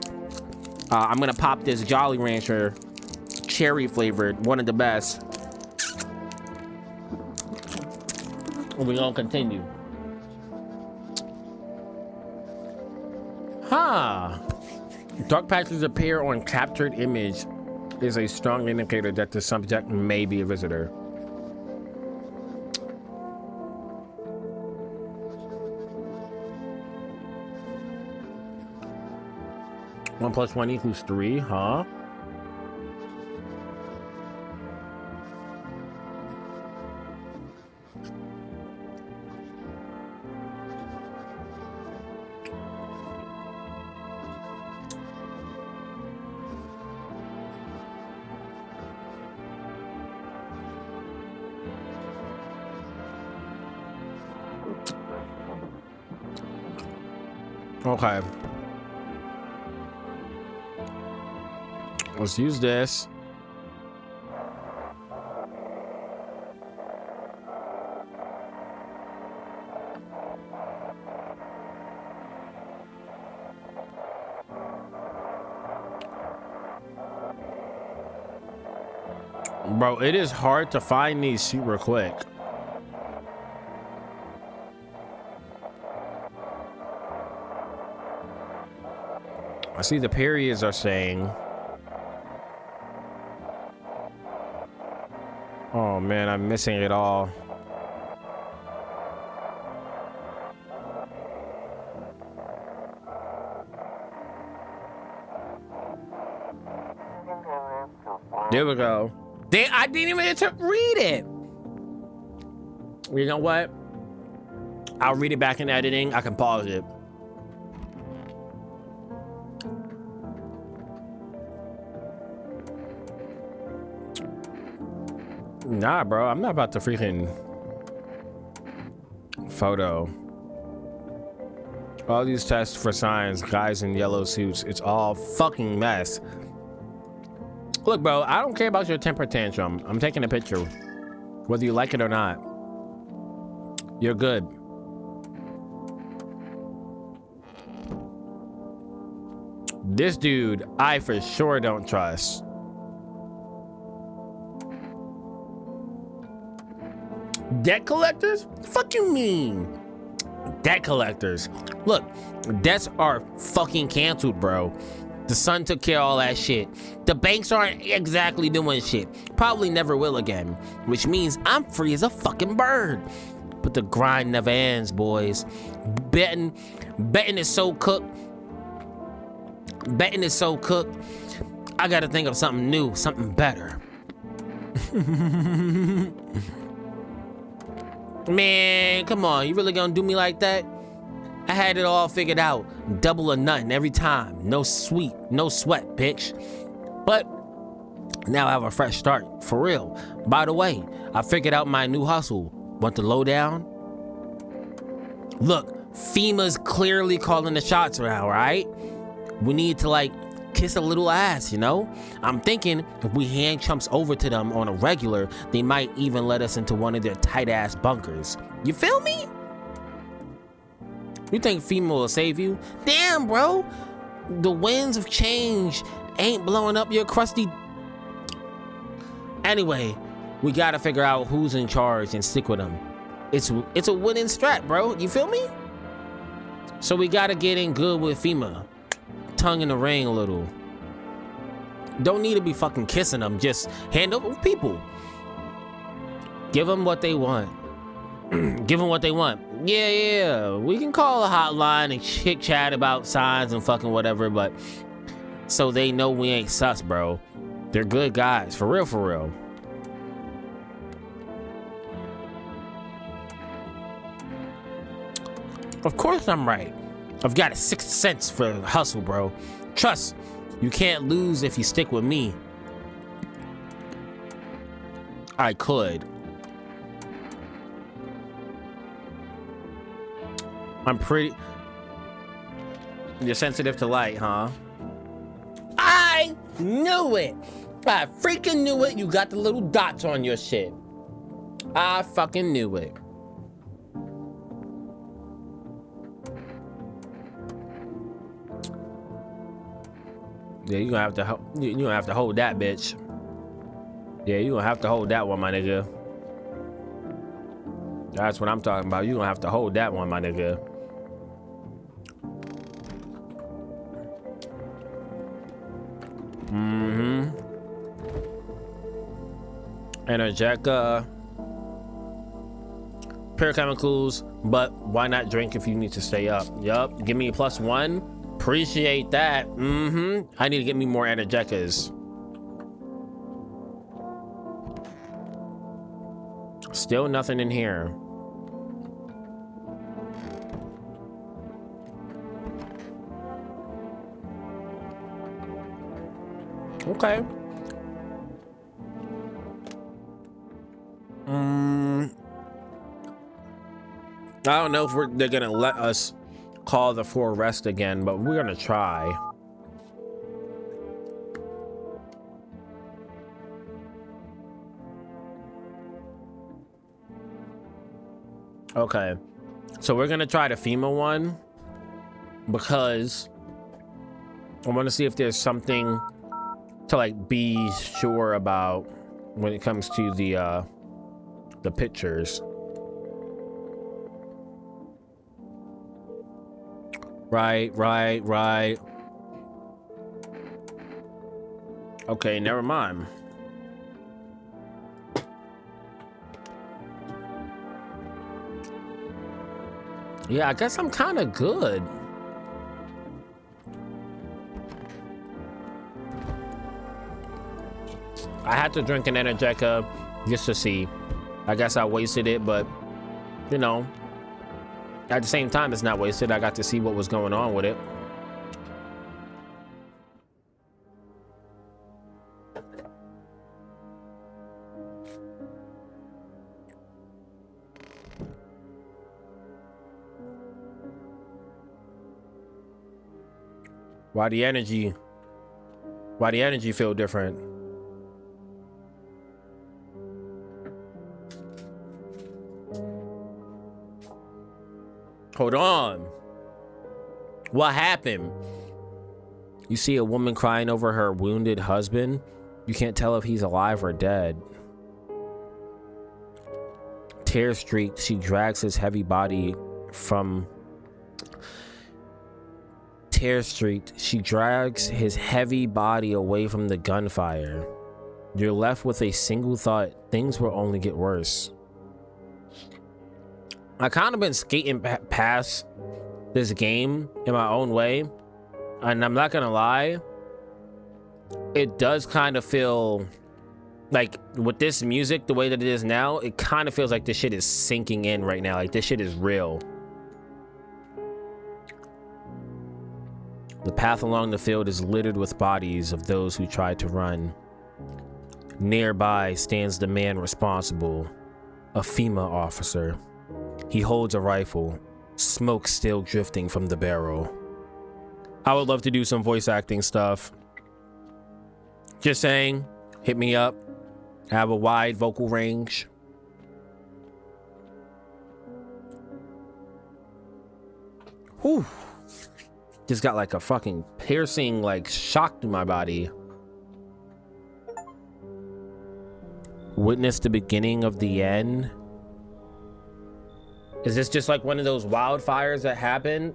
I'm gonna pop this Jolly Rancher, cherry flavored, one of the best. And we're gonna continue. Huh. Dark patches appear on captured image is a strong indicator that the subject may be a visitor. One plus one equals 3, huh? Okay. Let's use this. Bro, it is hard to find these super quick. I see the periods are saying. Oh man, I'm missing it all. There we go. I didn't even get to read it. You know what? I'll read it back in editing. I can pause it. Nah, bro, I'm not about to freaking photo. All these tests for signs, guys in yellow suits, it's all fucking mess. Look, bro, I don't care about your temper tantrum. I'm taking a picture, whether you like it or not. You're good. This dude, I for sure don't trust. Debt collectors? The fuck you mean? Debt collectors. Look, debts are fucking canceled, bro. The sun took care of all that shit. The banks aren't exactly doing shit. Probably never will again. Which means I'm free as a fucking bird. But the grind never ends, boys. Betting is so cooked. Betting is so cooked. I gotta think of something new, something better. Man, come on. You really gonna do me like that? I had it all figured out. Double or nothing every time. No sweat, bitch. But now I have a fresh start, for real. By the way, I figured out my new hustle. Want the lowdown? Look, FEMA's clearly calling the shots around, right? We need to, like, kiss a little ass, you know? I'm thinking if we hand chumps over to them on a regular, they might even let us into one of their tight-ass bunkers. You feel me? You think FEMA will save you? Damn, bro. The winds of change ain't blowing up your crusty... Anyway, we gotta figure out who's in charge and stick with them. It's a winning strat, bro. You feel me? So we gotta get in good with FEMA. Tongue in the ring a little. Don't need to be fucking kissing them. Just hand over people. Give them what they want. Give them what they want. Yeah. We can call a hotline and chit chat about signs and fucking whatever, but so they know we ain't sus, bro. They're good guys. For real, for real. Of course I'm right. I've got a sixth sense for hustle, bro. Trust, you can't lose if you stick with me. I could. I'm pretty... You're sensitive to light, huh? I knew it! I freaking knew it! You got the little dots on your shit. I fucking knew it. Yeah, you gonna have to hold that, bitch. Yeah, you gonna have to hold that one, my nigga. That's what I'm talking about. You gonna have to hold that one, my nigga. Energetica. Pure chemicals, but why not drink if you need to stay up? Yup, give me a +1. Appreciate that. I need to get me more energeticas. Still nothing in here. Okay. I don't know if they're gonna let us call the 4 rest again, but we're gonna try. Okay, so we're gonna try the FEMA one because I want to see if there's something to like be sure about when it comes to the pictures. Right. Okay, never mind. Yeah, I guess I'm kind of good. I had to drink an Energetica just to see. I guess I wasted it, but you know, at the same time, it's not wasted. I got to see what was going on with it. Why the energy feel different? Hold on. What happened? You see a woman crying over her wounded husband. You can't tell if he's alive or dead. Tear streaked, she drags his heavy body from tear-streaked, she drags his heavy body away from the gunfire. You're left with a single thought: things will only get worse. I kind of been skating past this game in my own way, and I'm not gonna lie, it does kind of feel like, with this music the way that it is now, it kind of feels like this shit is sinking in right now. Like, this shit is real. The path along the field is littered with bodies of those who tried to run. Nearby stands the man responsible, a FEMA officer. He holds a rifle, smoke still drifting from the barrel. I would love to do some voice acting stuff. Just saying, hit me up. I have a wide vocal range. Whew. Just got like a fucking piercing, like, shock to my body. Witness the beginning of the end. Is this just like one of those wildfires that happened?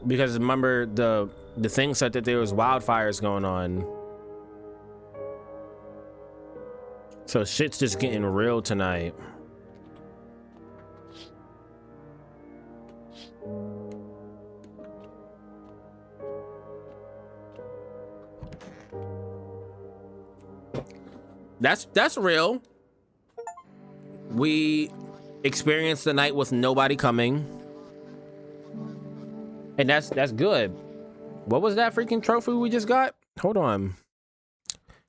Because remember, the thing said that there was wildfires going on. So shit's just getting real tonight. That's real. We experienced the night with nobody coming. And that's good. What was that freaking trophy we just got? Hold on.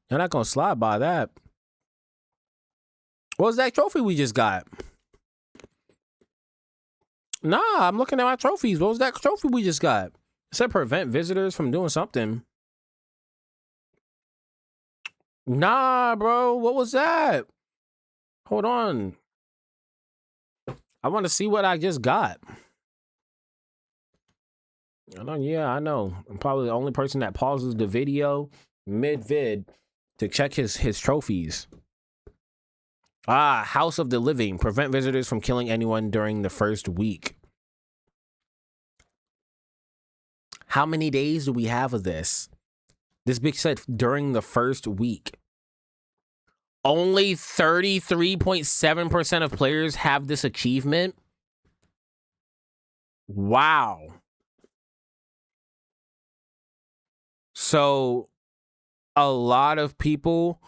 You're not gonna slide by that. What was that trophy we just got? Nah, I'm looking at my trophies. What was that trophy we just got? It said prevent visitors from doing something. Nah, bro. What was that? Hold on. I want to see what I just got. I know. I'm probably the only person that pauses the video mid-vid to check his trophies. House of the Living. Prevent visitors from killing anyone during the first week. How many days do we have of this? This bitch said during the first week. Only 33.7% of players have this achievement. Wow. So a lot of people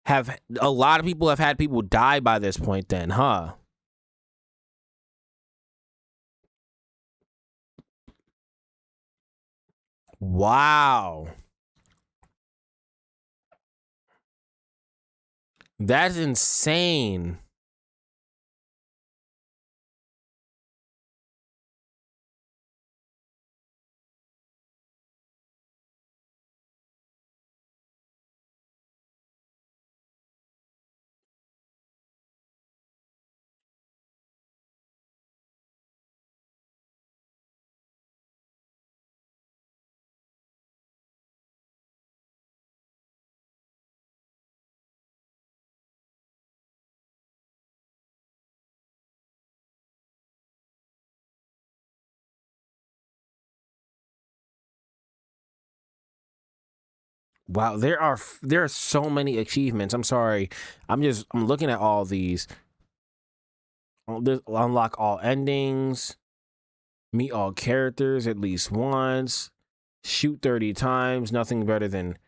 have had people die by this point then, huh? Wow. That's insane. Wow, there are so many achievements. I'm sorry. I'm looking at all these. Unlock all endings. Meet all characters at least once. Shoot 30 times. Nothing better than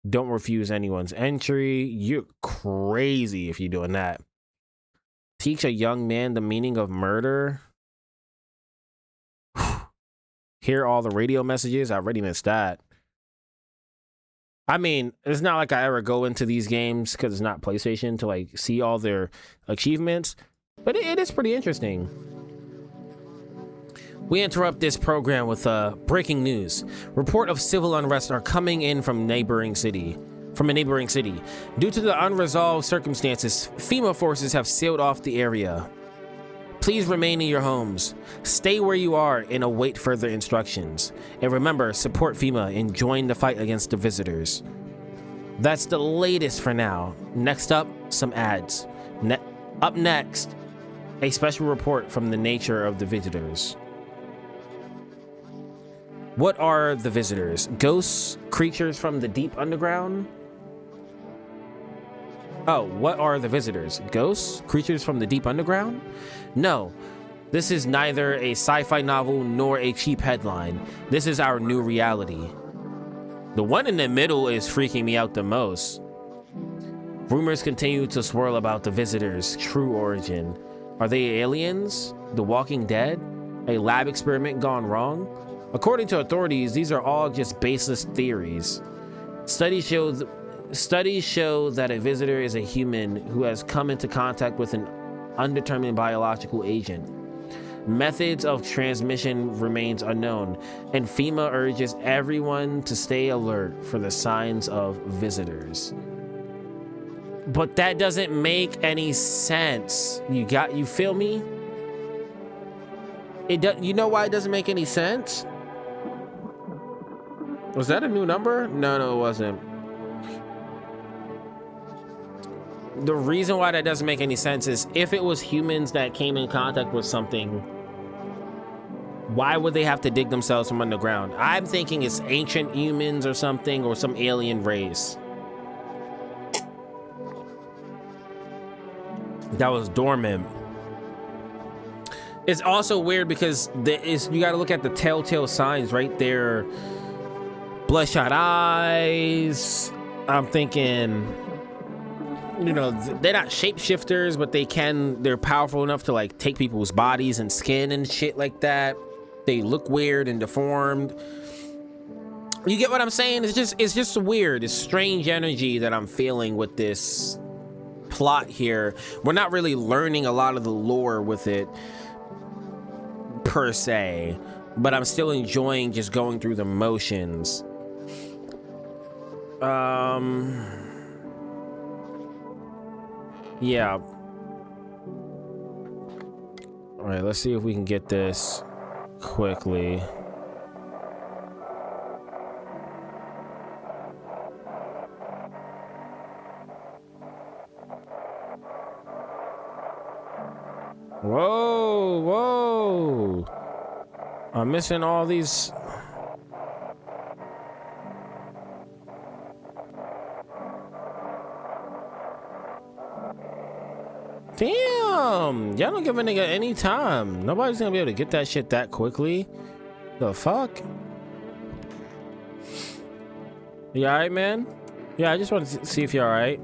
don't refuse anyone's entry. You're crazy if you're doing that. Teach a young man the meaning of murder. Hear all the radio messages. I already missed that. I mean, it's not like I ever go into these games because it's not PlayStation to like see all their achievements, but it is pretty interesting. We interrupt this program with breaking news. Report of civil unrest are coming in from a neighboring city. Due to the unresolved circumstances, FEMA forces have sealed off the area. Please remain in your homes. Stay where you are and await further instructions. And remember, support FEMA and join the fight against the visitors. That's the latest for now. Next up, some ads. Up next, A special report from the nature of the visitors. What are the visitors? Ghosts, creatures from the deep underground? Oh, what are the visitors? Ghosts, creatures from the deep underground? No, this is neither a sci-fi novel nor a cheap headline. This is our new reality. The one in the middle is freaking me out the most. Rumors continue to swirl about the visitors' true origin. Are they aliens? The Walking Dead? A lab experiment gone wrong? According to authorities, these are all just baseless theories. Studies show that a visitor is a human who has come into contact with an undetermined biological agent. Methods of transmission remains unknown, and FEMA urges everyone to stay alert for the signs of visitors. But that doesn't make any sense. You feel me? You know why it doesn't make any sense? Was that a new number? No, it wasn't. The reason why that doesn't make any sense is if it was humans that came in contact with something, why would they have to dig themselves from underground? I'm thinking it's ancient humans or something, or some alien race. That was dormant. It's also weird because you got to look at the telltale signs right there. Bloodshot eyes. I'm thinking, you know, they're not shapeshifters, but they're powerful enough to like take people's bodies and skin and shit like that. They look weird and deformed. You get what I'm saying? It's just weird. It's strange energy that I'm feeling with this plot here. We're not really learning a lot of the lore with it per se, but I'm still enjoying just going through the motions. Yeah. All right, let's see if we can get this quickly. Whoa. I'm missing all these. Damn, y'all don't give a nigga any time. Nobody's gonna be able to get that shit that quickly. The fuck? You alright, man? Yeah, I just wanted to see if you're alright.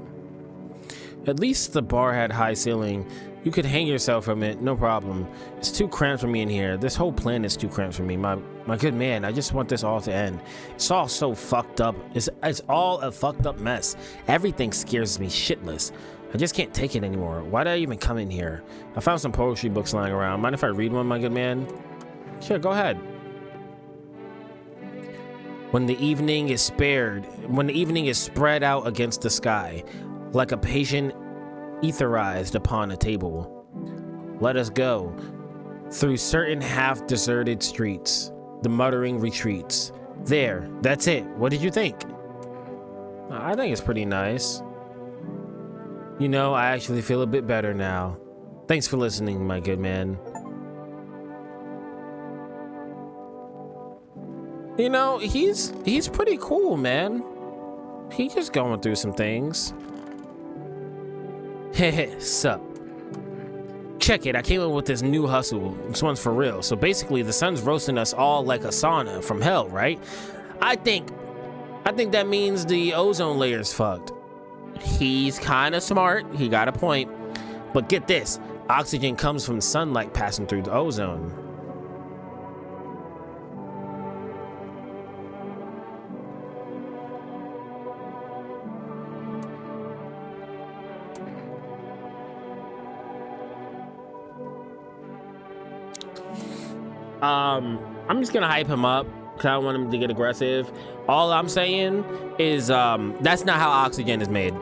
At least the bar had high ceiling. You could hang yourself from it, no problem. It's too cramped for me in here. This whole planet's too cramped for me. My good man, I just want this all to end. It's all so fucked up. It's all a fucked up mess. Everything scares me shitless. I just can't take it anymore. Why did I even come in here? I found some poetry books lying around. Mind if I read one, my good man? Sure, go ahead. When the evening is spread out against the sky, like a patient etherized upon a table, let us go through certain half-deserted streets. The muttering retreats. There, that's it. What did you think? I think it's pretty nice. You know, I actually feel a bit better now. Thanks for listening, my good man. You know, he's pretty cool, man. He's just going through some things. Heh, sup. Check it, I came up with this new hustle. This one's for real. So basically, the sun's roasting us all like a sauna from hell, right? I think that means the ozone layer's fucked. He's kind of smart. He got a point. But get this. Oxygen comes from sunlight passing through the ozone. I'm just gonna hype him up because I don't want him to get aggressive. All I'm saying is that's not how oxygen is made.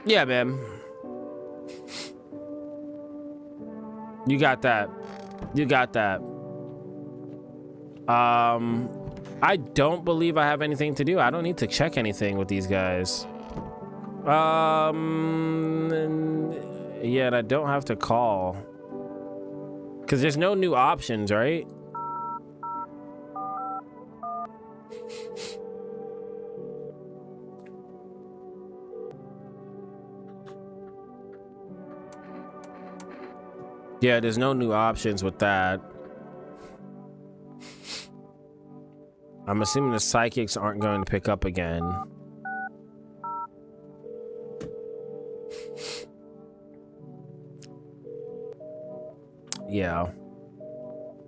Yeah, man. You got that. You got that. I don't believe I have anything to do. I don't need to check anything with these guys. Yeah, and I don't have to call. Because there's no new options, right? Yeah, there's no new options with that. I'm assuming the psychics aren't going to pick up again. Yeah.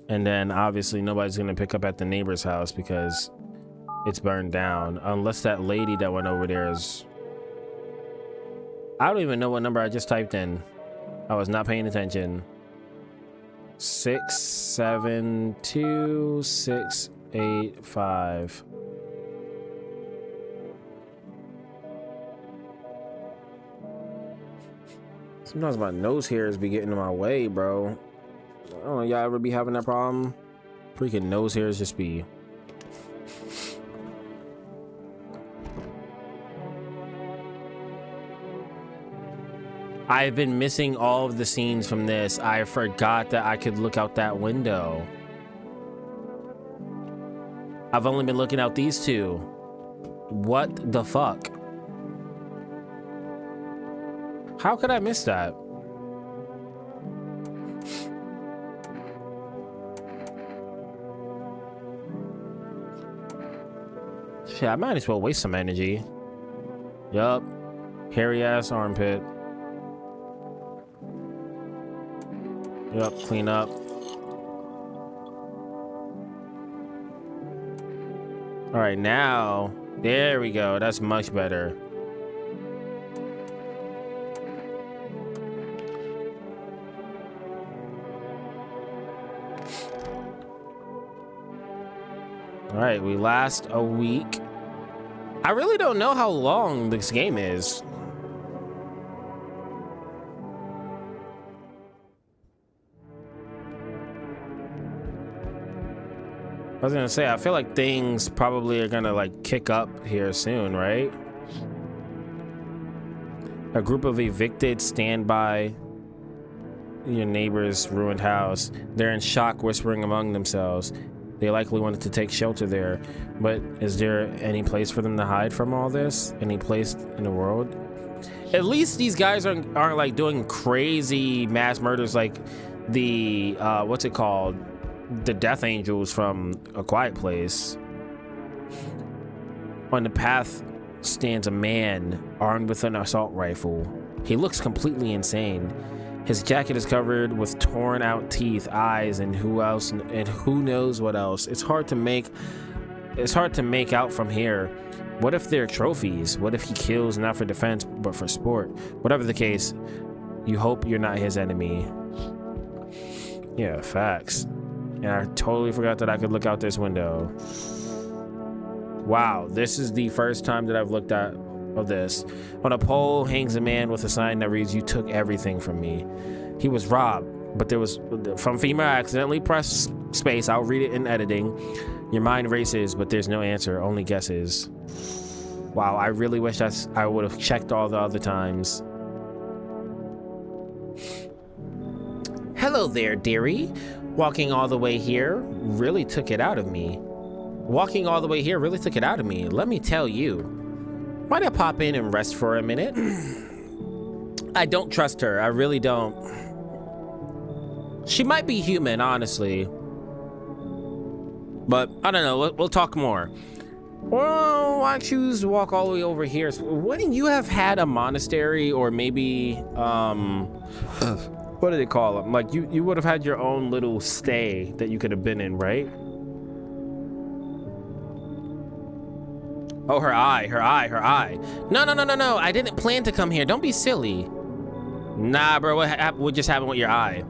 And then obviously nobody's going to pick up at the neighbor's house because it's burned down. Unless that lady that went over there is... I don't even know what number I just typed in. I was not paying attention. 672685. Sometimes my nose hairs be getting in my way, bro. I don't know, y'all ever be having that problem? Freaking nose hairs just be... I've been missing all of the scenes from this. I forgot that I could look out that window. I've only been looking out these two. What the fuck? How could I miss that? Shit, I might as well waste some energy. Yup. Hairy ass armpit. Yup, clean up. All right, now, there we go. That's much better. All right, we last a week. I really don't know how long this game is. I was gonna say, I feel like things probably are gonna like kick up here soon, right? A group of evicted stand by your neighbor's ruined house. They're in shock, whispering among themselves. They likely wanted to take shelter there, but is there any place for them to hide from all this? Any place in the world? At least these guys aren't like doing crazy mass murders like the what's it called? The Death Angels from A Quiet Place. On the path stands a man armed with an assault rifle. He looks completely insane. His jacket is covered with torn out teeth, eyes, and who knows what else. It's hard to make out from here. What if they're trophies? What if he kills not for defense but for sport? Whatever the case, you hope you're not his enemy. Yeah, facts. And I totally forgot that I could look out this window. Wow, this is the first time that I've looked at of this. On a pole hangs a man with a sign that reads, "You took everything from me." He was robbed, but there was from FEMA. I accidentally pressed space. I'll read it in editing. Your mind races, but there's no answer, only guesses. Wow, I really wish I would have checked all the other times. Hello there, dearie. Walking all the way here really took it out of me. Let me tell you. Might I pop in and rest for a minute? I don't trust her. I really don't. She might be human, honestly. But I don't know. We'll talk more. Well, I choose to walk all the way over here. So wouldn't you have had a monastery or maybe, what do they call them? Like you would have had your own little stay that you could have been in, right? Oh, her eye. No. I didn't plan to come here. Don't be silly. Nah, bro, what just happened with your eye?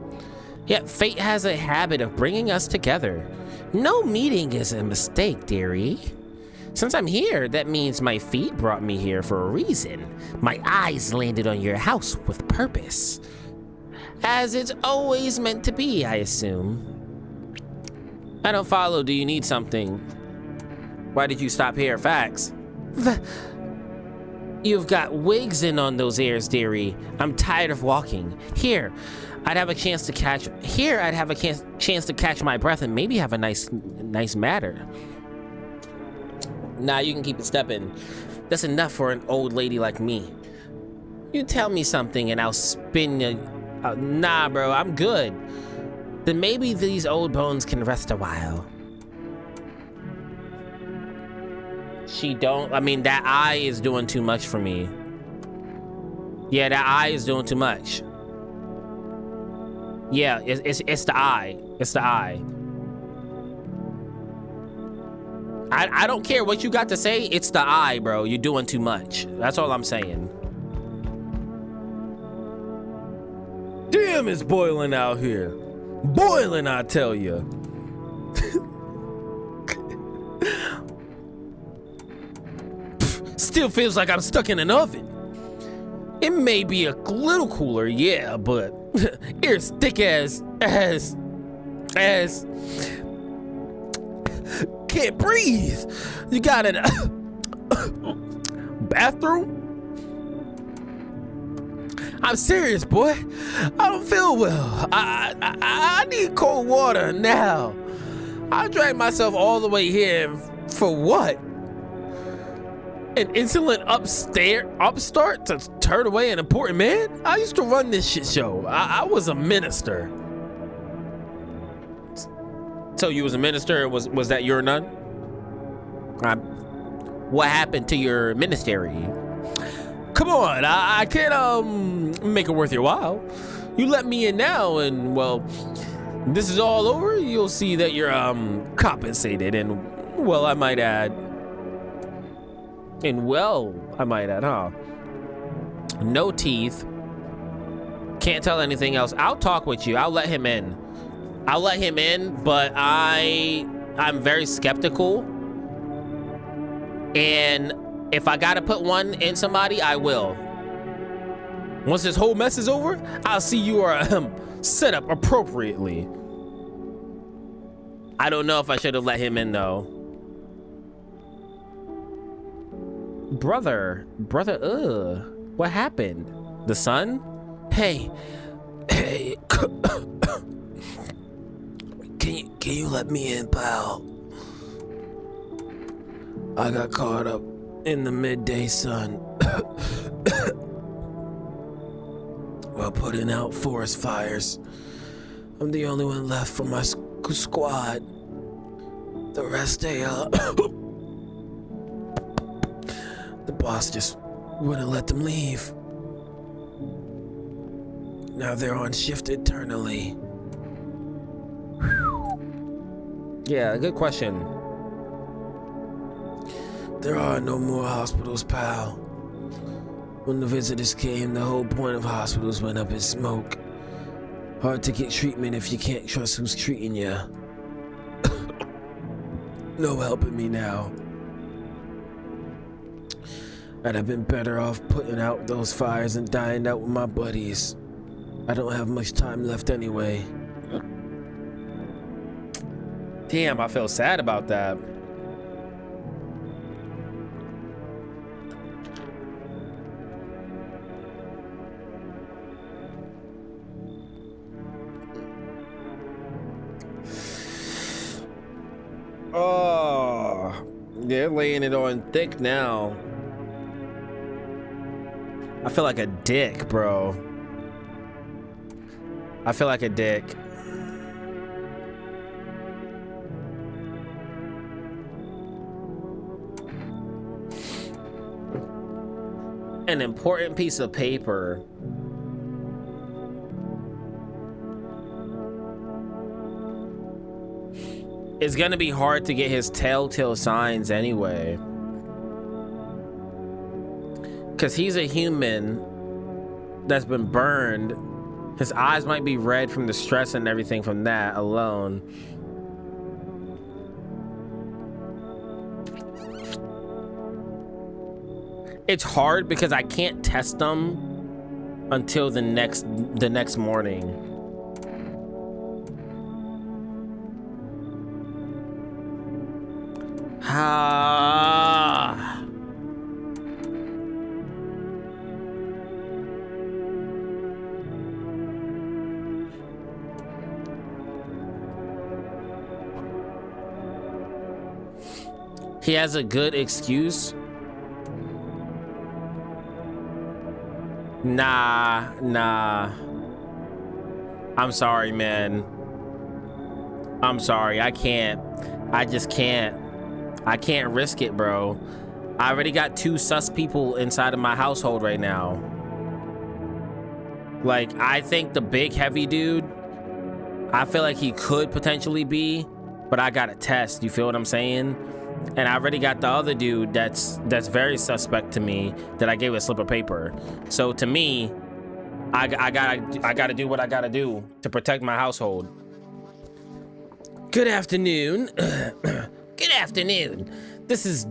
Yeah, fate has a habit of bringing us together. No meeting is a mistake, dearie. Since I'm here, that means my feet brought me here for a reason. My eyes landed on your house with purpose. As it's always meant to be, I assume. I don't follow. Do you need something? Why did you stop here? Facts. You've got wigs in on those ears, dearie. I'm tired of walking. Here, I'd have a chance to catch my breath and maybe have a nice matter. Nah, you can keep it stepping. That's enough for an old lady like me. You tell me something and I'll spin you. Nah, bro, I'm good. Then maybe these old bones can rest a while. I mean, that eye is doing too much for me. Yeah, that eye is doing too much. Yeah, it's the eye. It's the eye. I don't care what you got to say. It's the eye, bro. You're doing too much. That's all I'm saying. Damn, it's boiling out here. Boiling, I tell you. Still feels like I'm stuck in an oven. It may be a little cooler, yeah, but it's thick as can't breathe. You got a bathroom? I'm serious, boy. I don't feel well. I need cold water now. I dragged myself all the way here for what? An insolent upstart to turn away an important man? I used to run this shit show. I was a minister. So you was a minister? Was that your nun? What happened to your ministry? Come on, I can't make it worth your while. You let me in now, and well, this is all over. You'll see that you're compensated, and well, I might add. Huh? No teeth. Can't tell anything else. I'll talk with you. I'll let him in. But I'm very skeptical. And if I gotta put one in somebody, I will. Once this whole mess is over, I'll see you are set up appropriately. I don't know if I should have let him in though. Brother, what happened? The sun? Hey, can you let me in, pal? I got caught up in the midday sun while putting out forest fires. I'm the only one left from my squad. The rest the boss just wouldn't let them leave. Now they're on shift eternally. Yeah, good question. There are no more hospitals, pal. When the visitors came, the whole point of hospitals went up in smoke. Hard to get treatment if you can't trust who's treating you. No helping me now. I'd have been better off putting out those fires and dying out with my buddies. I don't have much time left anyway. Damn, I feel sad about that. Oh, they're laying it on thick now. I feel like a dick, bro. I feel like a dick. An important piece of paper. It's gonna be hard to get his telltale signs anyway. Because he's a human that's been burned. His eyes might be red from the stress and everything from that alone. It's hard because I can't test them until the next morning. Ah. He has a good excuse. Nah. I'm sorry, man. I'm sorry. I can't. I just can't. I can't risk it, bro. I already got 2 sus people inside of my household right now. Like, I think the big heavy dude, I feel like he could potentially be, but I got to test. You feel what I'm saying? And I already got the other dude that's very suspect to me that I gave a slip of paper. So to me, I gotta do what I gotta do to protect my household. Good afternoon. Good afternoon. This is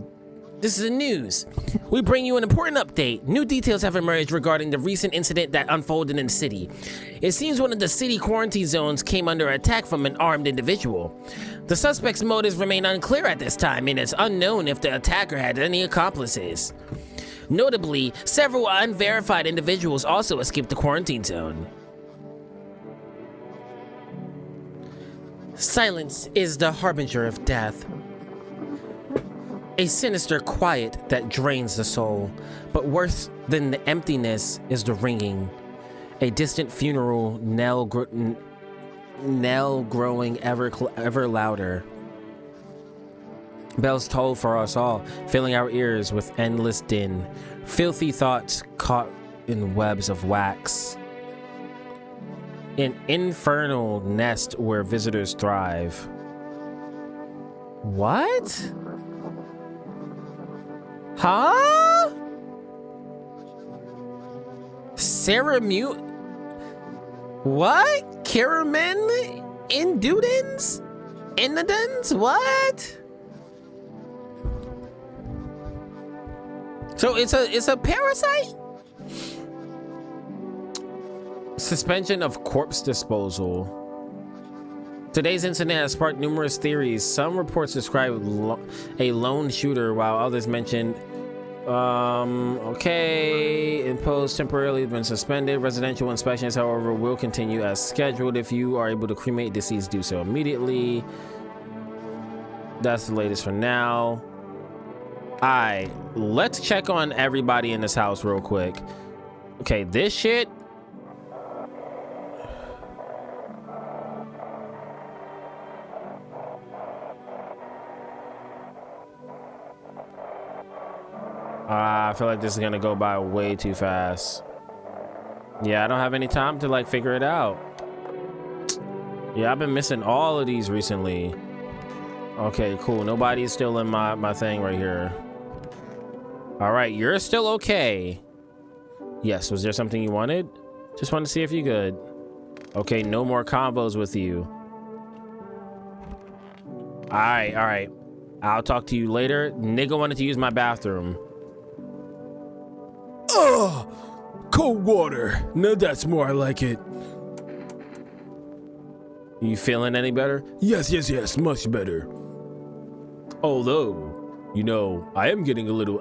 the news. We bring you an important update. New details have emerged regarding the recent incident that unfolded in the city. It seems one of the city quarantine zones came under attack from an armed individual. The suspect's motives remain unclear at this time, and it's unknown if the attacker had any accomplices. Notably, several unverified individuals also escaped the quarantine zone. Silence is the harbinger of death. A sinister quiet that drains the soul, but worse than the emptiness is the ringing. A distant funeral knell growing ever louder. Bells toll for us all, filling our ears with endless din. Filthy thoughts caught in webs of wax. An infernal nest where visitors thrive. What? Huh? Sarah Mute? What? Caramen? Indudens? Inodens? What? So it's a parasite? Suspension of corpse disposal. Today's incident has sparked numerous theories. Some reports describe a lone shooter, while others mention, okay, imposed temporarily, been suspended. Residential inspections, however, will continue as scheduled. If you are able to cremate deceased, do so immediately. That's the latest for now. Alright, let's check on everybody in this house real quick. Okay, this shit. I feel like this is gonna go by way too fast. Yeah, I don't have any time to like figure it out. Yeah, I've been missing all of these recently. Okay, cool. Nobody's still in my thing right here. All right, you're still okay. Yes, was there something you wanted? Just wanted to see if you're good. Okay, no more combos with you. All right. I'll talk to you later. Nigga wanted to use my bathroom. Oh, cold water. No, that's more like it. You feeling any better? Yes, much better. Although, you know, I am getting a little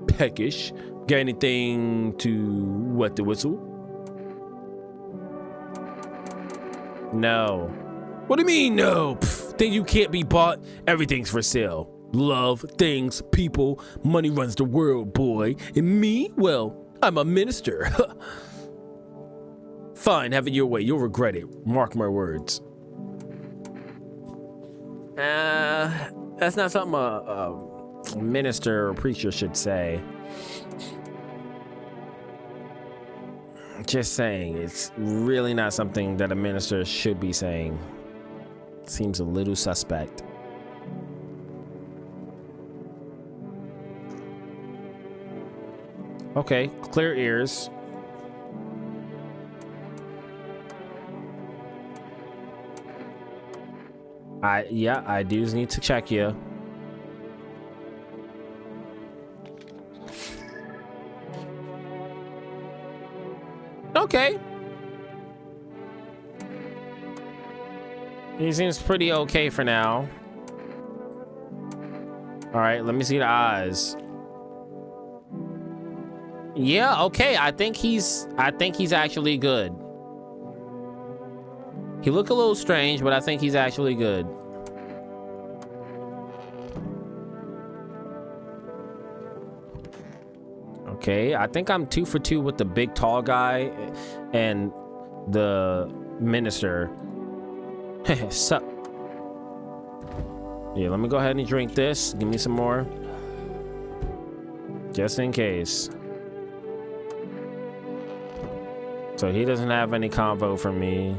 peckish. Got anything to wet the whistle? No. What do you mean, no? Thing you can't be bought, everything's for sale. Love, things, people, money runs the world, boy. And me? Well, I'm a minister. Fine, have it your way. You'll regret it. Mark my words. That's not something a minister or preacher should say. Just saying, it's really not something that a minister should be saying. Seems a little suspect. Okay, clear ears. I do need to check you. Okay. He seems pretty okay for now. All right, let me see the eyes. Yeah, okay. I think he's actually good. He looked a little strange, but I think he's actually good. Okay, I think I'm 2 for 2 with the big tall guy and the minister. Sup? Yeah, let me go ahead and drink this. Give me some more. Just in case. So he doesn't have any convo for me.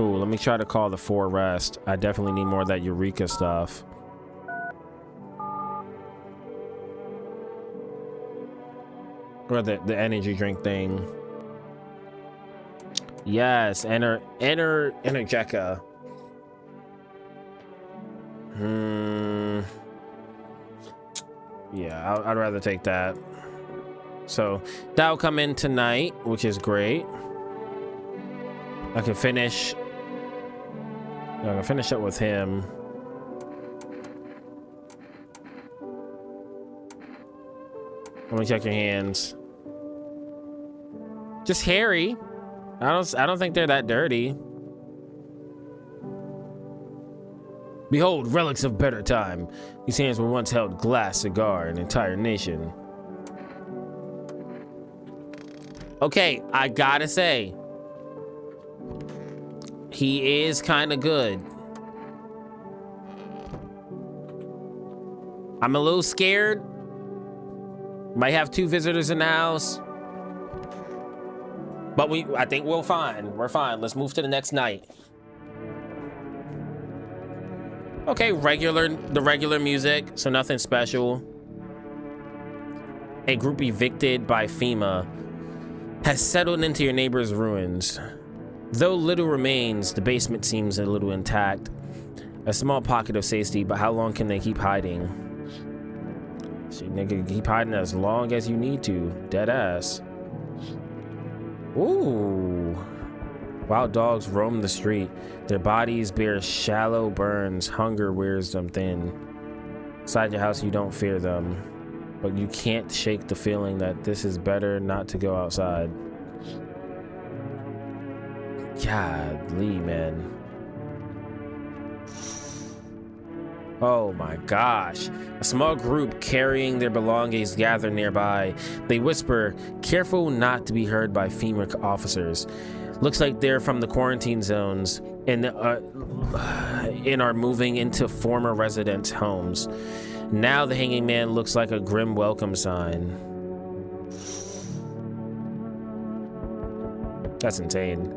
Ooh, let me try to call the 4 rest. I definitely need more of that Eureka stuff. Or the energy drink thing. Yes, Energeca. Yeah, I'd rather take that. So that'll come in tonight, which is great. I can finish up with him. Let me check your hands. Just hairy. I don't think they're that dirty. Behold, relics of better time. These hands were once held glass cigar an entire nation. Okay, I gotta say, he is kind of good. I'm a little scared. Might have 2 visitors in the house. But I think we're fine. We're fine. Let's move to the next night. Okay, the regular music, so nothing special. A group evicted by FEMA has settled into your neighbor's ruins. Though little remains, the basement seems a little intact. A small pocket of safety, but how long can they keep hiding? Shit, nigga, keep hiding as long as you need to. Dead ass. Ooh. Wild dogs roam the street. Their bodies bear shallow burns. Hunger wears them thin. Inside your house, you don't fear them, but you can't shake the feeling that this is better not to go outside. Godly, man. Oh my gosh. A small group carrying their belongings gather nearby. They whisper, careful not to be heard by FEMA officers. Looks like they're from the quarantine zones and are moving into former residents' homes. Now the hanging man looks like a grim welcome sign. That's insane.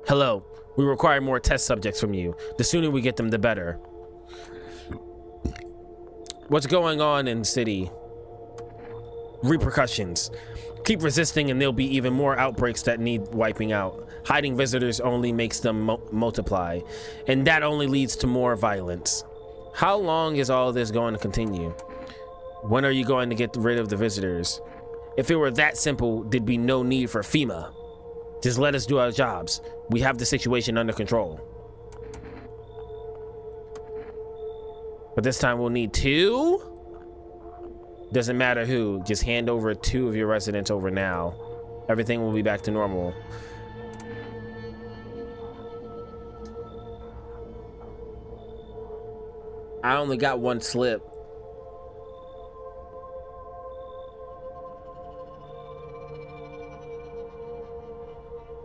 Hello, we require more test subjects from you. The sooner we get them, the better. What's going on in the city? Repercussions. Keep resisting and there'll be even more outbreaks that need wiping out. Hiding visitors only makes them multiply, and that only leads to more violence. How long is all this going to continue? When are you going to get rid of the visitors? If it were that simple, there'd be no need for FEMA. Just let us do our jobs. We have the situation under control. But this time we'll need 2? Doesn't matter who, just hand over 2 of your residents over now. Everything will be back to normal. I only got 1 slip.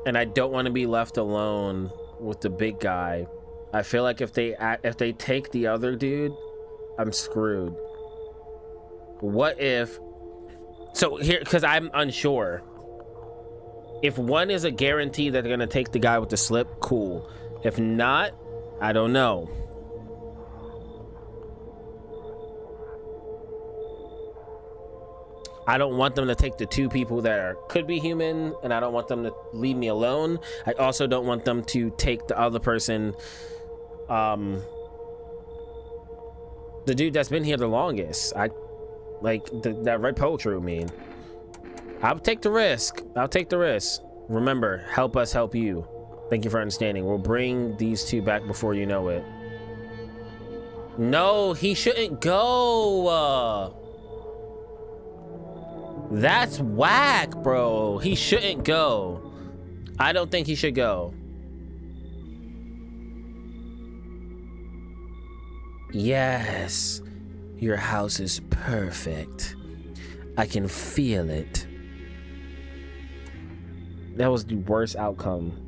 And I don't want to be left alone with the big guy. I feel like if they take the other dude, I'm screwed. What if... So here, because I'm unsure. If one is a guarantee that they're going to take the guy with the slip, cool. If not, I don't know. I don't want them to take the 2 people that could be human, and I don't want them to leave me alone. I also don't want them to take the other person, the dude that's been here the longest. That red poetry, I mean. I'll take the risk. Remember, help us help you. Thank you for understanding. We'll bring these two back before you know it. No, he shouldn't go. That's whack, bro. He shouldn't go. I don't think he should go. Yes, your house is perfect. I can feel it. That was the worst outcome.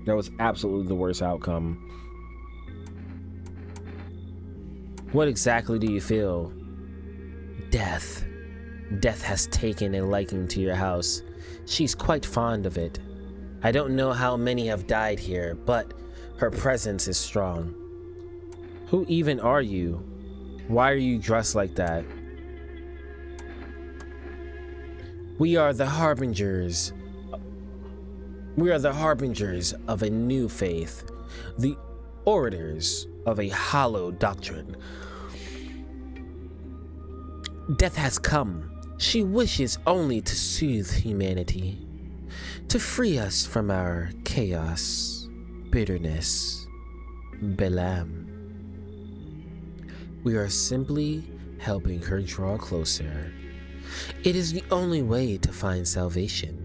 That was absolutely the worst outcome. What exactly do you feel? Death. Death has taken a liking to your house. She's quite fond of it. I don't know how many have died here, but her presence is strong. Who even are you? Why are you dressed like that? We are the harbingers. We are the harbingers of a new faith, the orators of a hollow doctrine. Death has come. She wishes only to soothe humanity, to free us from our chaos, bitterness, Balaam. We are simply helping her draw closer. It is the only way to find salvation.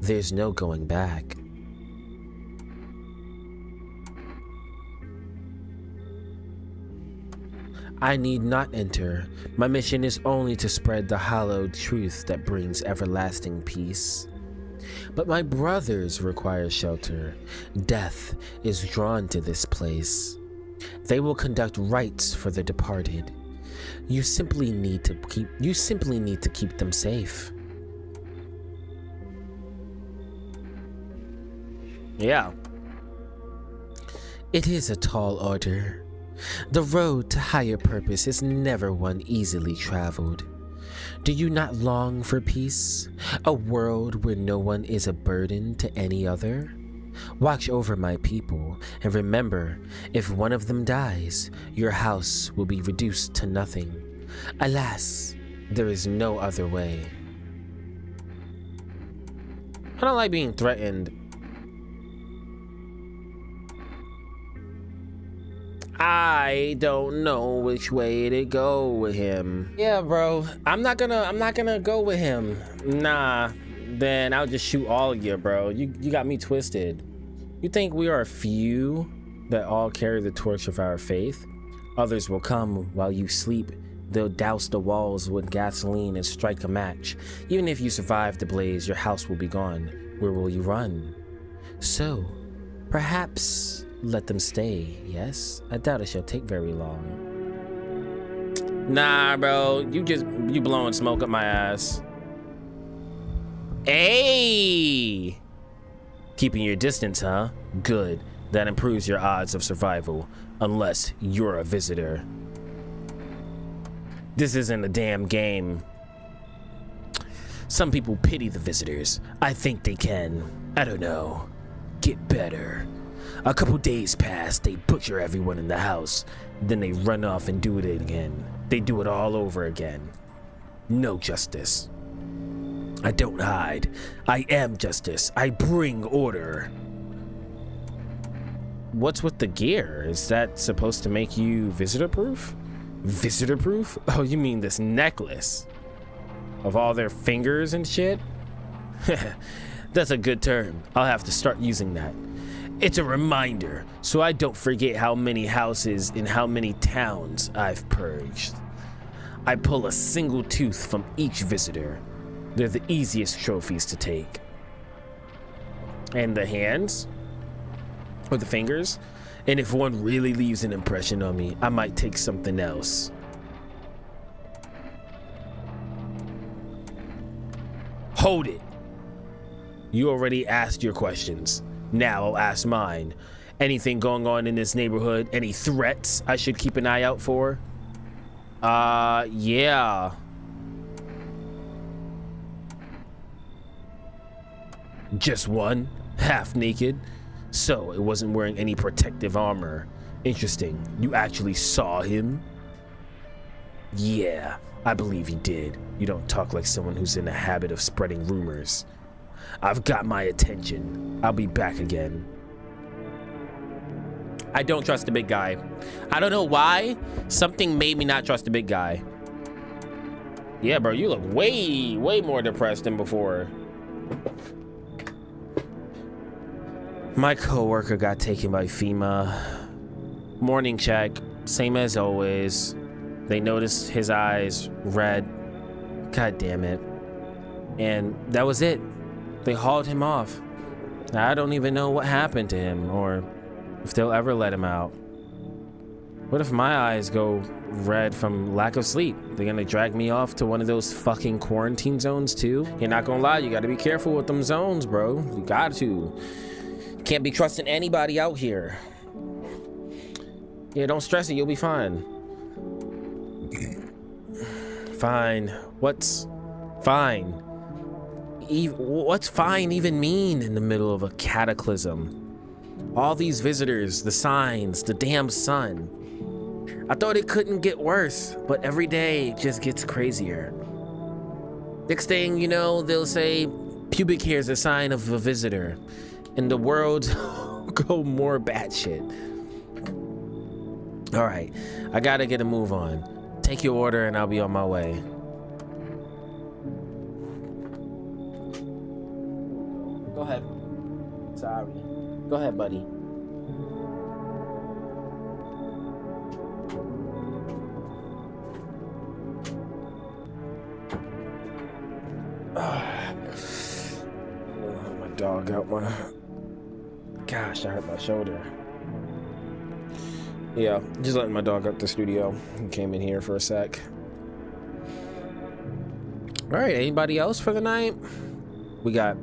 There's no going back. I need not enter. My mission is only to spread the hallowed truth that brings everlasting peace. But my brothers require shelter. Death is drawn to this place. They will conduct rites for the departed. You simply need to keep them safe. Yeah. It is a tall order. The road to higher purpose is never one easily traveled. Do you not long for peace? A world where no one is a burden to any other? Watch over my people, and remember, if one of them dies, your house will be reduced to nothing. Alas, there is no other way. I don't like being threatened. I don't know which way to go with him. Yeah, bro. I'm not gonna go with him. Nah. Then I'll just shoot all of you, bro. You got me twisted. You think we are a few that all carry the torch of our faith? Others will come while you sleep. They'll douse the walls with gasoline and strike a match. Even if you survive the blaze, your house will be gone. Where will you run? So, perhaps let them stay, yes? I doubt it shall take very long. Nah, bro. You blowing smoke up my ass. Hey! Keeping your distance, huh? Good. That improves your odds of survival. Unless you're a visitor. This isn't a damn game. Some people pity the visitors. I think they can, I don't know, get better. A couple days pass, they butcher everyone in the house. Then they run off and do it again. They do it all over again. No justice. I don't hide. I am justice. I bring order. What's with the gear? Is that supposed to make you visitor-proof? Visitor-proof? Oh, you mean this necklace? Of all their fingers and shit? That's a good term. I'll have to start using that. It's a reminder, so I don't forget how many houses in how many towns I've purged. I pull a single tooth from each visitor. They're the easiest trophies to take. And the hands? Or the fingers? And if one really leaves an impression on me, I might take something else. Hold it. You already asked your questions. Now I'll ask mine. Anything going on in this neighborhood? Any threats I should keep an eye out for? Yeah. Just one? Half naked? So it wasn't wearing any protective armor. Interesting. You actually saw him? Yeah, I believe he did. You don't talk like someone who's in the habit of spreading rumors. I've got my attention. I'll be back again. I don't trust the big guy. I don't know why. Something made me not trust the big guy. Yeah, bro, you look way more depressed than before. My coworker got taken by FEMA. Morning check, same as always. They noticed his eyes red. God damn it. And that was it. They hauled him off. I don't even know what happened to him or if they'll ever let him out. What if my eyes go red from lack of sleep? They're gonna drag me off to one of those fucking quarantine zones too? You're not gonna lie, you gotta be careful with them zones, bro. You got to. You can't be trusting anybody out here. Yeah, don't stress it, you'll be fine. Fine. What's fine? What's fine even mean in the middle of a cataclysm? All these visitors, the signs, the damn sun. I thought it couldn't get worse, but every day it just gets crazier. Next thing you know, they'll say pubic hair is a sign of a visitor, and the world go more batshit. All right, I gotta get a move on. Take your order and I'll be on my way. Go ahead. Sorry. Go ahead, buddy. My dog got my... Gosh, I hurt my shoulder. Yeah, just letting my dog out the studio. He came in here for a sec. All right, anybody else for the night? We got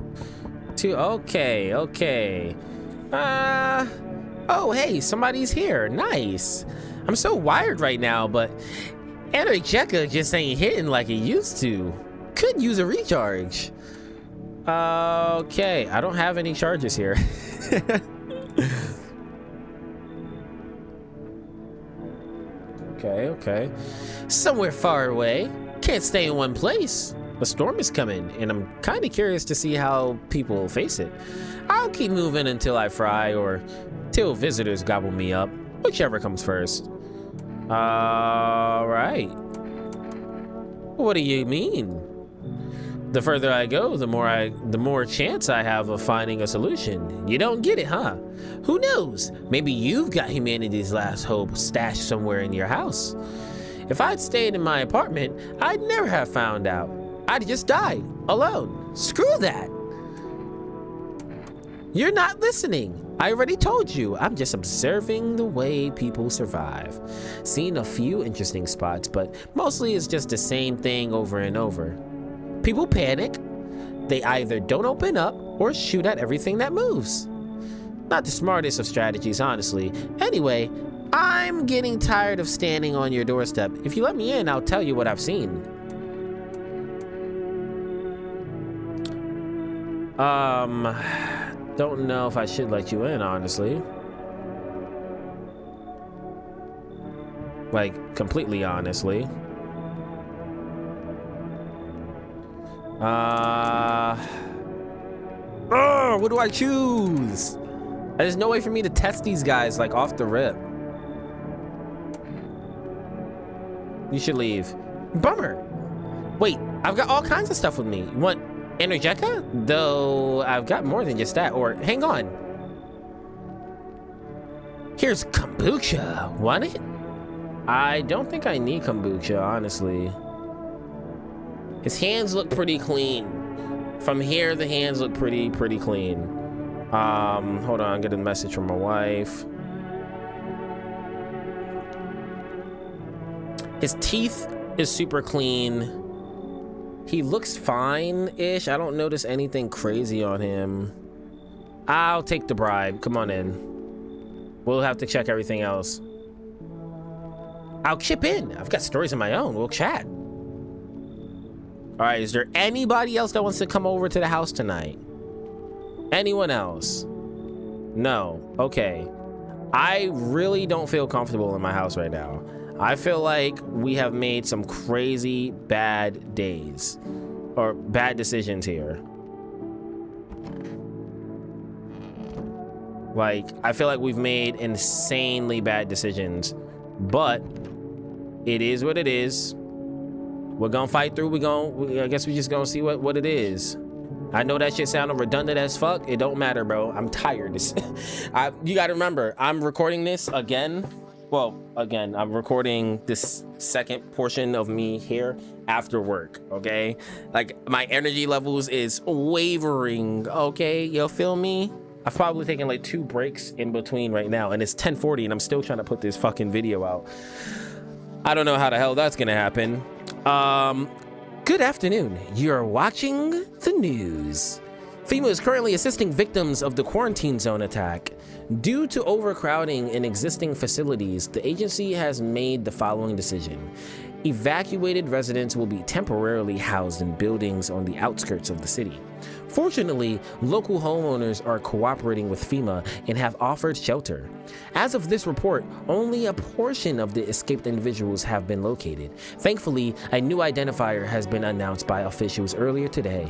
two. Okay. Oh, hey, somebody's here. Nice. I'm so wired right now, but Energetica just ain't hitting like it used to. Could use a recharge. Okay, I don't have any charges here. Okay. Somewhere far away. Can't stay in one place. A storm is coming, and I'm kind of curious to see how people face it. I'll keep moving until I fry or till visitors gobble me up, whichever comes first. All right. What do you mean? The further I go, the more chance I have of finding a solution. You don't get it, huh? Who knows? Maybe you've got humanity's last hope stashed somewhere in your house. If I'd stayed in my apartment, I'd never have found out. I'd just died alone. Screw that. You're not listening. I already told you. I'm just observing the way people survive. Seen a few interesting spots, but mostly it's just the same thing over and over. People panic. They either don't open up or shoot at everything that moves. Not the smartest of strategies, honestly. Anyway, I'm getting tired of standing on your doorstep. If you let me in, I'll tell you what I've seen. Don't know if I should let you in, honestly. Like, completely honestly. What do I choose? There's no way for me to test these guys, like, off the rip. You should leave. Bummer. Wait, I've got all kinds of stuff with me. You want Energetica? Though I've got more than just that. Or hang on. Here's kombucha. Want it? I don't think I need kombucha, honestly. His hands look pretty clean. From here, the hands look pretty clean. Hold on, get a message from my wife. His teeth is super clean. He looks fine-ish. I don't notice anything crazy on him. I'll take the bribe. Come on in. We'll have to check everything else. I'll chip in. I've got stories of my own. We'll chat. All right, is there anybody else that wants to come over to the house tonight? Anyone else? No. Okay. I really don't feel comfortable in my house right now. I feel like we have made some crazy bad days or bad decisions here. Like, I feel like we've made insanely bad decisions, but it is what it is. We're gonna fight through. I guess we just gonna see what it is. I know that shit sounded redundant as fuck. It don't matter, bro. I'm tired. You gotta remember, I'm recording this again. Well, again, I'm recording this second portion of me here after work, okay? Like, my energy levels is wavering, okay? You feel me? I've probably taken like 2 breaks in between right now, and it's 10:40 and I'm still trying to put this fucking video out. I don't know how the hell that's gonna happen. Good afternoon. You're watching the news. FEMA is currently assisting victims of the quarantine zone attack. Due to overcrowding in existing facilities, the agency has made the following decision. Evacuated residents will be temporarily housed in buildings on the outskirts of the city. Fortunately, local homeowners are cooperating with FEMA and have offered shelter. As of this report, only a portion of the escaped individuals have been located. Thankfully, a new identifier has been announced by officials earlier today.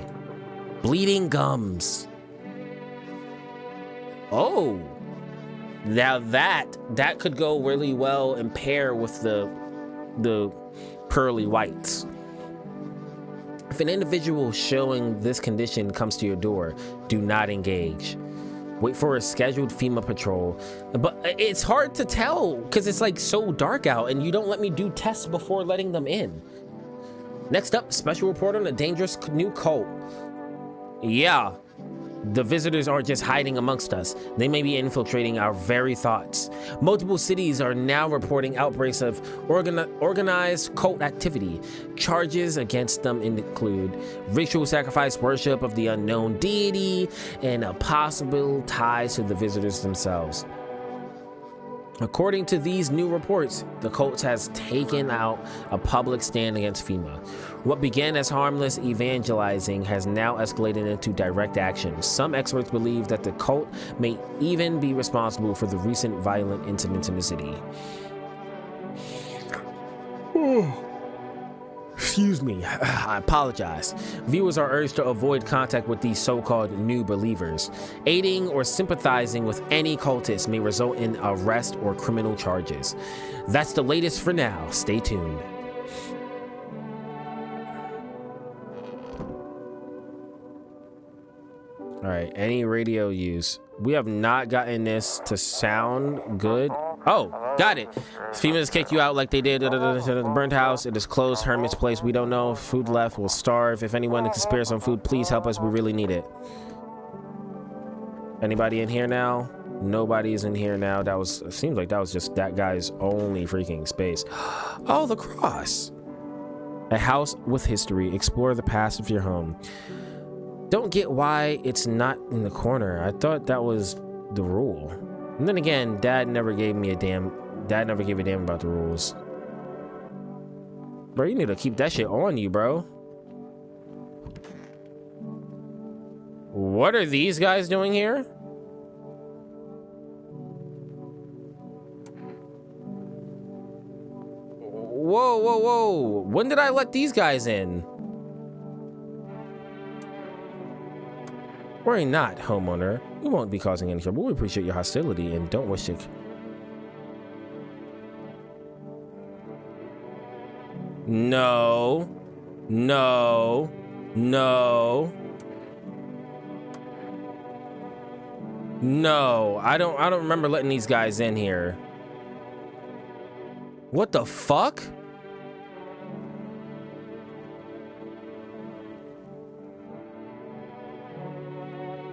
Bleeding gums. Oh, now that could go really well and pair with the pearly whites. If an individual showing this condition comes to your door, do not engage. Wait for a scheduled FEMA patrol. But it's hard to tell because it's like so dark out and you don't let me do tests before letting them in. Next up, special report on a dangerous new cult. Yeah, the visitors aren't just hiding amongst us. They may be infiltrating our very thoughts. Multiple cities are now reporting outbreaks of organized cult activity. Charges against them include ritual sacrifice, worship of the unknown deity, and a possible ties to the visitors themselves. According to these new reports, the cult has taken out a public stand against FEMA. What began as harmless evangelizing has now escalated into direct action. Some experts believe that the cult may even be responsible for the recent violent incidents in the city. Excuse me, I apologize. Viewers are urged to avoid contact with these so-called new believers. Aiding or sympathizing with any cultist may result in arrest or criminal charges. That's the latest for now. Stay tuned. All right, any radio use. We have not gotten this to sound good. Oh, got it. FEMA kick you out like they did at the burnt house. It is closed, hermit's place. We don't know if food left. We'll starve. If anyone can spare some food, please help us. We really need it. Anybody in here now? Nobody's in here now. It seems like that was just that guy's only freaking space. Oh, the cross. A house with history. Explore the past of your home. Don't get why it's not in the corner. I thought that was the rule. And then again, Dad never gave a damn about the rules. Bro, you need to keep that shit on you, bro. What are these guys doing here? Whoa, whoa, whoa. When did I let these guys in? Worry not, homeowner. We won't be causing any trouble. We appreciate your hostility and don't wish to... No. No. No. No. I don't remember letting these guys in here. What the fuck?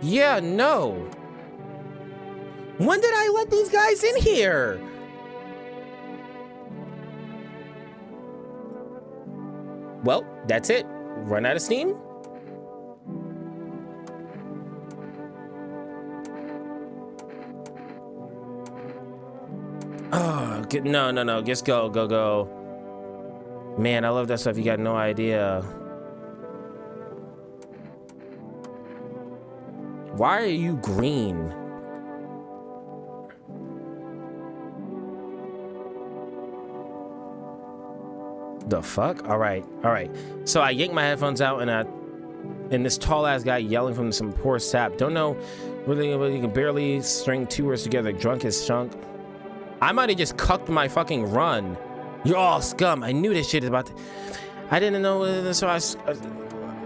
Yeah, no. When did I let these guys in here? Well, that's it. Run out of steam? Oh, no. Just go. Man, I love that stuff. You got no idea. Why are you green? The fuck? All right. So I yank my headphones out, and this tall ass guy yelling from some poor sap. Don't know really, you can barely string 2 words together. Drunk as skunk. I might have just cucked my fucking run. You're all scum. I knew this shit is about to... I didn't know, so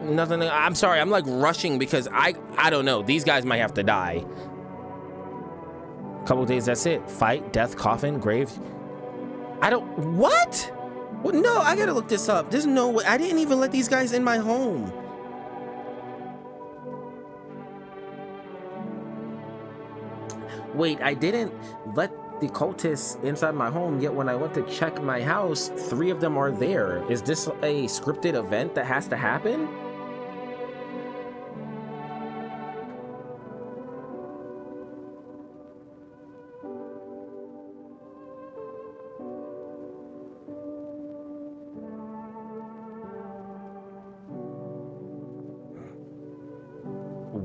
nothing. I'm sorry. I'm like rushing because I don't know. These guys might have to die. Couple days, that's it. Fight, death, coffin, grave. What? Well, no, I gotta look this up. There's no way. I didn't even let these guys in my home. Wait, I didn't let the cultists inside my home, yet when I went to check my house, 3 of them are there. Is this a scripted event that has to happen?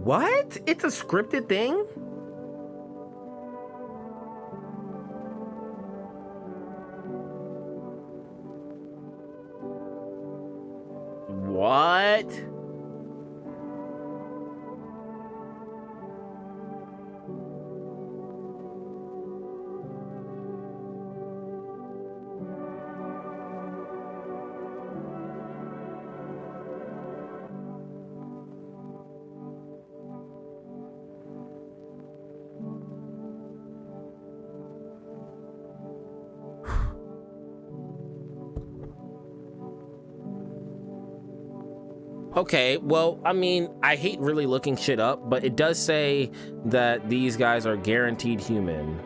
What? It's a scripted thing? What? Okay, well, I mean, I hate really looking shit up, but it does say that these guys are guaranteed human.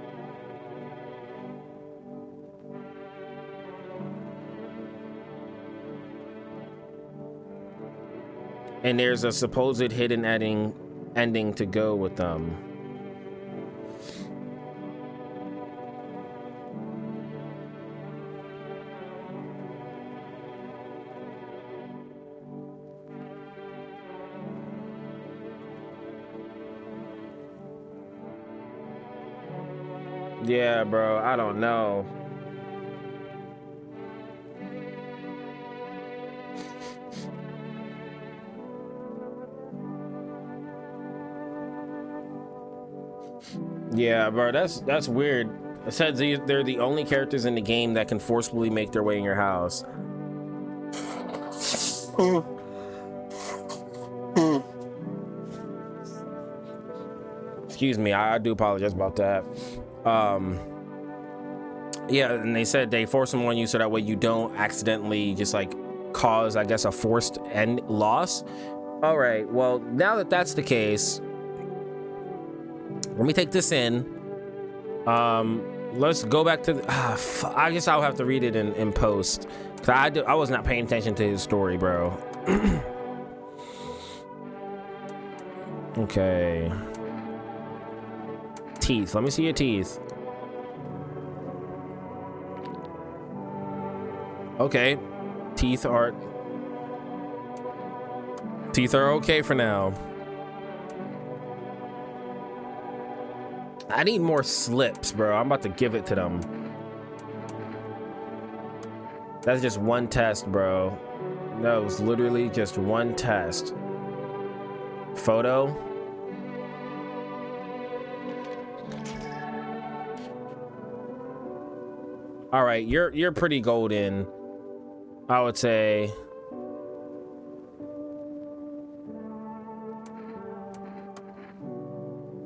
And there's a supposed hidden ending to go with them. Yeah, bro, I don't know. Yeah, bro, that's weird. It says they're the only characters in the game that can forcibly make their way in your house. Excuse me, I do apologize about that. Yeah, and they said they force them on you so that way you don't accidentally just like cause, I guess, a forced end loss. All right, well, now that that's the case, let me take this in. Let's go back to I guess I'll have to read it in post, because I was not paying attention to his story, bro. Okay, teeth, let me see your teeth. Okay, teeth are okay for now. I need more slips, bro. I'm about to give it to them. That's just one test, bro. That was literally just one test. Photo. All right, you're pretty golden, I would say.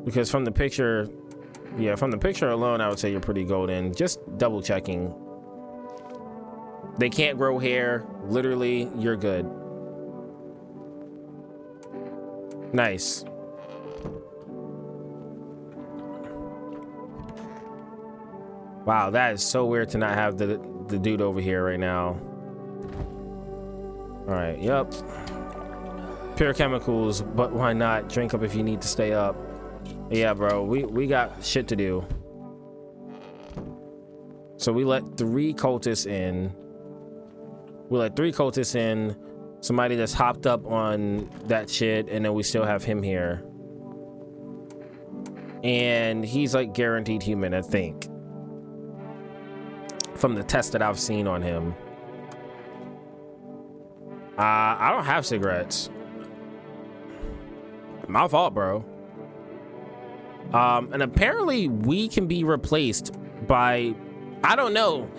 Because from the picture, yeah, from the picture alone, I would say you're pretty golden. Just double checking. They can't grow hair. Literally, you're good. Nice. Wow, that is so weird to not have the dude over here right now. All right, yep. Pure chemicals, but why not? Drink up if you need to stay up. Yeah, bro, we got shit to do. So we let 3 cultists in. We let 3 cultists in. Somebody that's hopped up on that shit, and then we still have him here. And he's like guaranteed human, I think, from the test that I've seen on him. I don't have cigarettes. My fault, bro. And apparently we can be replaced by, I don't know,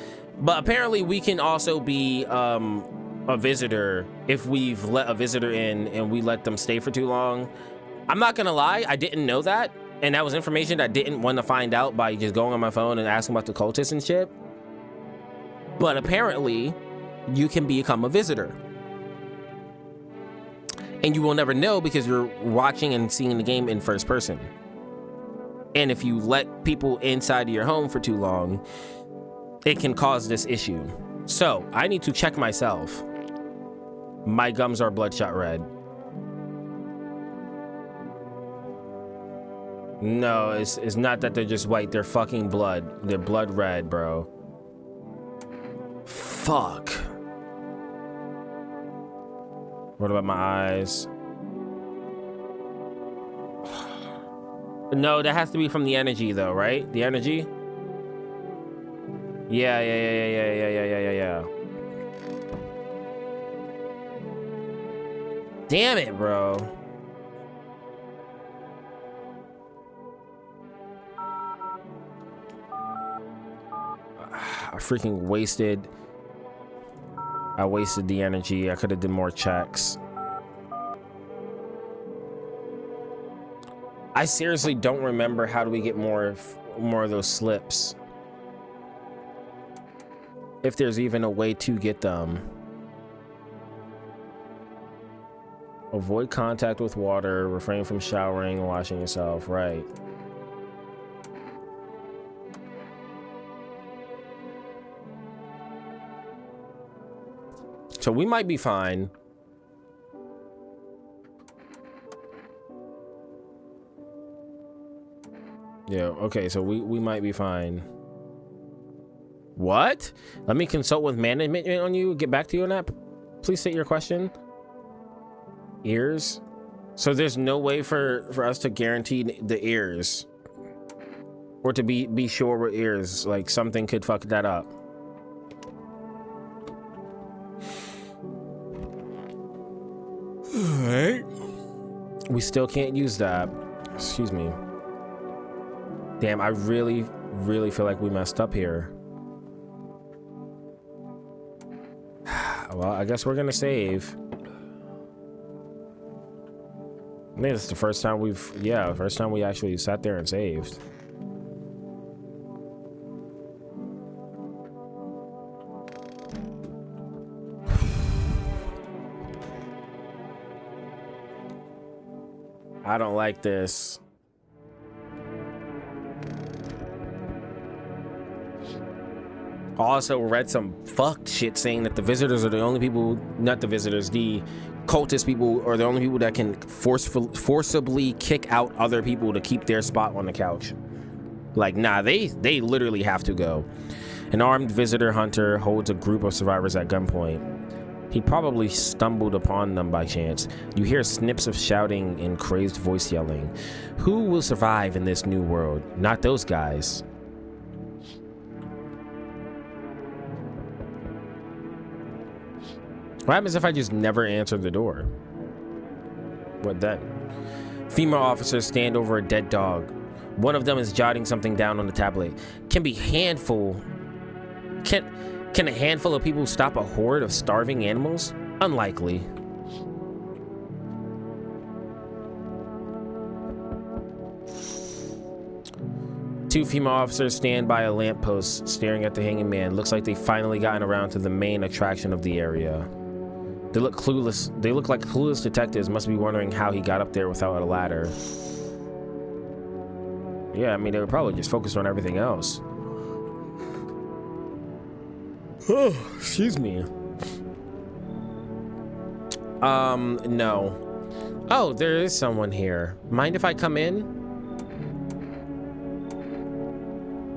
but apparently we can also be a visitor if we've let a visitor in and we let them stay for too long. I'm not gonna lie, I didn't know that, and that was information that I didn't want to find out by just going on my phone and asking about the cultists and shit. But apparently you can become a visitor, and you will never know because you're watching and seeing the game in first person. And if you let people inside of your home for too long, it can cause this issue. So I need to check myself. My gums are bloodshot red. No, it's not that they're just white. They're fucking blood. They're blood red, bro. Fuck. What about my eyes? No, that has to be from the energy, though, right? The energy? Yeah. Damn it, bro. I freaking wasted. I wasted the energy. I could have done more checks. I seriously don't remember how do we get more of those slips. If there's even a way to get them. Avoid contact with water, refrain from showering and washing yourself, right? So we might be fine. Yeah, okay, so we might be fine. What? Let me consult with management on you. Get back to you on that. Please state your question. Ears? So there's no way for us to guarantee the ears. Or to be sure with ears. Like something could fuck that up. Alright. We still can't use that. Excuse me. Damn, I really feel like we messed up here. Well, I guess we're gonna save. I think it's the first time first time we actually sat there and saved. I don't like this. Also read some fucked shit saying that the visitors are the only people, not the visitors, the cultist people are the only people that can forcibly kick out other people to keep their spot on the couch. Like, nah, they literally have to go. An armed visitor hunter holds a group of survivors at gunpoint. He probably stumbled upon them by chance. You hear snips of shouting and crazed voice yelling. Who will survive in this new world? Not those guys. What happens if I just never answer the door? What then? Female officers stand over a dead dog. One of them is jotting something down on the tablet. Can a handful of people stop a horde of starving animals? Unlikely. Two female officers stand by a lamppost staring at the hanging man. Looks like they've finally gotten around to the main attraction of the area. They look clueless. They look like clueless detectives. Must be wondering how he got up there without a ladder. Yeah, I mean, they were probably just focused on everything else. Oh, excuse me. No. Oh, there is someone here. Mind if I come in?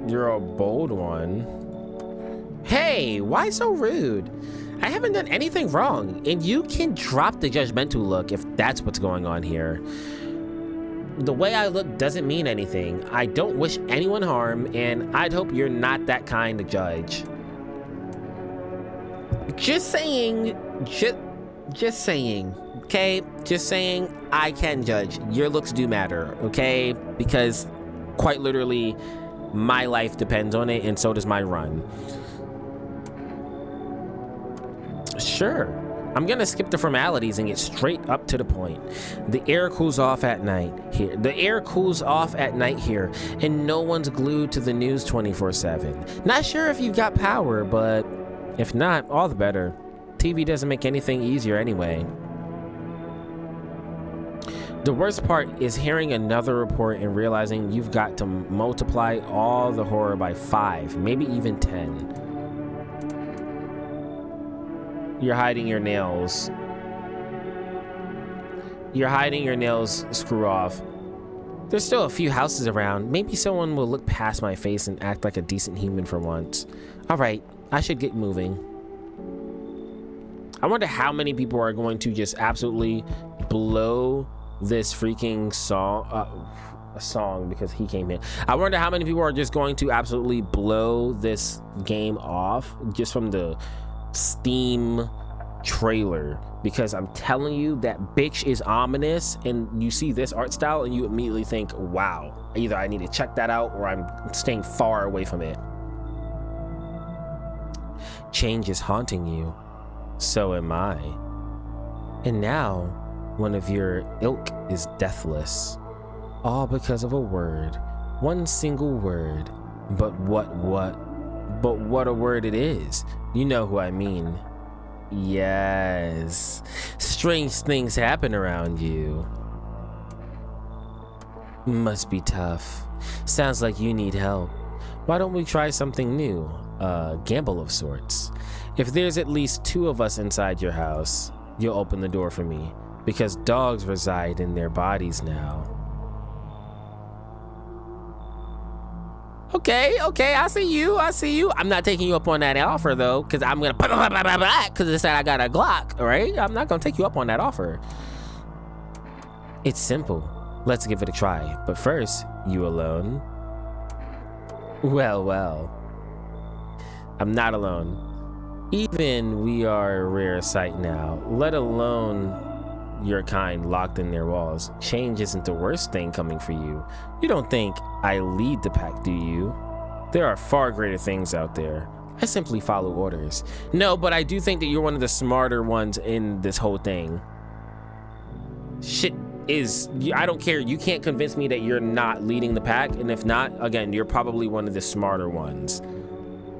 You're a bold one. Hey, why so rude? I haven't done anything wrong, and you can drop the judgmental look if that's what's going on here. The way I look doesn't mean anything. I don't wish anyone harm, and I'd hope you're not that kind of judge. Just saying, Just saying, okay? Just saying, I can judge. Your looks do matter, okay? Because quite literally, my life depends on it, and so does my run. Sure. I'm gonna skip the formalities and get straight up to the point. The air cools off at night here. The air cools off at night here, and no one's glued to the news 24/7. Not sure if you've got power, but if not, all the better. TV doesn't make anything easier anyway. The worst part is hearing another report and realizing you've got to multiply all the horror by 5, maybe even 10. You're hiding your nails. You're hiding your nails, screw off. There's still a few houses around. Maybe someone will look past my face and act like a decent human for once. All right, I should get moving. I wonder how many people are going to just absolutely blow this freaking song, a song because he came in. I wonder how many people are just going to absolutely blow this game off just from the Steam trailer, because I'm telling you that bitch is ominous, and you see this art style and you immediately think, wow, either I need to check that out or I'm staying far away from it. Change is haunting you. So am I. And now, one of your ilk is deathless. All because of a word. One single word. But what a word it is. You know who I mean. Yes. Strange things happen around you. Must be tough. Sounds like you need help. Why don't we try something new? A gamble of sorts. If there's at least 2 of us inside your house, you'll open the door for me, because dogs reside in their bodies now. Okay, I see you. I'm not taking you up on that offer though, because I'm gonna because it said I got a Glock, all right? I'm not gonna take you up on that offer. It's simple. Let's give it a try. But first, you alone? Well. I'm not alone. Even we are a rare sight now, let alone your kind locked in their walls. Change isn't the worst thing coming for you. You don't think I lead the pack, do you? There are far greater things out there. I simply follow orders. No, but I do think that you're one of the smarter ones in this whole thing. Shit is, I don't care. You can't convince me that you're not leading the pack, and if not, again, you're probably one of the smarter ones.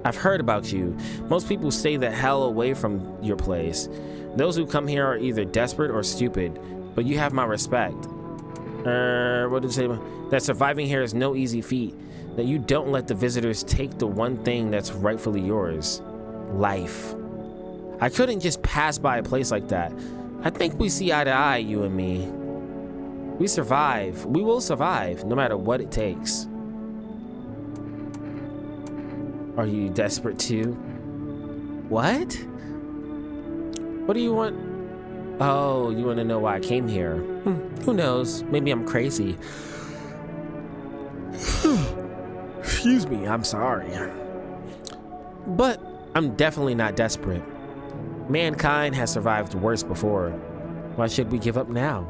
I've heard about you. Most people stay the hell away from your place. Those who come here are either desperate or stupid, but you have my respect. What did it say? That surviving here is no easy feat. That you don't let the visitors take the one thing that's rightfully yours. Life. I couldn't just pass by a place like that. I think we see eye to eye, you and me. We survive. We will survive, no matter what it takes. Are you desperate too? What? What do you want? Oh, you want to know why I came here? Who knows? Maybe I'm crazy. Excuse me, I'm sorry. But I'm definitely not desperate. Mankind has survived worse before. Why should we give up now?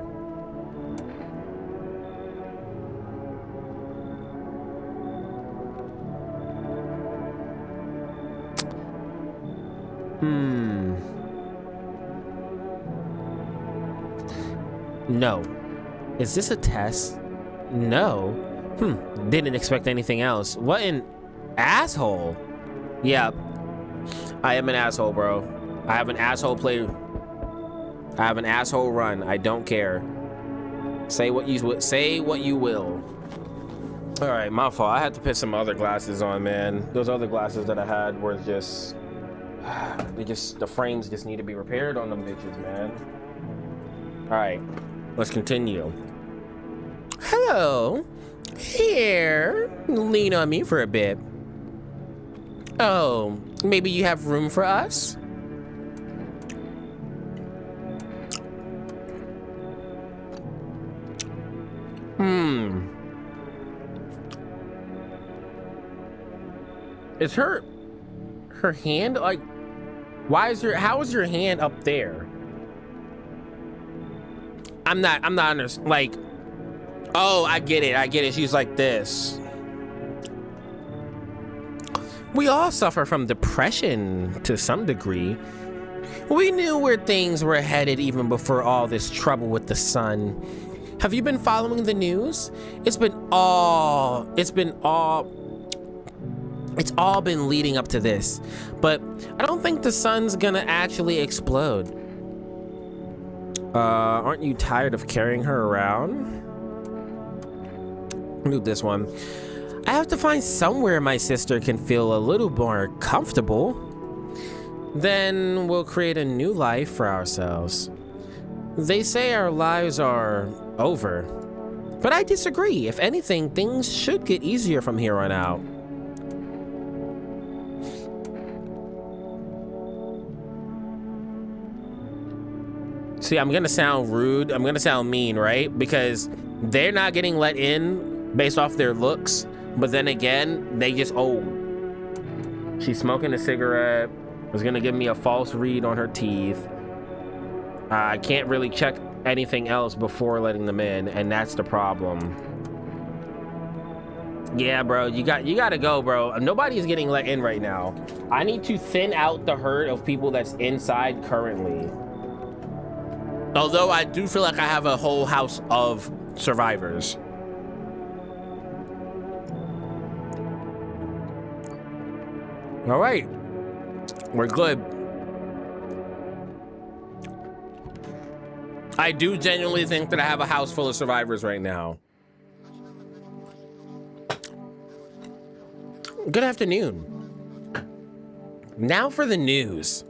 No. Is this a test? No. Didn't expect anything else. What an asshole. Yeah. I am an asshole, bro. I have an asshole play. I have an asshole run. I don't care. Say what you will. All right, my fault. I had to put some other glasses on, man. Those other glasses that I had were just the frames just need to be repaired on them bitches, man. All right, let's continue. Hello. Here. Lean on me for a bit. Oh, maybe you have room for us? Is her hand like, how is your hand up there? I'm not like, oh, I get it. She's like this. We all suffer from depression to some degree. We knew where things were headed even before all this trouble with the sun. Have you been following the news? It's all been leading up to this, but I don't think the sun's gonna actually explode. Aren't you tired of carrying her around? Move this one. I have to find somewhere my sister can feel a little more comfortable. Then we'll create a new life for ourselves. They say our lives are over, but I disagree. If anything, things should get easier from here on out. See, I'm gonna sound rude. I'm gonna sound mean, right? Because they're not getting let in based off their looks. But then again, they just, oh, she's smoking a cigarette, was gonna give me a false read on her teeth. I can't really check anything else before letting them in, and that's the problem. Yeah, bro, you gotta go, bro. Nobody's getting let in right now. I need to thin out the herd of people that's inside currently. Although I do feel like I have a whole house of survivors. All right, we're good. I do genuinely think that I have a house full of survivors right now. Good afternoon. Now for the news.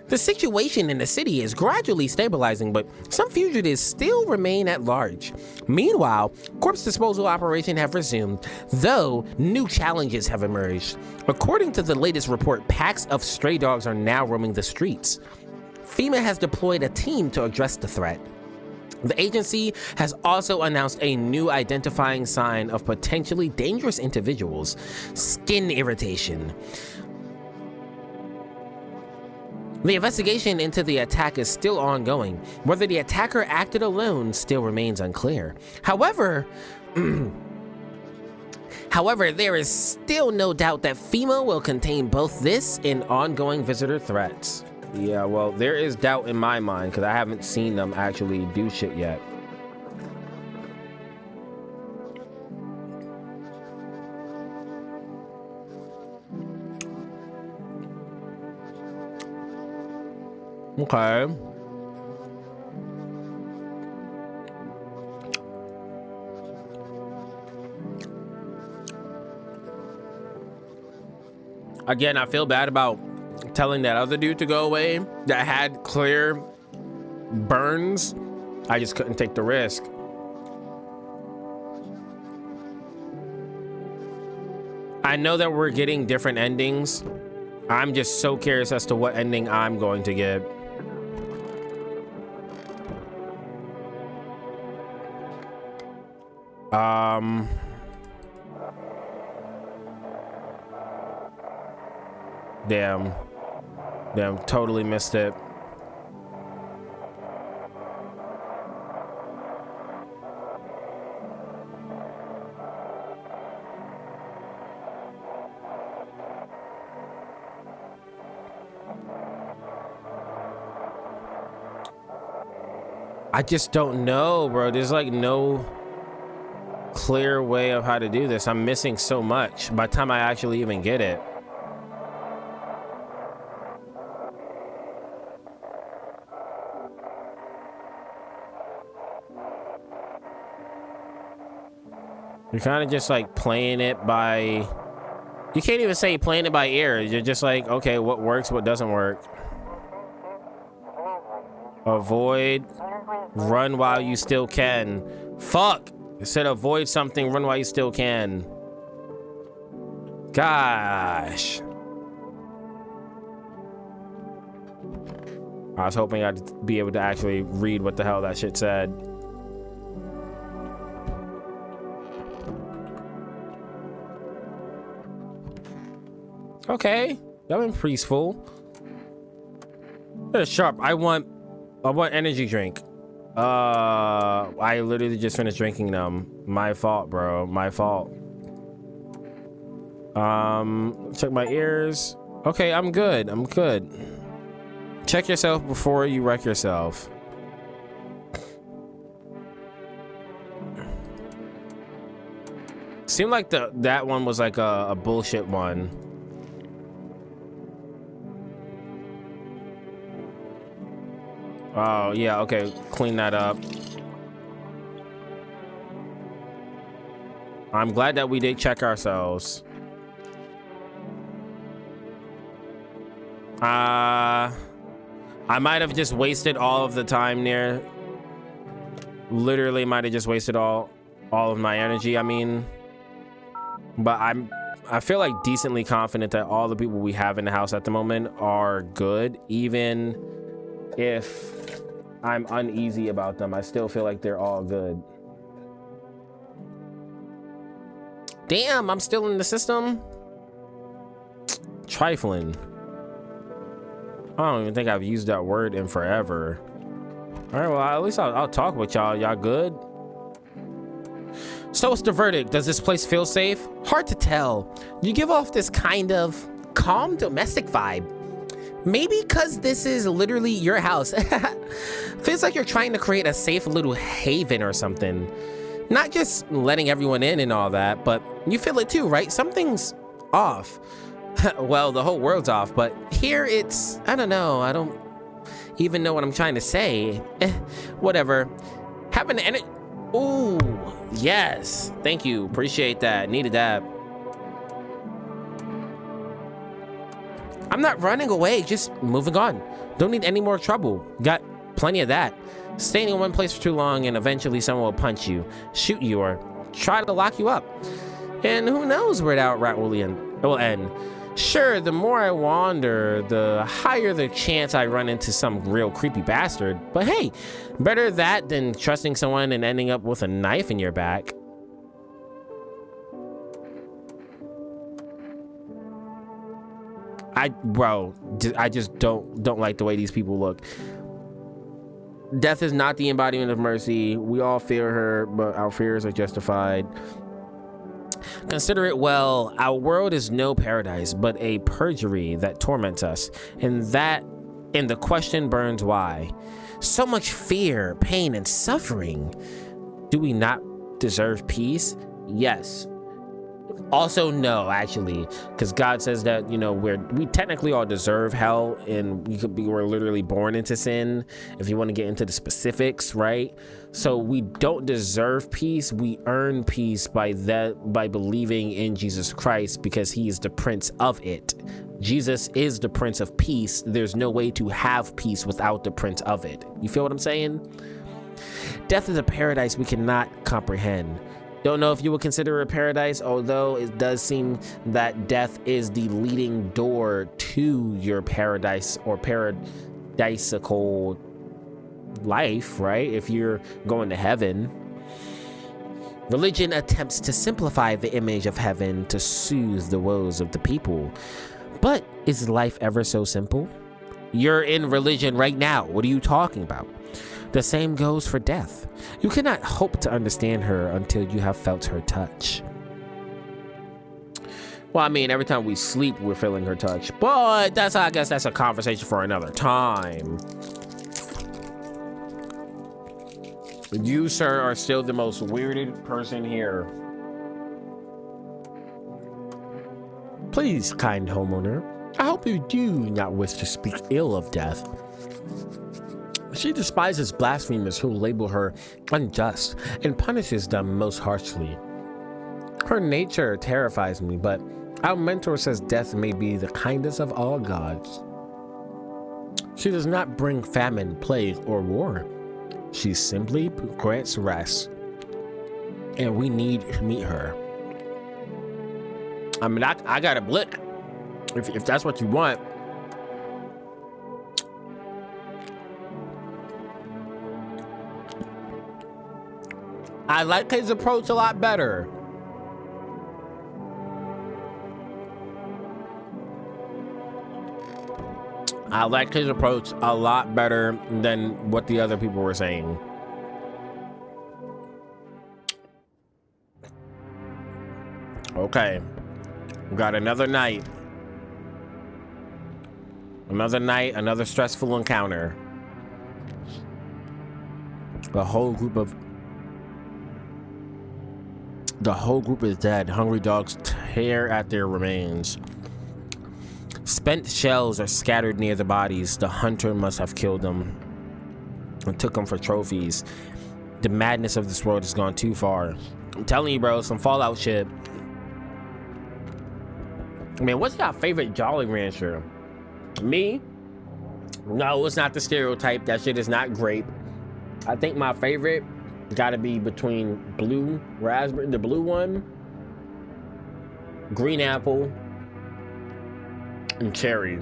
The situation in the city is gradually stabilizing, but some fugitives still remain at large. Meanwhile, corpse disposal operations have resumed, though new challenges have emerged. According to the latest report, packs of stray dogs are now roaming the streets. FEMA has deployed a team to address the threat. The agency has also announced a new identifying sign of potentially dangerous individuals: skin irritation. The investigation into the attack is still ongoing. Whether the attacker acted alone still remains unclear. However, there is still no doubt that FEMA will contain both this and ongoing visitor threats. Yeah, well, there is doubt in my mind because I haven't seen them actually do shit yet. Okay. Again, I feel bad about telling that other dude to go away that had clear burns. I just couldn't take the risk. I know that we're getting different endings. I'm just so curious as to what ending I'm going to get. Damn, totally missed it. I just don't know, bro. There's like no clear way of how to do this. I'm missing so much by the time I actually even get it. You're kind of just like playing it by, you can't even say playing it by ear. You're just like, okay, what works, what doesn't work. Avoid, run while you still can. Fuck. It said avoid something, run while you still can. Gosh. I was hoping I'd be able to actually read what the hell that shit said. Okay, that went peaceful. Sharp. I want energy drink. I literally just finished drinking them. My fault, bro. My fault. Check my ears. Okay, I'm good. I'm good. Check yourself before you wreck yourself. Seemed like that one was like a bullshit one. Oh, yeah, okay. Clean that up. I'm glad that we did check ourselves. I might have just wasted all of the time there. Literally might have just wasted all of my energy, I mean. But I feel like decently confident that all the people we have in the house at the moment are good, even if I'm uneasy about them. I still feel like they're all good. Damn, I'm still in the system. Trifling. I don't even think I've used that word in forever. All right, well, at least I'll talk with y'all. Y'all good? So what's the verdict? Does this place feel safe? Hard to tell. You give off this kind of calm domestic vibe. Maybe because this is literally your house. Feels like you're trying to create a safe little haven or something. Not just letting everyone in and all that, but you feel it too, right? Something's off. Well, the whole world's off, but here it's, I don't know. I don't even know what I'm trying to say. Whatever. Having an ooh, yes. Thank you. Appreciate that. Needed that. I'm not running away, just moving on. Don't need any more trouble. Got plenty of that. Staying in one place for too long and eventually someone will punch you, shoot you, or try to lock you up. And who knows where that rat will end. Sure, the more I wander, the higher the chance I run into some real creepy bastard. But hey, better that than trusting someone and ending up with a knife in your back. I just don't like the way these people look. Death is not the embodiment of mercy. We all fear her, but our fears are justified. Consider it well, our world is no paradise, but a perjury that torments us. And the question burns why. So much fear, pain, and suffering. Do we not deserve peace? Yes. Also, no, actually, because God says that, you know, we technically all deserve hell, and we're literally born into sin, if you want to get into the specifics, right? So we don't deserve peace. We earn peace by believing in Jesus Christ, because he is the Prince of it. Jesus is the Prince of Peace. There's no way to have peace without the Prince of it. You feel what I'm saying? Death is a paradise we cannot comprehend. Don't know if you would consider it paradise, although it does seem that death is the leading door to your paradise or paradisical life, right? If you're going to heaven. Religion attempts to simplify the image of heaven to soothe the woes of the people. But is life ever so simple? You're in religion right now. What are you talking about? The same goes for death. You cannot hope to understand her until you have felt her touch. Well, I mean, every time we sleep, we're feeling her touch. But I guess that's a conversation for another time. You, sir, are still the most weirded person here. Please, kind homeowner, I hope you do not wish to speak ill of death. She despises blasphemers who label her unjust and punishes them most harshly. Her nature terrifies me, but our mentor says death may be the kindest of all gods. She does not bring famine, plague, or war. She simply grants rest, and we need to meet her. I mean, I got a blick, if that's what you want. I like his approach a lot better. I like his approach a lot better than what the other people were saying. Okay. We got another night. Another night, another stressful encounter. The whole group is dead. Hungry dogs tear at their remains. Spent shells are scattered near the bodies. The hunter must have killed them and took them for trophies. The madness of this world has gone too far. I'm telling you, bro, some Fallout shit. Man, what's your favorite Jolly Rancher? Me? No, it's not the stereotype. That shit is not grape. I think my favorite gotta be between blue raspberry, the blue one, green apple, and cherry.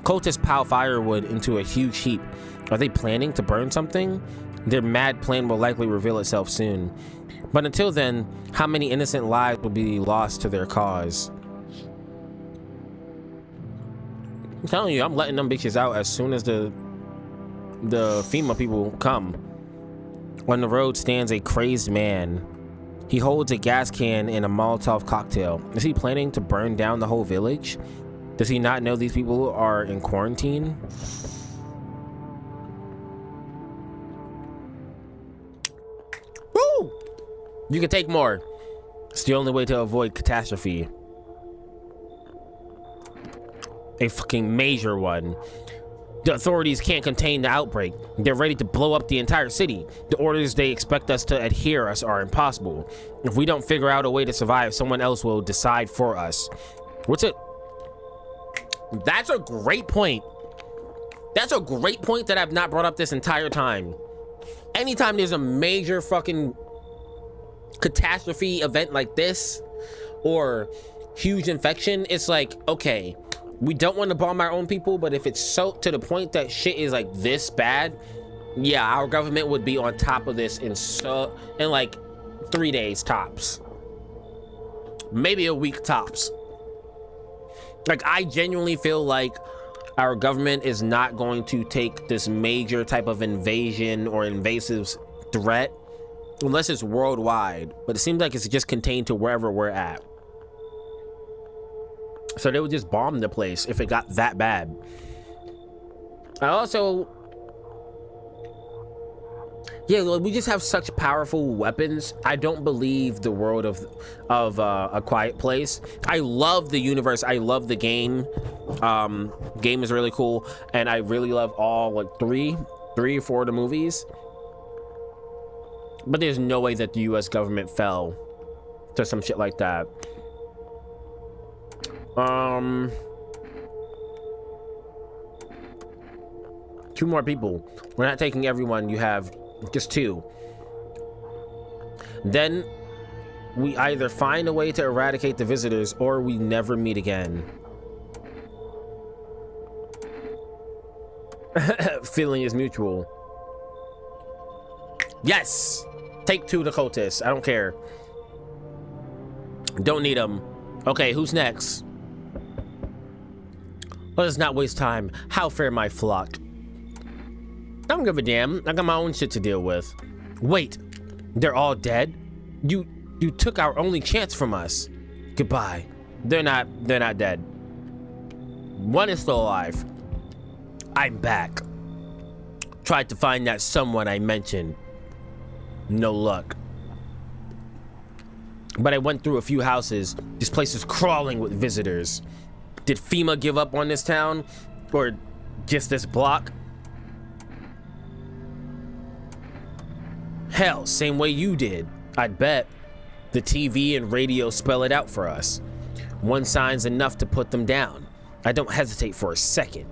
Cultists pile firewood into a huge heap. Are they planning to burn something? Their mad plan will likely reveal itself soon. But until then, how many innocent lives will be lost to their cause? I'm telling you, I'm letting them bitches out as soon as the FEMA people come. On the road stands a crazed man. He holds a gas can and a Molotov cocktail. Is he planning to burn down the whole village? Does he not know these people are in quarantine? Woo! You can take more. It's the only way to avoid catastrophe. A fucking major one. The authorities can't contain the outbreak. They're ready to blow up the entire city. The orders they expect us to adhere us are impossible. If we don't figure out a way to survive, someone else will decide for us. What's it? That's a great point. That's a great point that I've not brought up this entire time. Anytime there's a major fucking catastrophe event like this or huge infection, it's like, okay, we don't want to bomb our own people, but if it's so to the point that shit is like this bad, yeah, our government would be on top of this in like 3 days tops, maybe a week tops. Like, I genuinely feel like our government is not going to take this major type of invasion or invasive threat unless it's worldwide, but it seems like it's just contained to wherever we're at. So they would just bomb the place if it got that bad. I also, yeah, we just have such powerful weapons. I don't believe the world of A Quiet Place. I love the universe. I love the game. Game is really cool, and I really love all like three or four of the movies. But there's no way that the U.S. government fell to some shit like that. 2 more people. We're not taking everyone. You have just 2. Then we either find a way to eradicate the visitors or we never meet again. Feeling is mutual. Yes! Take 2 to cultists. I don't care. Don't need them. Okay, who's next? Let us not waste time. How fare my flock? I don't give a damn. I got my own shit to deal with. Wait, they're all dead? You took our only chance from us. Goodbye. They're not dead. One is still alive. I'm back. Tried to find that someone I mentioned. No luck. But I went through a few houses. This place is crawling with visitors. Did FEMA give up on this town? Or just this block? Hell, same way you did. I'd bet. The TV and radio spell it out for us. One sign's enough to put them down. I don't hesitate for a second.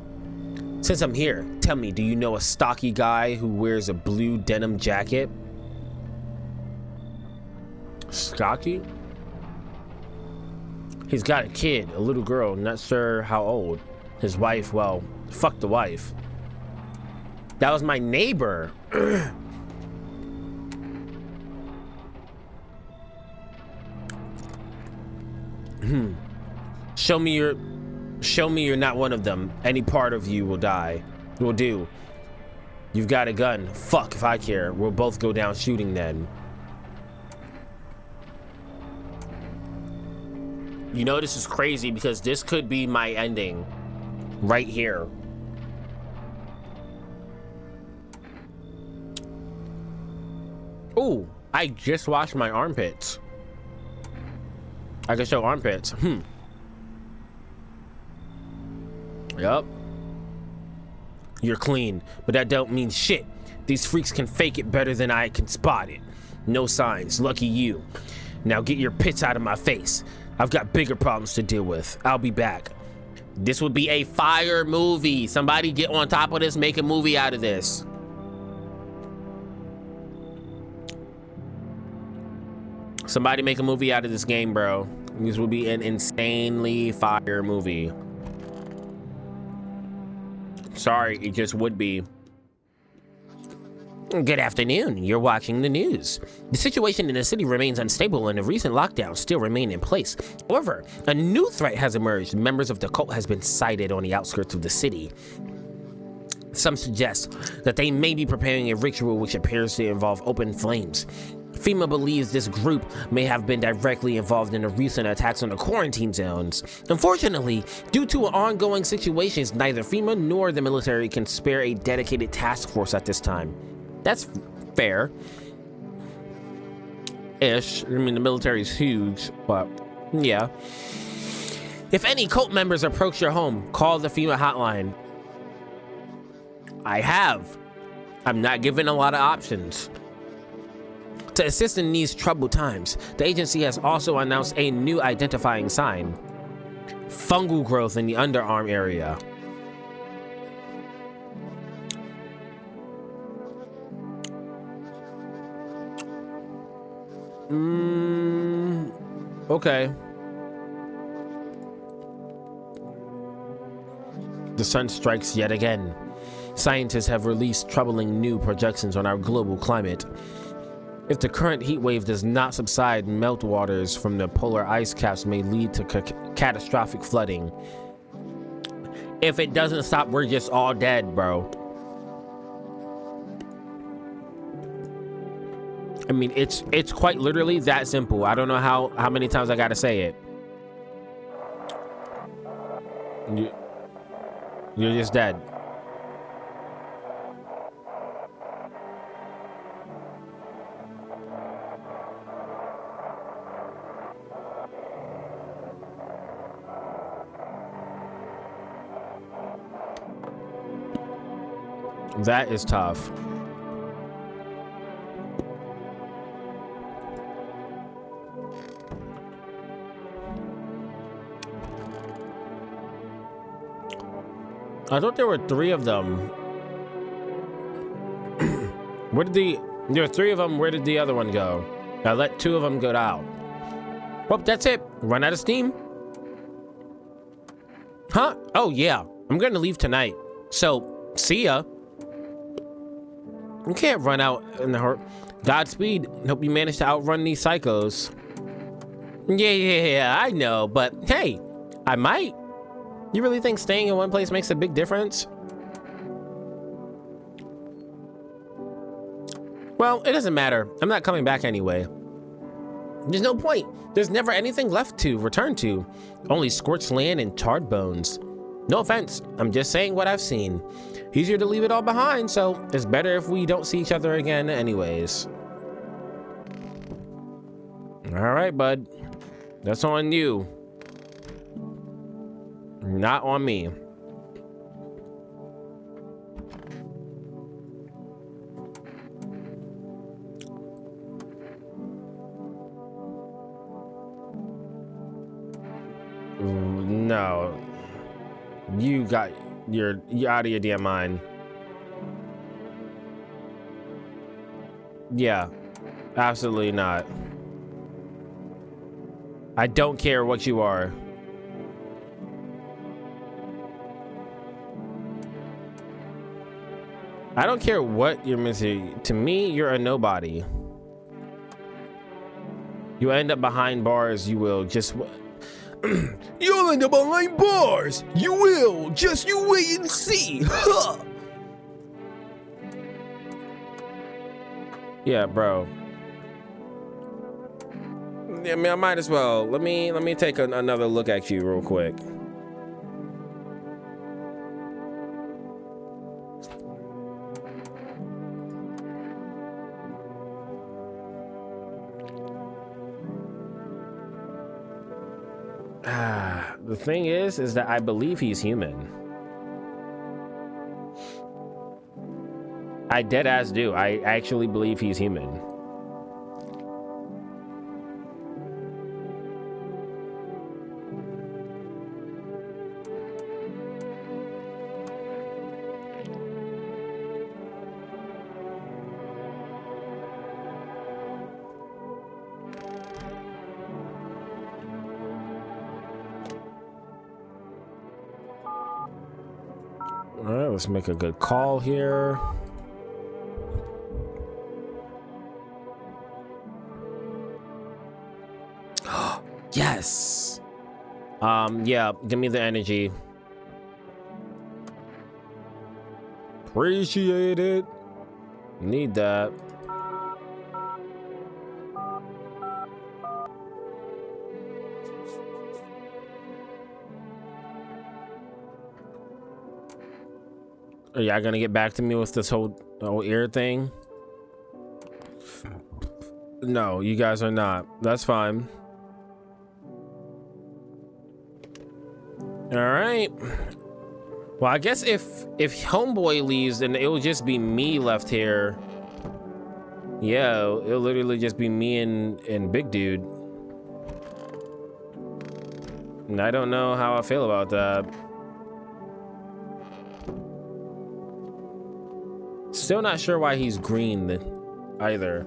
Since I'm here, tell me, do you know a stocky guy who wears a blue denim jacket? Stocky? He's got a kid, a little girl, not sure how old. His wife, well, fuck the wife. That was my neighbor. Show me you're not one of them. Any part of you will die. Will do. You've got a gun. Fuck if I care. We'll both go down shooting then. You know, this is crazy because this could be my ending right here. Ooh, I just washed my armpits. I can show armpits. Yup. You're clean, but that don't mean shit. These freaks can fake it better than I can spot it. No signs, lucky you. Now get your pits out of my face. I've got bigger problems to deal with. I'll be back. This would be a fire movie. Somebody get on top of this, make a movie out of this. Somebody make a movie out of this game, bro. This would be an insanely fire movie. Sorry, it just would be. Good afternoon. You're watching the news. The situation in the city remains unstable and the recent lockdowns still remain in place. However, a new threat has emerged. Members of the cult has been sighted on the outskirts of the city. Some suggest that they may be preparing a ritual which appears to involve open flames. FEMA believes this group may have been directly involved in the recent attacks on the quarantine zones. Unfortunately, due to ongoing situations, neither FEMA nor the military can spare a dedicated task force at this time. That's fair. Ish. I mean, the military's huge, but yeah. If any cult members approach your home, call the FEMA hotline. I have. I'm not given a lot of options. To assist in these troubled times, the agency has also announced a new identifying sign. Fungal growth in the underarm area. Okay. The sun strikes yet again. Scientists have released troubling new projections on our global climate. If the current heat wave does not subside, meltwaters from the polar ice caps may lead to catastrophic flooding. If it doesn't stop, we're just all dead, bro. I mean, it's quite literally that simple. I don't know how many times I gotta say it. You're just dead. That is tough. I thought there were 3 of them. There were 3 of them. Where did the other one go? I let 2 of them go out. Well, that's it. Run out of steam. Huh? Oh, yeah. I'm gonna leave tonight. So, see ya. You can't run out in the hurt. Godspeed. Hope you manage to outrun these psychos. Yeah, I know, but hey, I might. You really think staying in one place makes a big difference? Well, it doesn't matter. I'm not coming back anyway. There's no point. There's never anything left to return to. Only scorched land and charred bones. No offense, I'm just saying what I've seen. Easier to leave it all behind, so it's better if we don't see each other again anyways. All right, bud. That's on you. Not on me. No. You're out of your damn mind. Yeah, absolutely not. I don't care what you are. I don't care what you're missing. To me, you're a nobody. You end up behind bars, you will just... You'll end up behind bars. You will. Just you wait and see. Huh. Yeah, bro. I mean, I might as well. Let me take another look at you real quick. The thing is that I believe he's human. I dead ass do. I actually believe he's human. All right, let's make a good call here. Yes. Yeah, give me the energy. Appreciate it. Need that. Are y'all gonna get back to me with this whole ear thing? No, you guys are not. That's fine. All right. Well, I guess if homeboy leaves, then it will just be me left here. Yeah, it'll literally just be me and big dude. And I don't know how I feel about that. Still not sure why he's green either.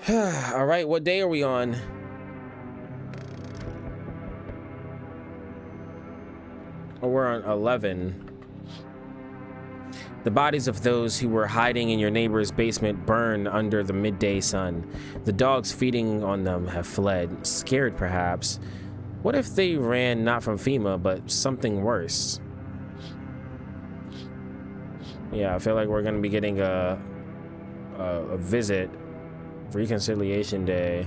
All right, what day are we on? Oh, we're on 11. The bodies of those who were hiding in your neighbor's basement burn under the midday sun. The dogs feeding on them have fled, scared perhaps. What if they ran not from FEMA, but something worse? Yeah, I feel like we're gonna be getting a visit. Reconciliation Day.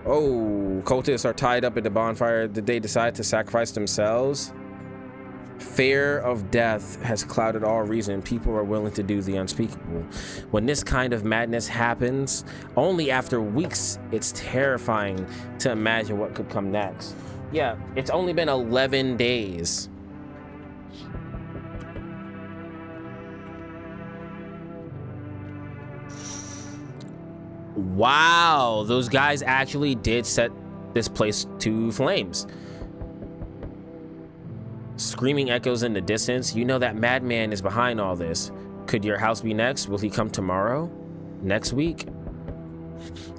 Oh, cultists are tied up at the bonfire. Did they decide to sacrifice themselves? Fear of death has clouded all reason. People are willing to do the unspeakable. When this kind of madness happens, only after weeks, it's terrifying to imagine what could come next. Yeah, it's only been 11 days. Wow, those guys actually did set this place to flames. Screaming echoes in the distance. You know that madman is behind all this. Could your house be next? Will he come tomorrow? Next week?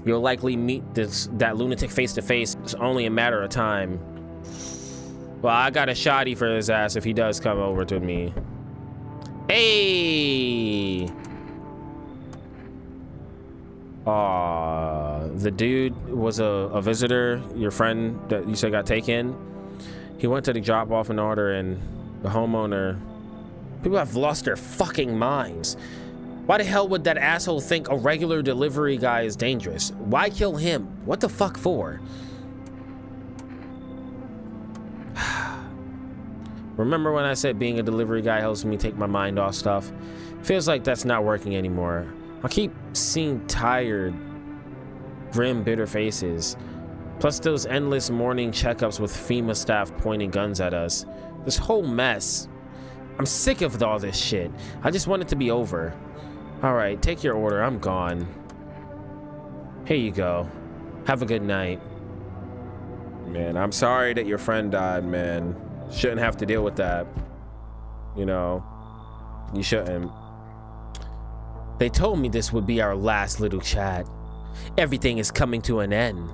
You'll likely meet that lunatic face to face. It's only a matter of time. Well, I got a shoddy for his ass if he does come over to me. Hey! The dude was a visitor, your friend that you said got taken. He went to the drop off an order and the homeowner... People have lost their fucking minds. Why the hell would that asshole think a regular delivery guy is dangerous? Why kill him? What the fuck for? Remember when I said being a delivery guy helps me take my mind off stuff? Feels like that's not working anymore. I keep seeing tired, grim, bitter faces. Plus those endless morning checkups with FEMA staff pointing guns at us. This whole mess. I'm sick of all this shit. I just want it to be over. All right, take your order. I'm gone. Here you go. Have a good night. Man, I'm sorry that your friend died, man. Shouldn't have to deal with that. You know, you shouldn't. They told me this would be our last little chat. Everything is coming to an end.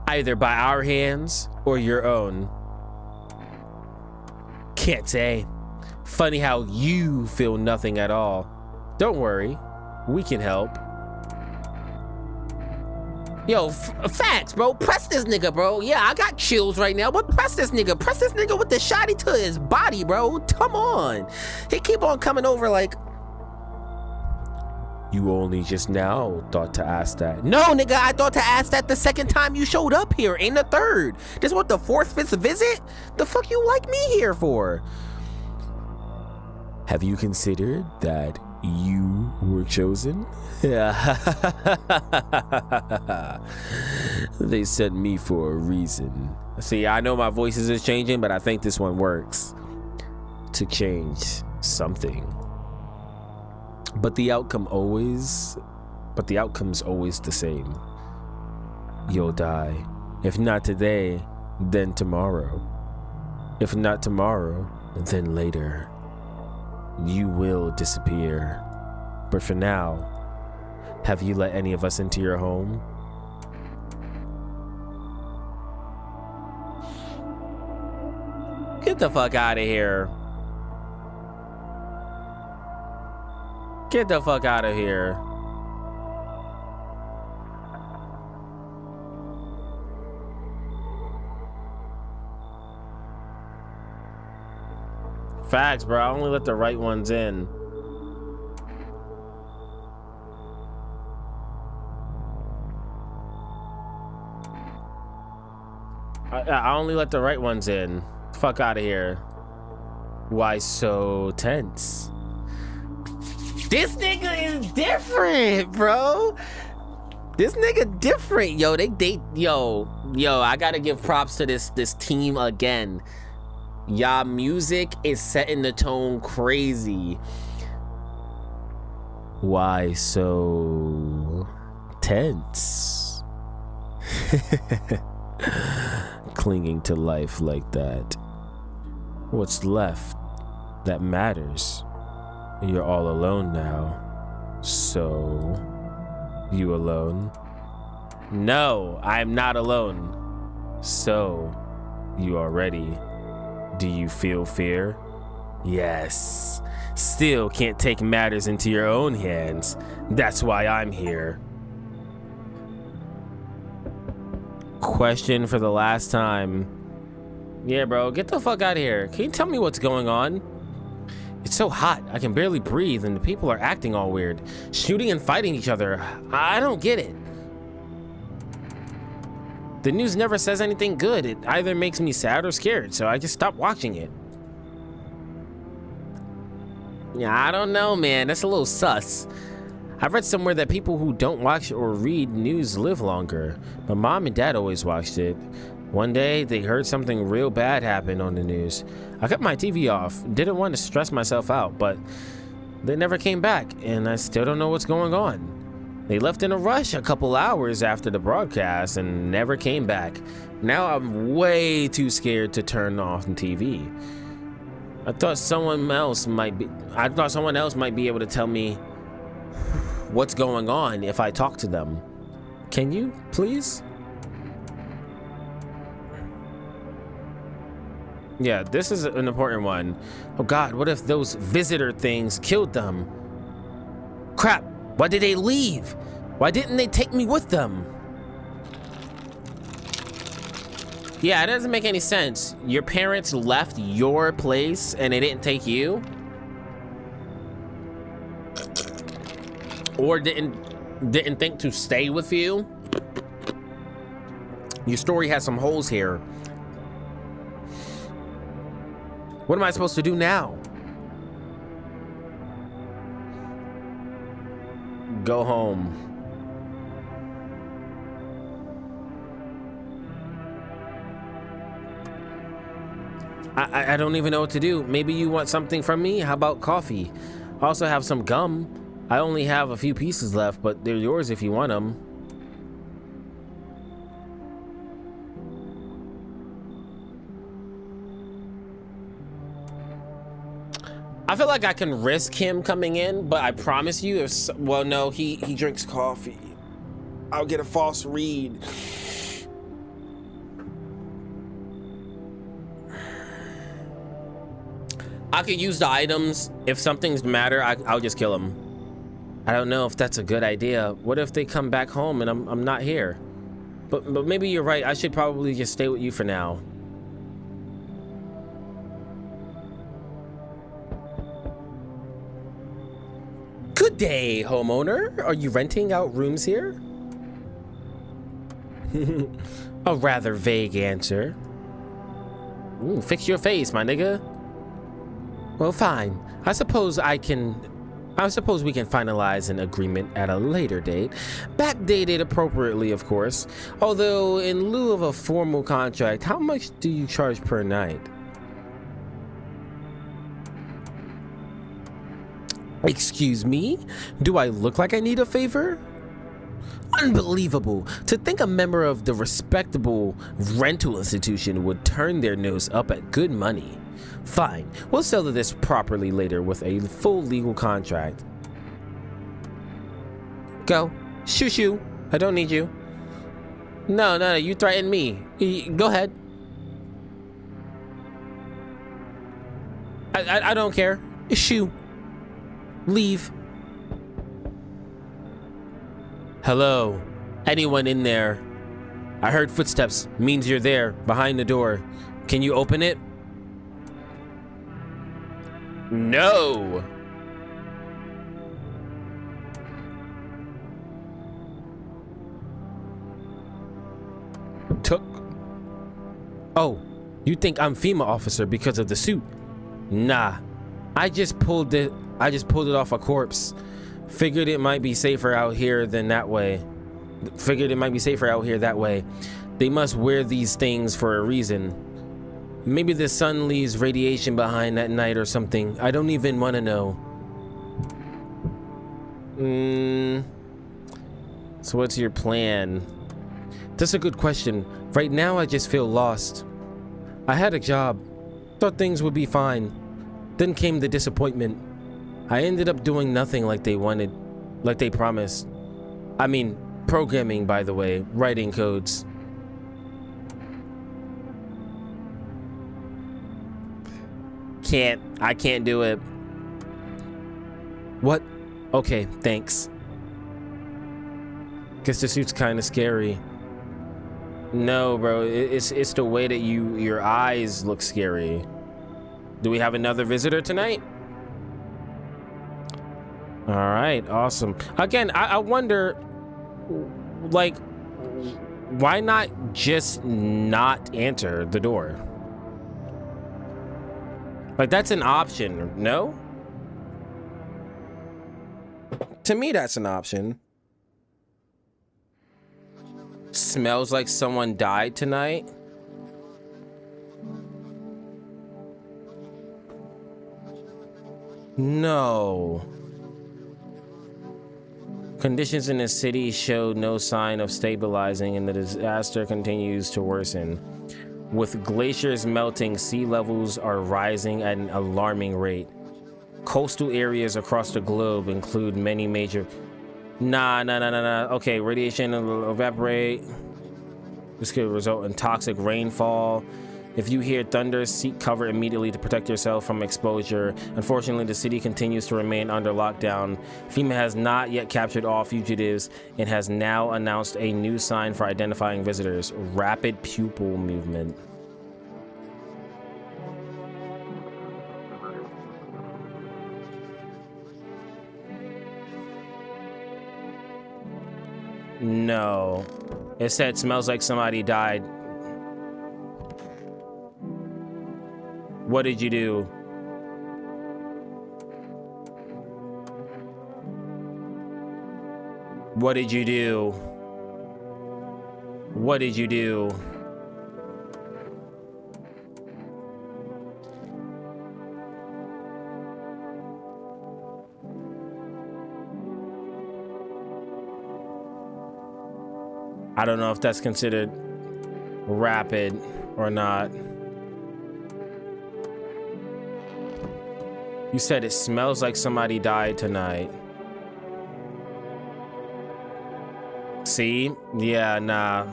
Either by our hands or your own. Can't say. Funny how you feel nothing at all. Don't worry, we can help. Yo, facts, bro. Press this nigga, bro. Yeah, I got chills right now, but press this nigga. Press this nigga with the shoddy to his body, bro. Come on. He keep on coming over like... You only just now thought to ask that. No, nigga, I thought to ask that the second time you showed up here, ain't the third. This what, the fourth, fifth visit? The fuck you like me here for? Have you considered that you were chosen? They sent me for a reason. See, I know my voices is changing, but I think this one works to change something. But the outcome's always the same. You'll die. If not today, then tomorrow. If not tomorrow, then later. You will disappear. But for now, have you let any of us into your home? Get the fuck out of here. Get the fuck out of here. Facts, bro. I only let the right ones in. I only let the right ones in. Fuck out of here. Why so tense? This nigga is different, bro. This nigga different. Yo, yo, I gotta give props to this team again. Y'all music is setting the tone crazy. Why so tense? Clinging to life like that. What's left that matters? You're all alone now. So, you alone? No, I'm not alone. So, you are ready. Do you feel fear? Yes. Still can't take matters into your own hands. That's why I'm here. Question for the last time. Yeah, bro, get the fuck out of here. Can you tell me what's going on? It's so hot, I can barely breathe, and the people are acting all weird. Shooting and fighting each other. I don't get it. The news never says anything good. It either makes me sad or scared, so I just stopped watching it. Yeah, I don't know, man. That's a little sus. I've read somewhere that people who don't watch or read news live longer. My mom and dad always watched it. One day, they heard something real bad happen on the news. I cut my TV off, didn't want to stress myself out, but they never came back, and I still don't know what's going on. They left in a rush a couple hours after the broadcast and never came back. Now I'm way too scared to turn off the TV. I thought someone else might be able to tell me what's going on if I talk to them. Can you, please? Yeah, this is an important one. Oh God, what if those visitor things killed them? Crap, why did they leave? Why didn't they take me with them? Yeah, it doesn't make any sense. Your parents left your place and they didn't take you? Or didn't think to stay with you? Your story has some holes here. What am I supposed to do now? Go home. I don't even know what to do. Maybe you want something from me? How about coffee? I also have some gum. I only have a few pieces left, but they're yours if you want them. I feel like I can risk him coming in, but I promise you, well, no, he drinks coffee. I'll get a false read. I could use the items. If something's matter, I'll just kill him. I don't know if that's a good idea. What if they come back home and I'm not here? But maybe you're right. I should probably just stay with you for now. Good day, homeowner. Are you renting out rooms here? A rather vague answer. Ooh, fix your face, my nigga. Well, fine. I suppose we can finalize an agreement at a later date. Backdated appropriately, of course. Although, in lieu of a formal contract, how much do you charge per night? Excuse me? Do I look like I need a favor? Unbelievable. To think a member of the respectable rental institution would turn their nose up at good money. Fine, we'll settle this properly later with a full legal contract. Go. Shoo shoo. I don't need you. No, you threatened me. Go ahead. I don't care. Shoo. Leave. Hello? Anyone in there? I heard footsteps. Means you're there, behind the door. Can you open it? No! Took. Oh, you think I'm FEMA officer because of the suit? Nah, I just pulled it off a corpse. Figured it might be safer out here that way. They must wear these things for a reason. Maybe the sun leaves radiation behind at night or something. I don't even want to know. So what's your plan? That's a good question. Right now I just feel lost. I had a job. Thought things would be fine. Then came the disappointment. I ended up doing nothing like they wanted, like they promised. I mean, programming, by the way, writing codes. I can't do it. What? Okay, thanks. Guess the suit's kind of scary. No, bro, it's the way that your eyes look scary. Do we have another visitor tonight? All right, awesome. Again, I wonder, like, why not just not enter the door? Like, that's an option, no? To me, that's an option. Smells like someone died tonight. No. Conditions in the city show no sign of stabilizing, and the disaster continues to worsen. With glaciers melting, sea levels are rising at an alarming rate. Coastal areas across the globe include many major... Nah. Okay, radiation will evaporate. This could result in toxic rainfall. If you hear thunder, seek cover immediately to protect yourself from exposure. Unfortunately, the city continues to remain under lockdown. FEMA has not yet captured all fugitives and has now announced a new sign for identifying visitors: rapid pupil movement. No. It said smells like somebody died. What did you do? What did you do? What did you do? I don't know if that's considered rapid or not. You said it smells like somebody died tonight. See? Yeah, nah.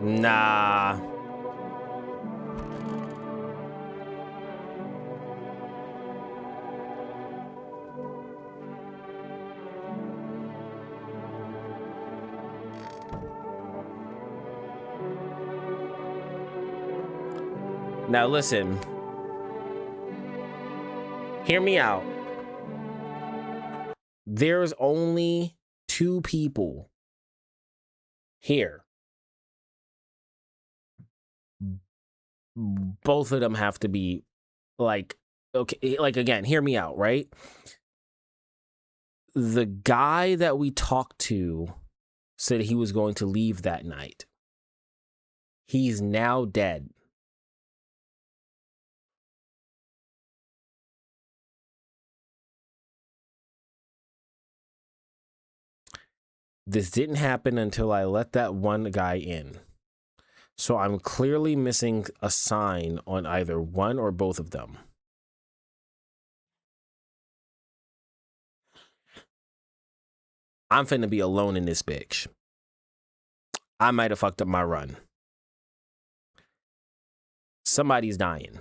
Nah. Now listen. Hear me out. There's only 2 people here. Both of them have to be like, okay, like again, hear me out, right? The guy that we talked to said he was going to leave that night. He's now dead. This didn't happen until I let that one guy in. So I'm clearly missing a sign on either one or both of them. I'm finna be alone in this bitch. I might have fucked up my run. Somebody's dying.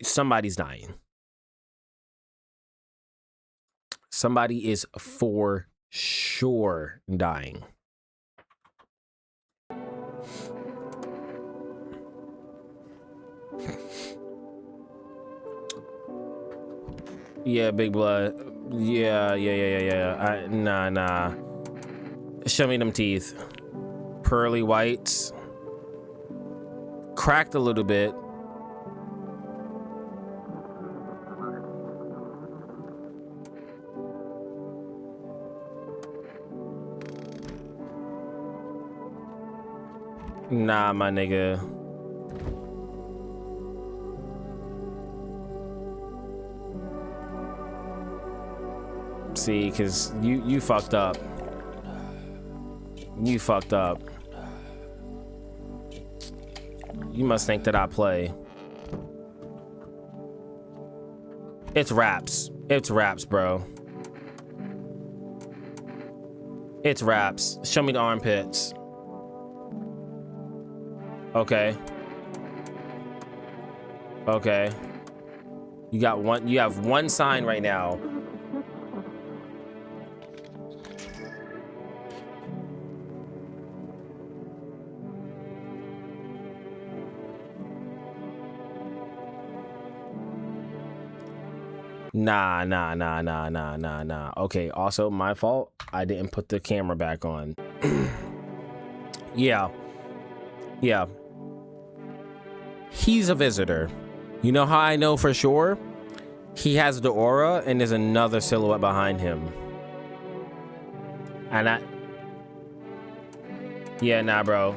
Somebody's dying. Somebody is for sure dying. Yeah, big blood. Yeah. Nah. Show me them teeth. Pearly whites. Cracked a little bit. Nah, my nigga. See, cause you fucked up. You fucked up. You must think that I play. It's raps. It's raps, bro. It's raps. Show me the armpits. Okay. Okay. You have one sign right now. Nah. Okay, also my fault. I didn't put the camera back on. Yeah. He's a visitor. You know how I know for sure? He has the aura and there's another silhouette behind him. And yeah, nah, bro.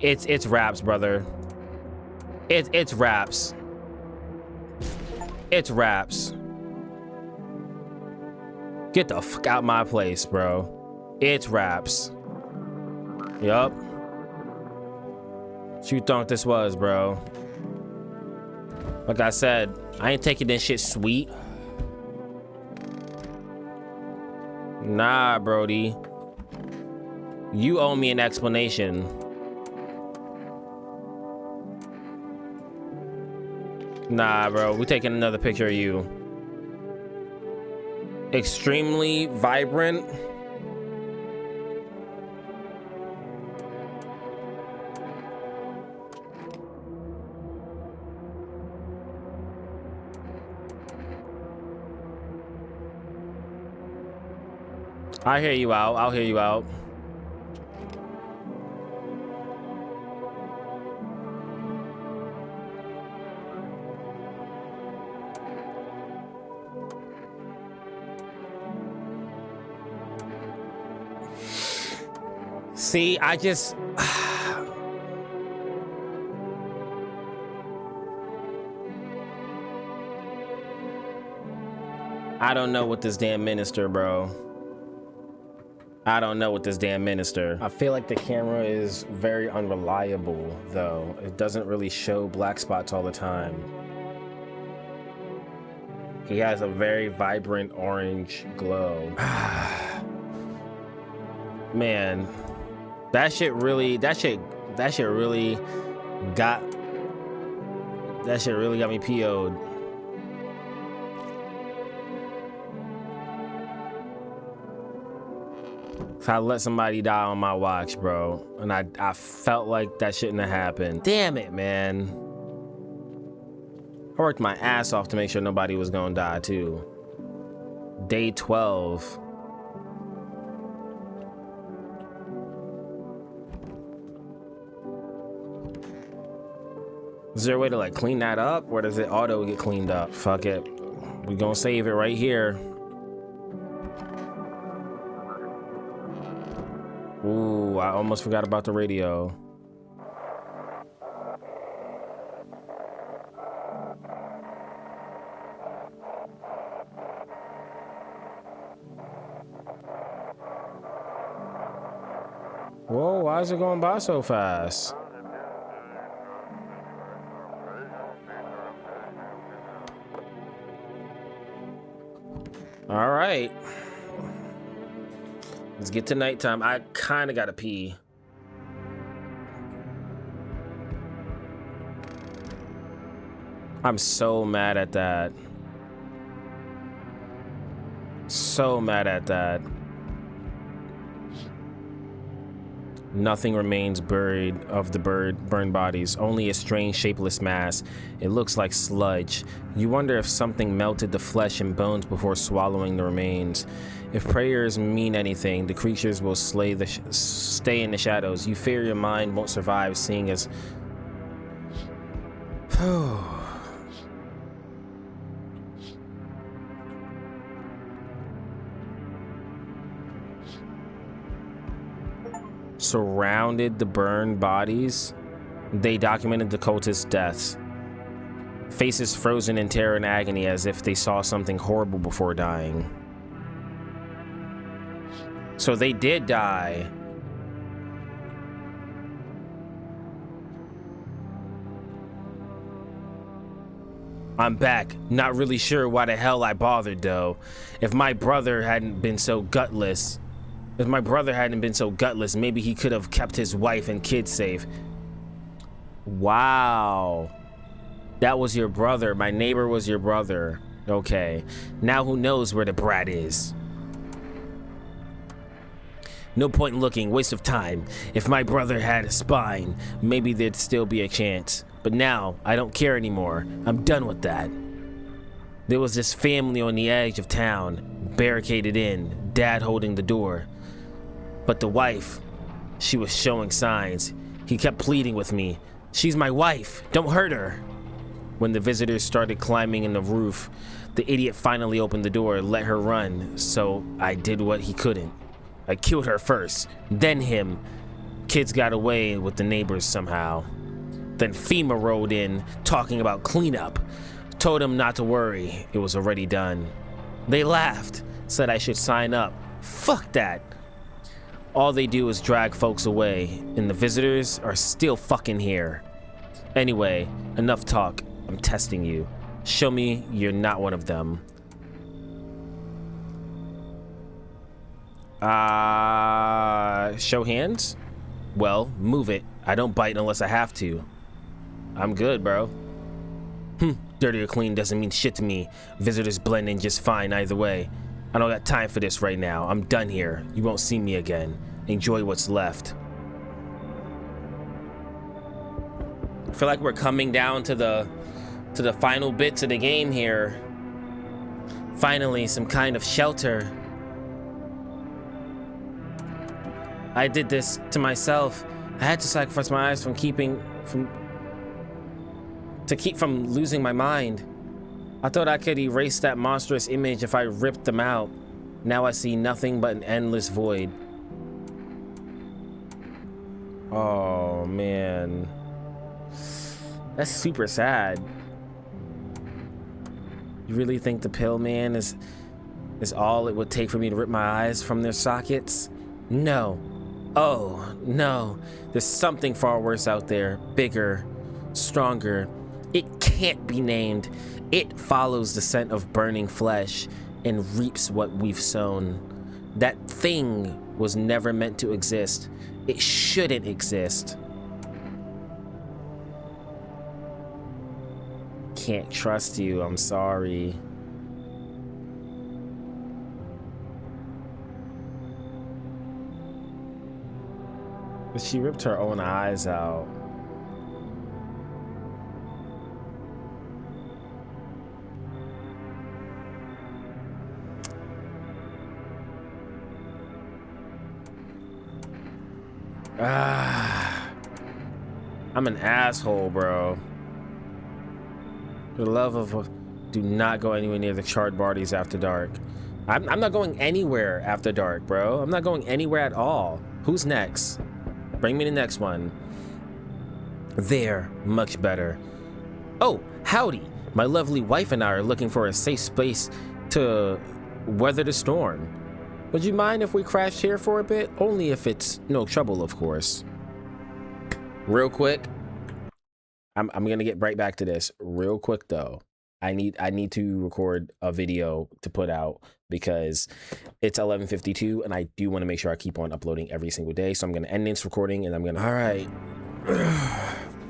It's raps, brother. It's raps. It's raps. Get the fuck out my place, bro. It's raps. Yup. What you thought this was, bro? Like I said, I ain't taking this shit sweet. Nah, Brody. You owe me an explanation. Nah, bro. We taking another picture of you. Extremely vibrant. I hear you out. I'll hear you out. See, I just... I don't know what this damn minister, bro. I don't know what this damn minister. I feel like the camera is very unreliable, though. It doesn't really show black spots all the time. He has a very vibrant orange glow. Man, that shit really got me PO'd. I let somebody die on my watch, bro. And I felt like that shouldn't have happened. Damn it, man. I worked my ass off to make sure nobody was gonna die, too. Day 12. Is there a way to like clean that up, or does it auto get cleaned up? Fuck it. We gonna save it right here. Ooh, I almost forgot about the radio. Whoa, why is it going by so fast? All right. Let's get to nighttime. I kind of gotta pee. I'm so mad at that. So mad at that. Nothing remains buried of the burned bodies, only a strange shapeless mass. It looks like sludge. You wonder if something melted the flesh and bones before swallowing the remains. If prayers mean anything, the creatures will stay in the shadows. You fear your mind won't survive seeing as... surrounded the burned bodies. They documented the cultists' deaths. Faces frozen in terror and agony as if they saw something horrible before dying. So they did die. I'm back. Not really sure why the hell I bothered though. If my brother hadn't been so gutless, maybe he could have kept his wife and kids safe. Wow. That was your brother. My neighbor was your brother. Okay. Now who knows where the brat is? No point in looking. Waste of time. If my brother had a spine, maybe there'd still be a chance. But now, I don't care anymore. I'm done with that. There was this family on the edge of town, barricaded in, dad holding the door. But the wife, she was showing signs. He kept pleading with me. She's my wife. Don't hurt her. When the visitors started climbing in the roof, the idiot finally opened the door and let her run, so I did what he couldn't. I killed her first, then him. Kids got away with the neighbors somehow. Then FEMA rode in, talking about cleanup. Told him not to worry, it was already done. They laughed, said I should sign up. Fuck that. All they do is drag folks away, and the visitors are still fucking here. Anyway, enough talk. I'm testing you. Show me you're not one of them. Show hands? Well, move it. I don't bite unless I have to. I'm good, bro. Dirty or clean doesn't mean shit to me. Visitors blend in just fine either way. I don't got time for this right now. I'm done here. You won't see me again. Enjoy what's left. I feel like we're coming down to the final bits of the game here. Finally, some kind of shelter. I did this to myself. I had to sacrifice my eyes to keep from losing my mind. I thought I could erase that monstrous image if I ripped them out. Now I see nothing but an endless void. Oh man. That's super sad. You really think the pill man is all it would take for me to rip my eyes from their sockets? No. Oh, no. There's something far worse out there. Bigger, stronger. It can't be named. It follows the scent of burning flesh and reaps what we've sown. That thing was never meant to exist. It shouldn't exist. Can't trust you. I'm sorry. But she ripped her own eyes out. I'm an asshole, bro. For the love of, do not go anywhere near the charred bodies after dark. I'm not going anywhere after dark, bro. I'm not going anywhere at all. Who's next? Bring me the next one. There, much better. Oh, howdy. My lovely wife and I are looking for a safe space to weather the storm. Would you mind if we crashed here for a bit? Only if it's no trouble, of course. Real quick. I'm gonna get right back to this. Real quick though. I need to record a video to put out because it's 11:52 and I do want to make sure I keep on uploading every single day. So I'm gonna end this recording and I'm gonna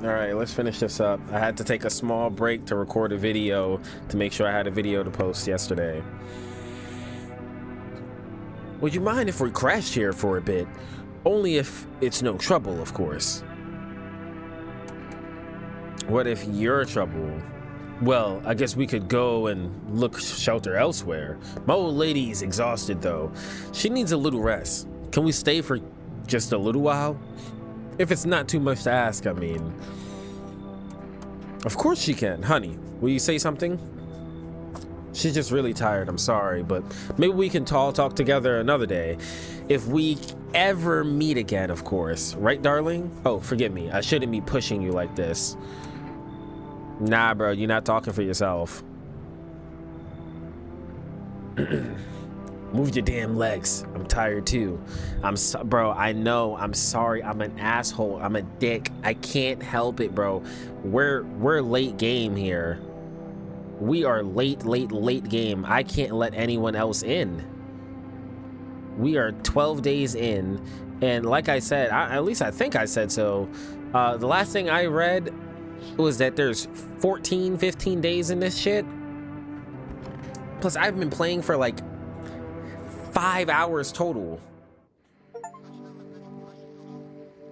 all right, let's finish this up. I had to take a small break to record a video to make sure I had a video to post yesterday. Would you mind if we crashed here for a bit? Only if it's no trouble, of course. What if you're trouble? Well, I guess we could go and look shelter elsewhere. My old lady's exhausted though. She needs a little rest. Can we stay for just a little while? If it's not too much to ask, I mean. Of course she can. Honey, will you say something? She's just really tired, I'm sorry, but maybe we can talk together another day. If we ever meet again, of course. Right, darling? Oh, forgive me. I shouldn't be pushing you like this. Nah, bro, you're not talking for yourself. Move your damn legs. I'm tired too. Bro, I know. I'm sorry. I'm an asshole. I'm a dick. I can't help it, bro. We're late game here. We are late game. I can't let anyone else in. We are 12 days in, and like I said, at least I think I said so. The last thing I read was that there's 15 days in this shit. Plus, I've been playing for like 5 hours total.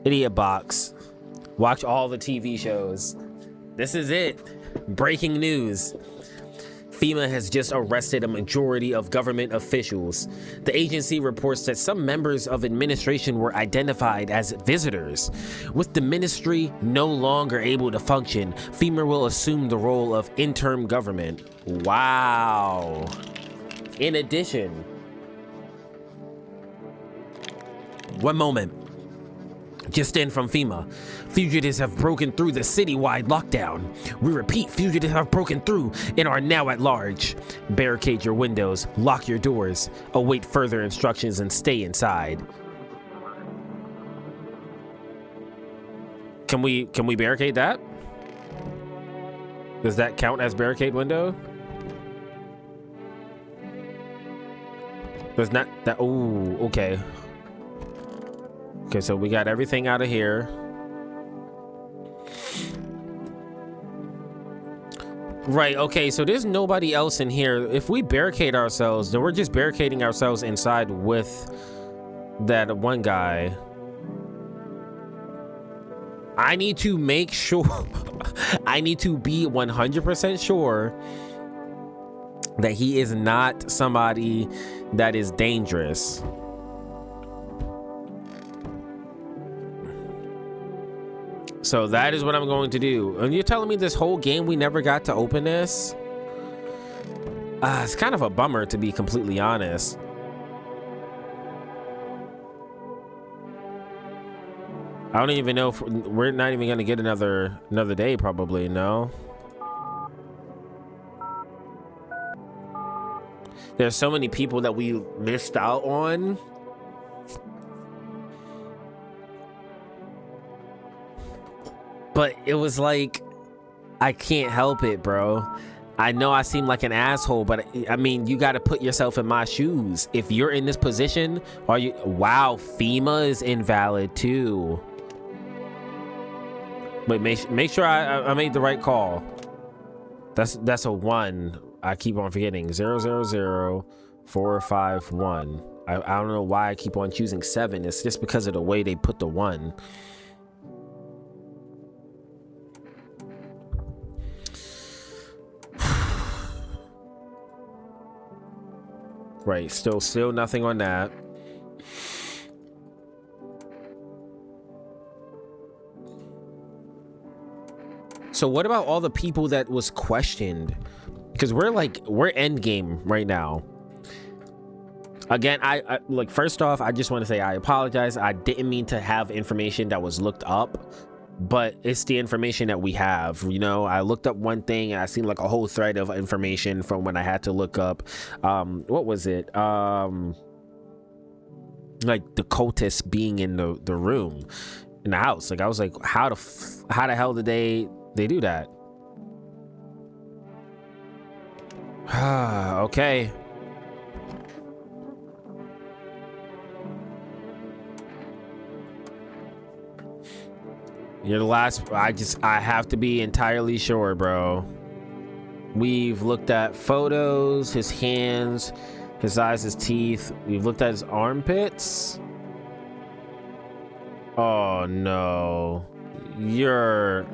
Idiot box. Watch all the TV shows. This is it. Breaking news. FEMA has just arrested a majority of government officials. The agency reports that some members of administration were identified as visitors. With the ministry no longer able to function, FEMA will assume the role of interim government. Wow. In addition, one moment. Just in from FEMA. Fugitives have broken through the citywide lockdown. We repeat, fugitives have broken through and are now at large. Barricade your windows, lock your doors, await further instructions and stay inside. Can we barricade that? Does that count as barricade window? There's not that. Oh, okay. Okay, so we got everything out of here. Right, okay, so there's nobody else in here. If we barricade ourselves, then we're just barricading ourselves inside with that one guy. I need to make sure, I need to be 100% sure that he is not somebody that is dangerous. So that is what I'm going to do. And you're telling me this whole game we never got to open this? It's kind of a bummer, to be completely honest. I don't even know if we're not even gonna get another day, probably. No. There's so many people that we missed out on. But it was like, I can't help it, bro. I know I seem like an asshole, but I mean, you got to put yourself in my shoes. If you're in this position, are you? Wow, FEMA is invalid too. But make sure I made the right call. That's a 1. I keep on forgetting. 000451. I don't know why I keep on choosing 7. It's just because of the way they put the 1. Right, still nothing on that. So what about all the people that was questioned? Because we're end game right now. Again, I like, first off, I just want to say I apologize. I didn't mean to have information that was looked up, but it's the information that we have. You know, I looked up one thing and I seen like a whole thread of information from when I had to look up what was it, like the cultists being in the room in the house. Like I was like, how the hell did they do that? Okay. You're the last. I have to be entirely sure, bro. We've looked at photos, his hands, his eyes, his teeth. We've looked at his armpits. Oh no. You're...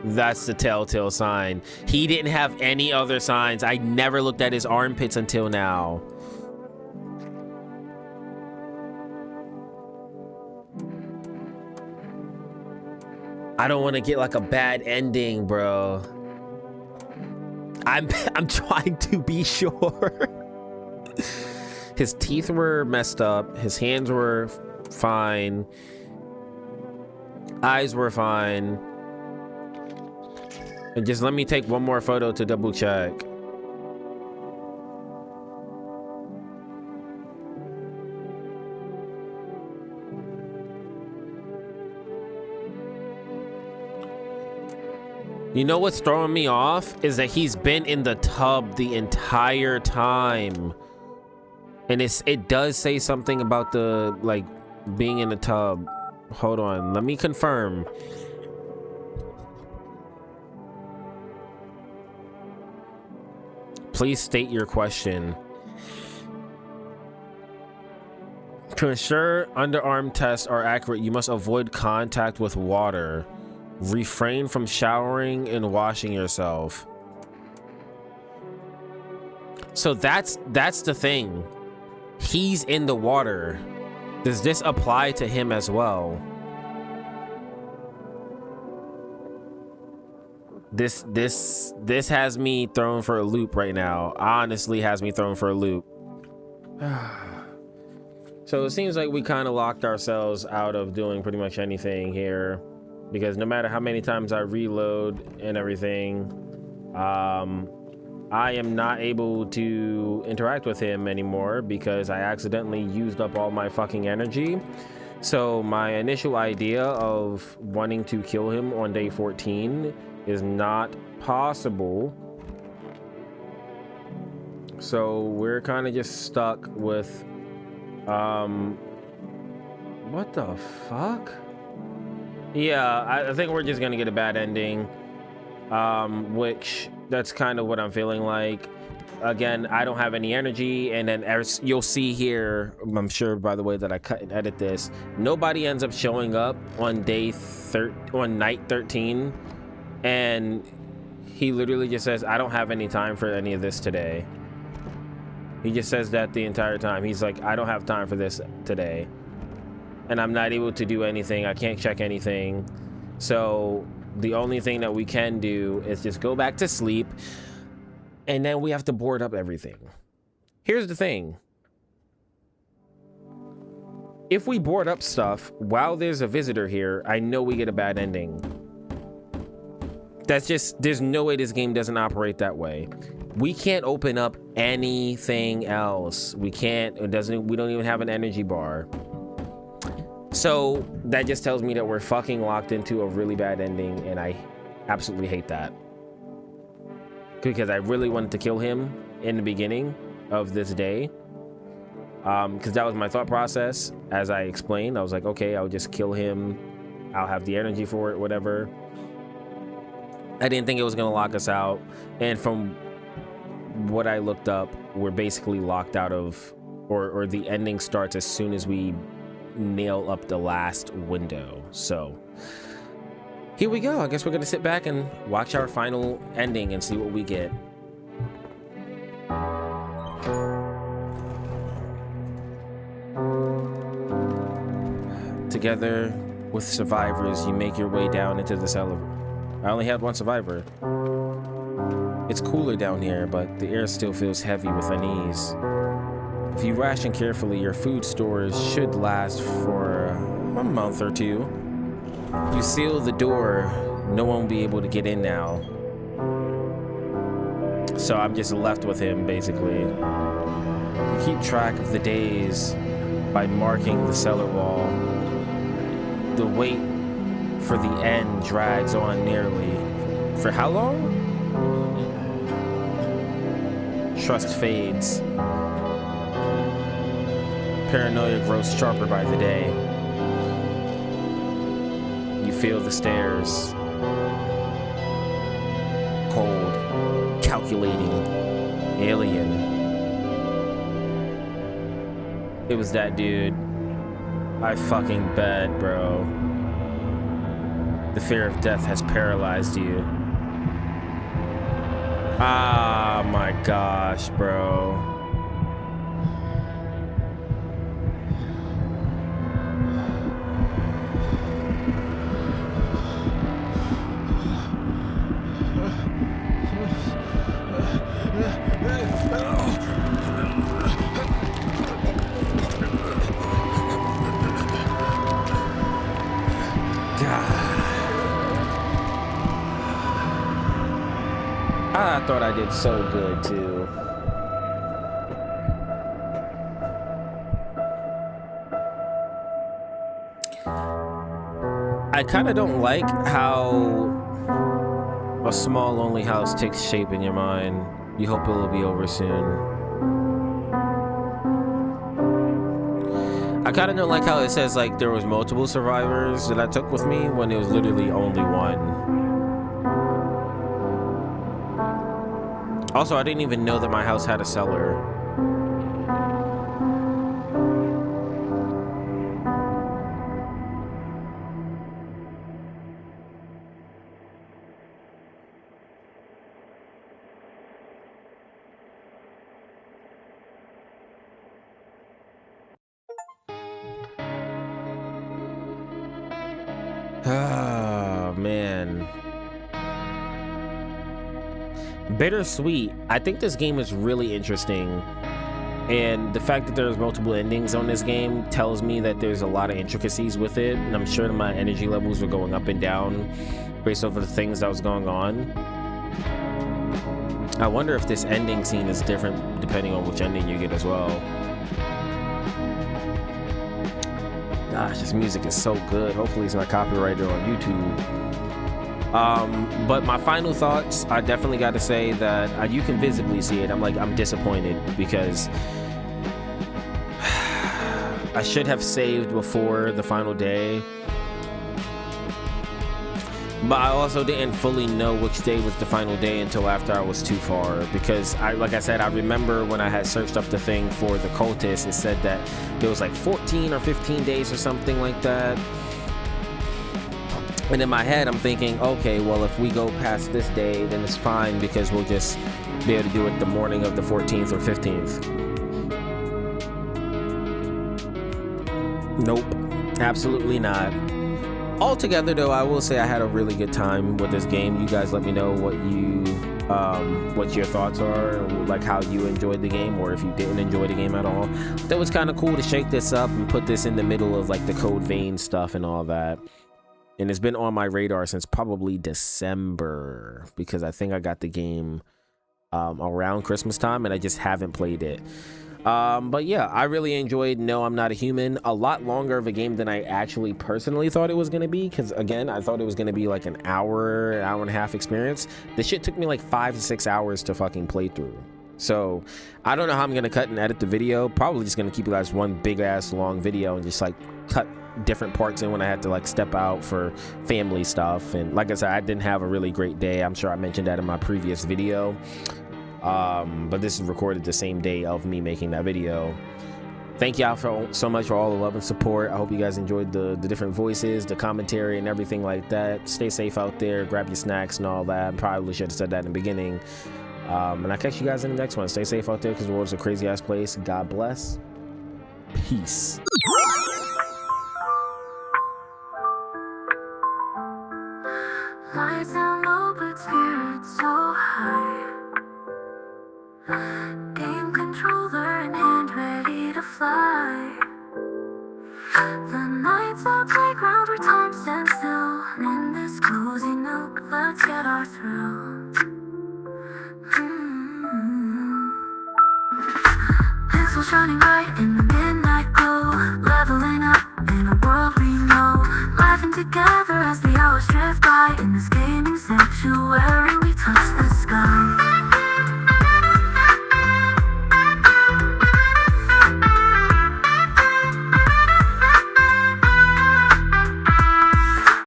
That's the telltale sign. He didn't have any other signs. I never looked at his armpits until now. I don't want to get like a bad ending, bro. I'm trying to be sure. His teeth were messed up. His hands were fine. Eyes were fine. And just let me take one more photo to double check. You know what's throwing me off is that he's been in the tub the entire time. And it does say something about the, like, being in the tub. Hold on, let me confirm. Please state your question. To ensure underarm tests are accurate, you must avoid contact with water. Refrain from showering and washing yourself. So that's the thing. He's in the water. Does this apply to him as well? This has me thrown for a loop right now. Honestly, has me thrown for a loop. So it seems like we kind of locked ourselves out of doing pretty much anything here, because no matter how many times I reload and everything, I am not able to interact with him anymore because I accidentally used up all my fucking energy. So my initial idea of wanting to kill him on day 14 is not possible. So we're kind of just stuck with what the fuck? Yeah, I think we're just gonna get a bad ending, which that's kind of what I'm feeling like. Again, I don't have any energy, and then as you'll see here, I'm sure by the way that I cut and edit this, nobody ends up showing up on night 13, and he literally just says, I don't have any time for any of this today. He just says that the entire time. He's like, I don't have time for this today, and I'm not able to do anything. I can't check anything. So the only thing that we can do is just go back to sleep, and then we have to board up everything. Here's the thing. If we board up stuff while there's a visitor here, I know we get a bad ending. That's just, there's no way this game doesn't operate that way. We can't open up anything else. We can't, we don't even have an energy bar. So that just tells me that we're fucking locked into a really bad ending, and I absolutely hate that. Because I really wanted to kill him in the beginning of this day. Because that was my thought process. As I explained, I was like, okay, I'll just kill him. I'll have the energy for it, whatever. I didn't think it was gonna lock us out, and from what I looked up, we're basically locked out of, or the ending starts as soon as we nail up the last window. So here we go. I guess we're gonna sit back and watch our final ending and see what we get. Together with survivors, you make your way down into the cellar. I only had one survivor. It's cooler down here, but the air still feels heavy with unease. If you ration carefully, your food stores should last for a month or two. You seal the door, no one will be able to get in now. So I'm just left with him, basically. You keep track of the days by marking the cellar wall. The wait for the end drags on nearly. For how long? Trust fades. Paranoia grows sharper by the day. You feel the stairs. Cold, calculating, alien. It was that dude. I fucking bet, bro. The fear of death has paralyzed you. Ah, my gosh, bro. I thought I did so good too. I kind of don't like how a small lonely house takes shape in your mind. You hope it'll be over soon. I kind of don't like how it says like there was multiple survivors that I took with me when it was literally only one. Also, I didn't even know that my house had a cellar. Oh, man. Bittersweet. I think this game is really interesting, and the fact that there's multiple endings on this game tells me that there's a lot of intricacies with it, and I'm sure that my energy levels were going up and down based off of the things that was going on. I wonder if this ending scene is different depending on which ending you get as well. Gosh, this music is so good. Hopefully it's not copyrighted on YouTube. But my final thoughts, I definitely got to say that you can visibly see it. I'm disappointed because I should have saved before the final day. But I also didn't fully know which day was the final day until after I was too far, because like I said, I remember when I had searched up the thing for the cultists, it said that there was like 14 or 15 days or something like that. And in my head, I'm thinking, okay, well, if we go past this day, then it's fine because we'll just be able to do it the morning of the 14th or 15th. Nope, absolutely not. Altogether, though, I will say I had a really good time with this game. You guys let me know what your thoughts are, like how you enjoyed the game, or if you didn't enjoy the game at all. That was kind of cool to shake this up and put this in the middle of like the Code Vein stuff and all that. And it's been on my radar since probably December, because I think I got the game around Christmas time and I just haven't played it. But yeah, I really enjoyed No, I'm Not a Human. A lot longer of a game than I actually personally thought it was going to be, because again, I thought it was going to be like an hour and a half experience. This shit took me like 5 to 6 hours to fucking play through. So I don't know how I'm gonna cut and edit the video. Probably just gonna keep you guys one big ass long video and just like cut different parts in when I had to like step out for family stuff. And like I said, I didn't have a really great day. I'm sure I mentioned that in my previous video. But this is recorded the same day of me making that video. Thank y'all so much for all the love and support. I hope you guys enjoyed the different voices, the commentary, and everything like that. Stay safe out there. Grab your snacks and all that. I probably should have said that in the beginning. And I'll catch you guys in the next one. Stay safe out there because the world's a crazy ass place. God bless. Peace. Lights down low, but spirits so high. Game controller in hand, ready to fly. The night's a playground where time stands still. In this cozy nook, let's get our thrill. Pencils shining bright in the midnight glow, leveling up in a world we know, laughing together as the hours drift by in this gaming sanctuary.